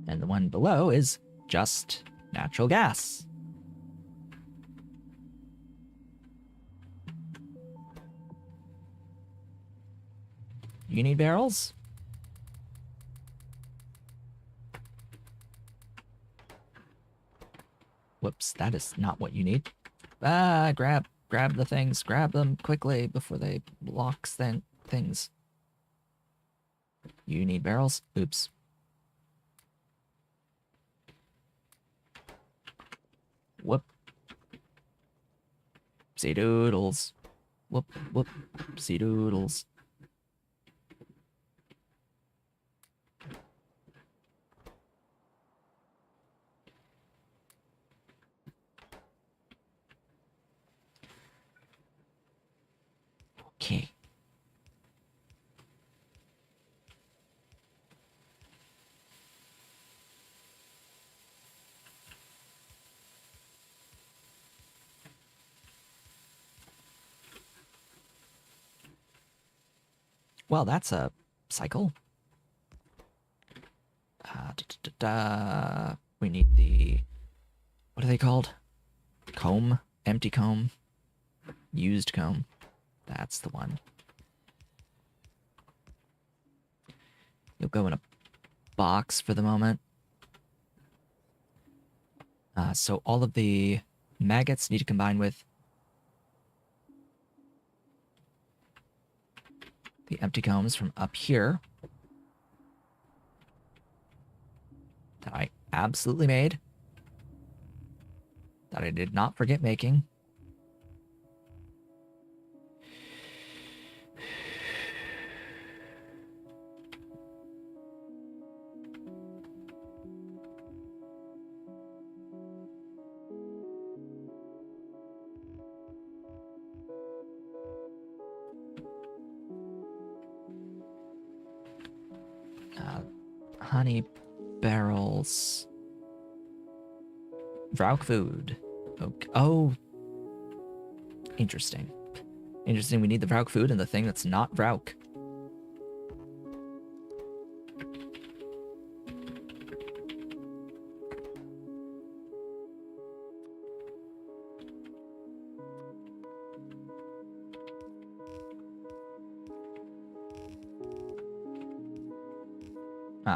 And the one below is just natural gas. You need barrels? Whoops, that is not what you need. Grab the things. Grab them quickly before they block things. You need barrels? Oops. Whoop. See doodles. Whoop. See doodles. Okay. Well, that's a cycle. We need the... What are they called? Comb? Empty comb? Used comb. That's the one. You'll go in a box for the moment. So all of the maggots need to combine with the empty combs from up here that I absolutely made. That I did not forget making. Honey barrels. Vrauk food. Okay. Oh, interesting. Interesting, we need the Vrauk food and the thing that's not Vrauk.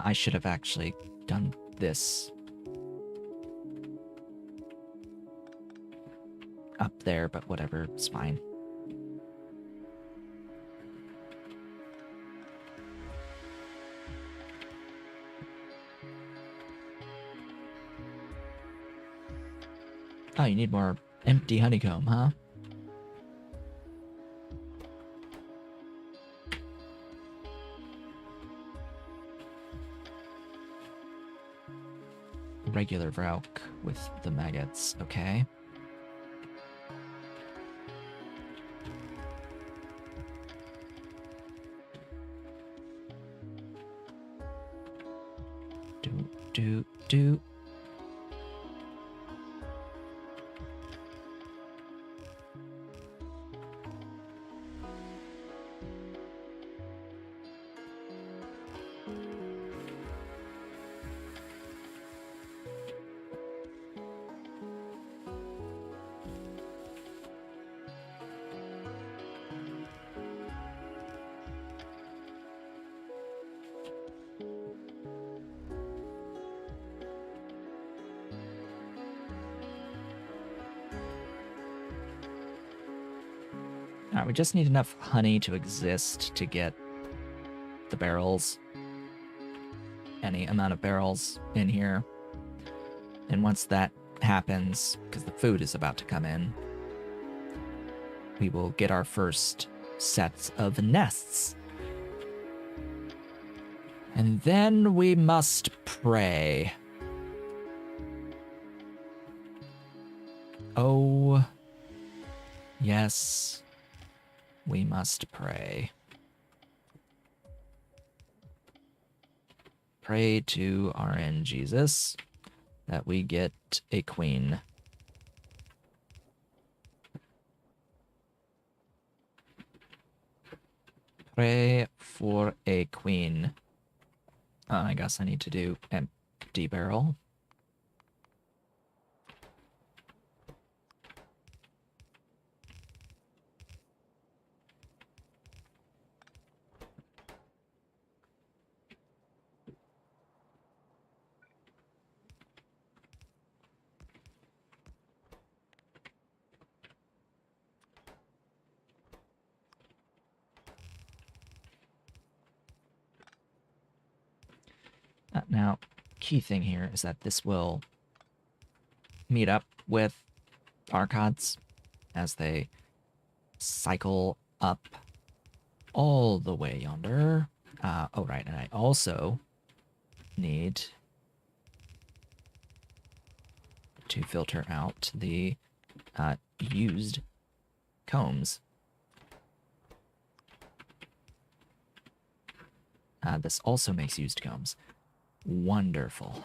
I should have actually done this up there, but whatever, it's fine. Oh, you need more empty honeycomb, huh? Regular Vrauk with the maggots, okay. Do. Alright, we just need enough honey to exist to get the barrels. Any amount of barrels in here. And once that happens, because the food is about to come in, we will get our first sets of nests. And then we must pray. Oh, yes, we must pray. Pray to RN Jesus that we get a queen. Pray for a queen. I guess I need to do empty barrel. Now, key thing here is that this will meet up with Arqads as they cycle up all the way yonder. Oh, right, and I also need to filter out the used combs. This also makes used combs. Wonderful.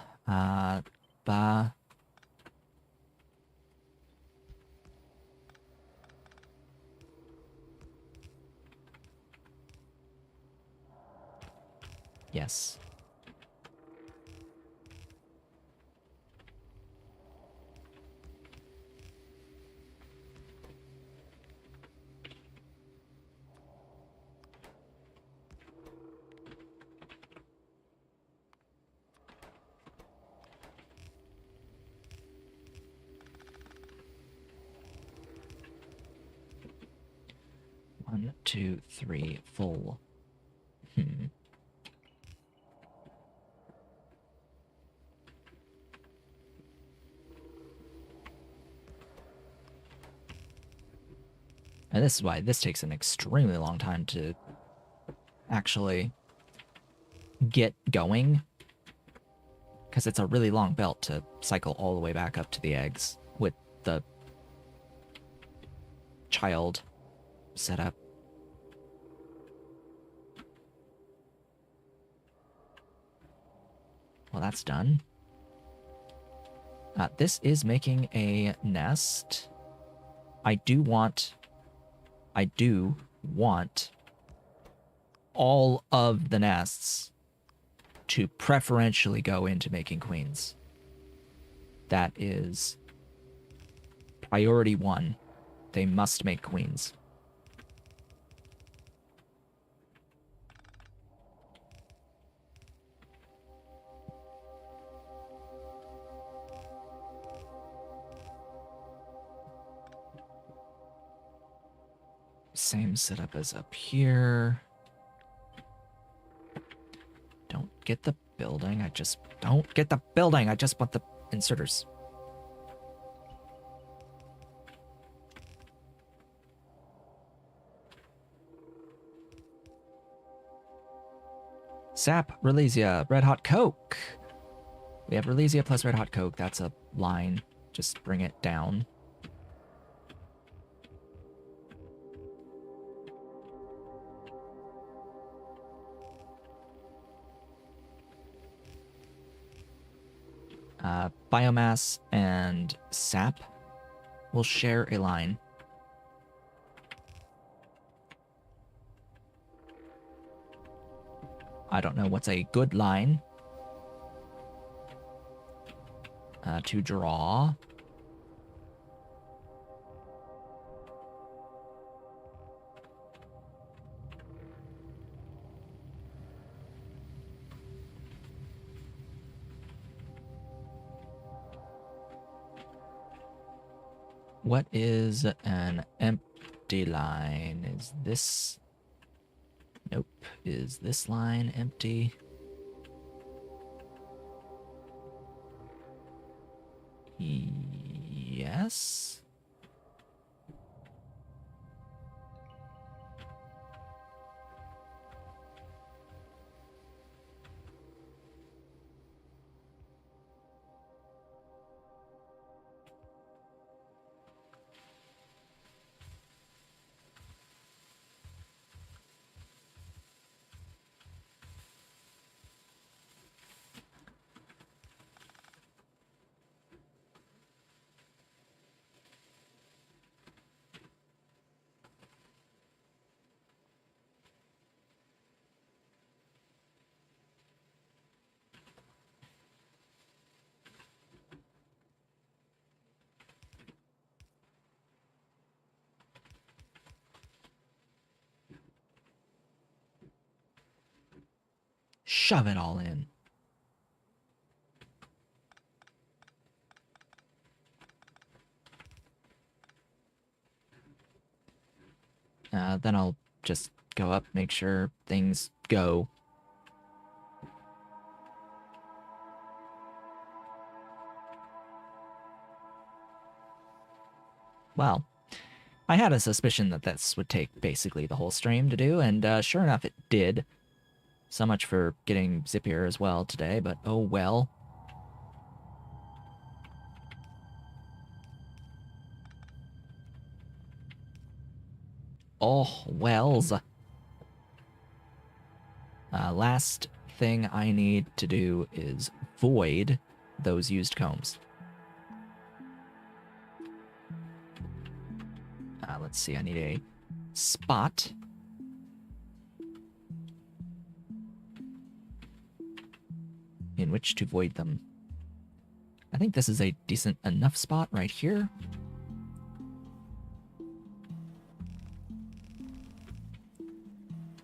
Yes. One, two, three, full. And this is why this takes an extremely long time to actually get going. Because it's a really long belt to cycle all the way back up to the eggs with the child setup. Well, that's done. This is making a nest. I do want all of the nests to preferentially go into making queens. That is priority 1. They must make queens. Same setup as up here. Don't get the building. Don't get the building. I just want the inserters. Sap, Relesia, Red Hot Coke. We have Relesia plus Red Hot Coke. That's a line. Just bring it down. Biomass and sap will share a line. I don't know what's a good line to draw. What is an empty line? Is this... Nope. Is this line empty? Yes. Shove it all in. Then I'll just go up, make sure things go. Well, I had a suspicion that this would take basically the whole stream to do, and sure enough, it did. So much for getting zippier as well today, but oh well. Oh, wells. Last thing I need to do is void those used combs. Let's see, I need a spot. In which to void them. I think this is a decent enough spot right here.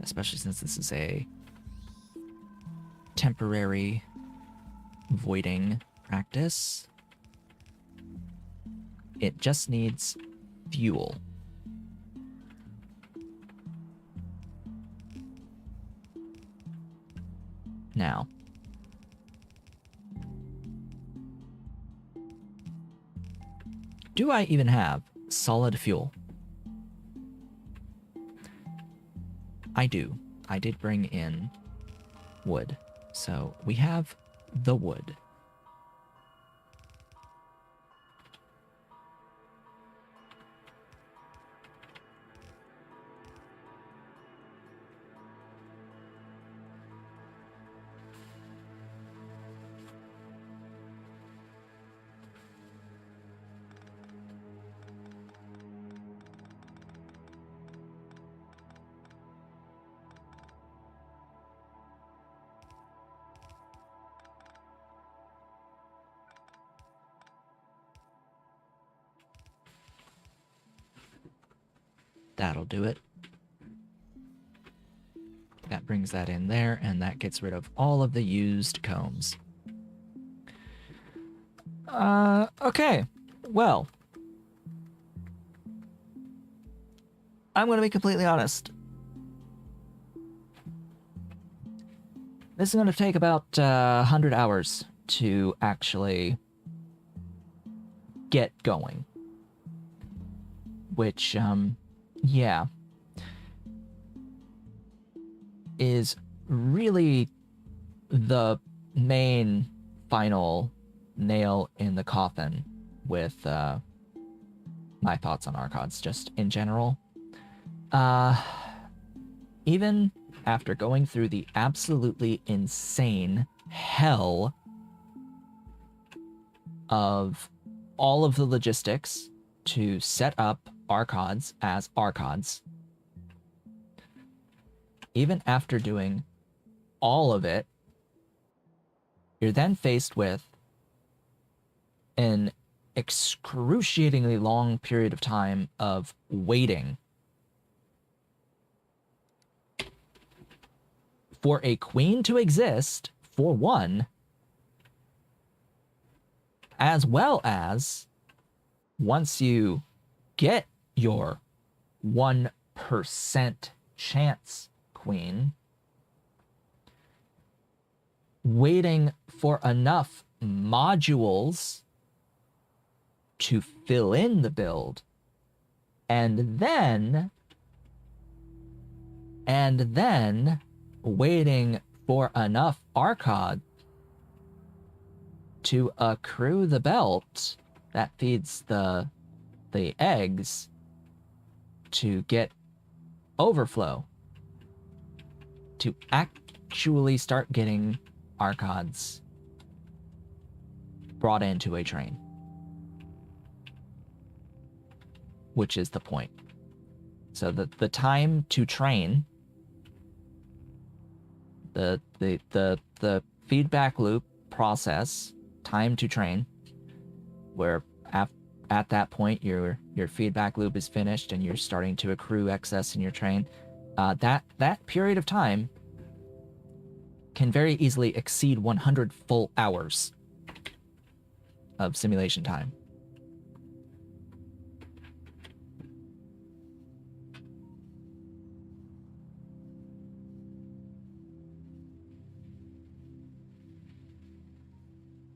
Especially since this is a temporary voiding practice. It just needs fuel. Now, do I even have solid fuel? I do. I did bring in wood. So we have the wood. That'll do it. That brings that in there, and that gets rid of all of the used combs. Okay. Well, I'm going to be completely honest. This is going to take about 100 hours to actually get going. Which, yeah, is really the main final nail in the coffin with my thoughts on Arqads just in general. Even after going through the absolutely insane hell of all of the logistics to set up Arqads as Arqads, even after doing all of it, you're then faced with an excruciatingly long period of time of waiting for a queen to exist, for one, as well as once you get your 1% chance queen, waiting for enough modules to fill in the build, and then waiting for enough Arqad to accrue the belt that feeds the eggs to get overflow to actually start getting Arqads brought into a train. Which is the point. So the time to train, the feedback loop process, time to train, where at that point your feedback loop is finished and you're starting to accrue excess in your train, that period of time can very easily exceed 100 full hours of simulation time.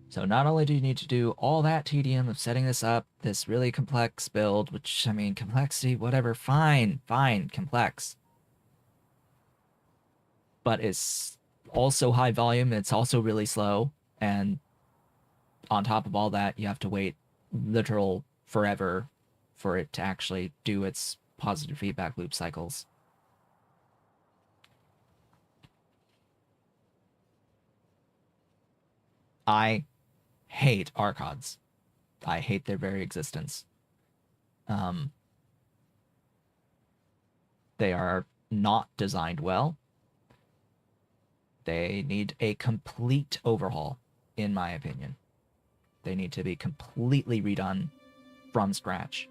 So not only do you need to do all that tedium of setting this up, this really complex build, which, I mean, complexity, whatever, fine, complex. But it's also high volume, it's also really slow, and on top of all that, you have to wait literal forever for it to actually do its positive feedback loop cycles. I hate Arqads. I hate their very existence. They are not designed well. They need a complete overhaul, in my opinion. They need to be completely redone from scratch.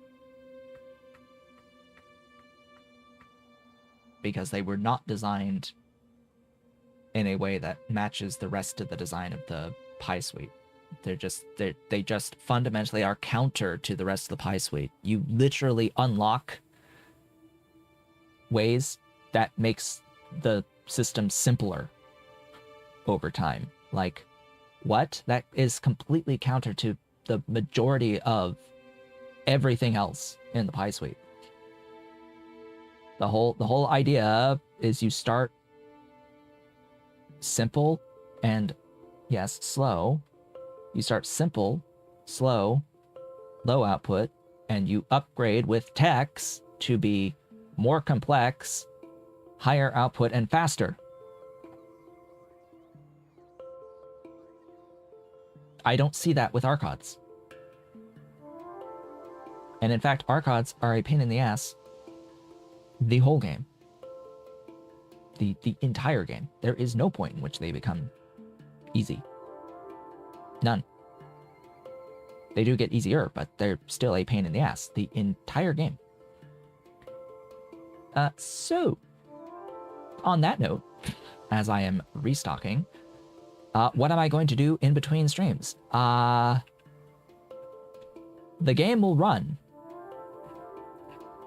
Because they were not designed in a way that matches the rest of the design of the Pi suite. They just fundamentally are counter to the rest of the Pi suite. You literally unlock ways that makes the system simpler over time. Like, what? That is completely counter to the majority of everything else in the Pi suite. The whole idea is you start simple and, yes, slow. You start simple, slow, low output, and you upgrade with techs to be more complex, higher output, and faster. I don't see that with Arqads. And in fact, Arqads are a pain in the ass the whole game. The entire game. There is no point in which they become easy. None. They do get easier, but they're still a pain in the ass the entire game. So, on that note, as I am restocking, what am I going to do in between streams? The game will run.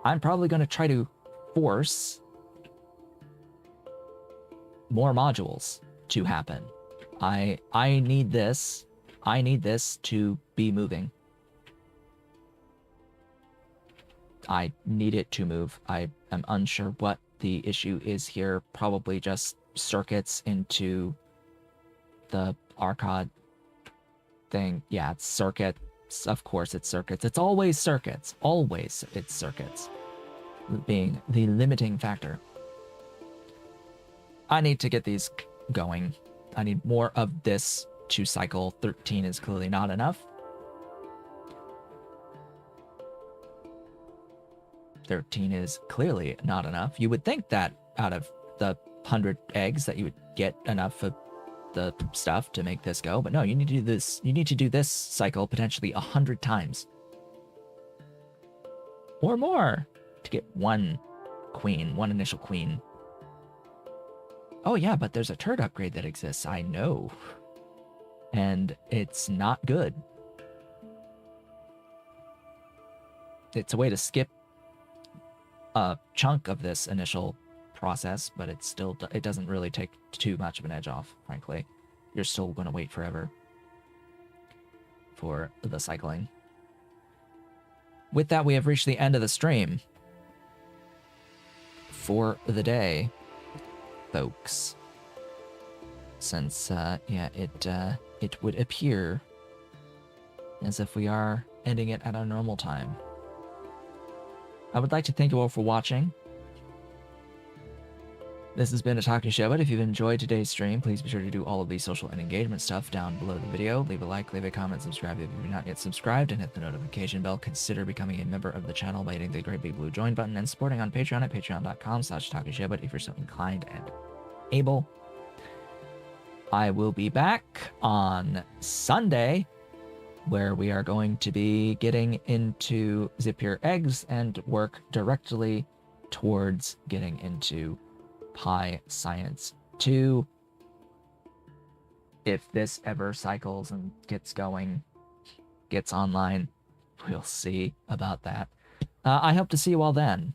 I'm probably going to try to force more modules to happen. I need this. I need this to be moving. I need it to move. I am unsure what the issue is here. Probably just circuits into the Arqad thing. Yeah, it's circuits. Of course it's circuits. It's always circuits. Always it's circuits being the limiting factor. I need to get these going. I need more of this to cycle. 13 is clearly not enough. 13 is clearly not enough. You would think that out of the 100 eggs that you would get enough of the stuff to make this go, but no, you need to do this. You need to do this cycle potentially 100 times. Or more to get one queen, one initial queen. Oh yeah, but there's a turd upgrade that exists, I know. And it's not good. It's a way to skip a chunk of this initial process, but it doesn't really take too much of an edge off, frankly. You're still going to wait forever for the cycling. With that, we have reached the end of the stream for the day, folks. Since, yeah, it would appear as if we are ending it at our normal time. I would like to thank you all for watching. This has been a talking show, but if you've enjoyed today's stream, please be sure to do all of the social and engagement stuff down below the video. Leave a like, leave a comment, subscribe if you're not yet subscribed, and hit the notification bell. Consider becoming a member of the channel by hitting the great big blue join button and supporting on Patreon at patreon.com/talkingshow, if you're so inclined and able. I will be back on Sunday, where we are going to be getting into Zapier eggs and work directly towards getting into Pi Science 2. If this ever cycles and gets going, gets online, we'll see about that. I hope to see you all then.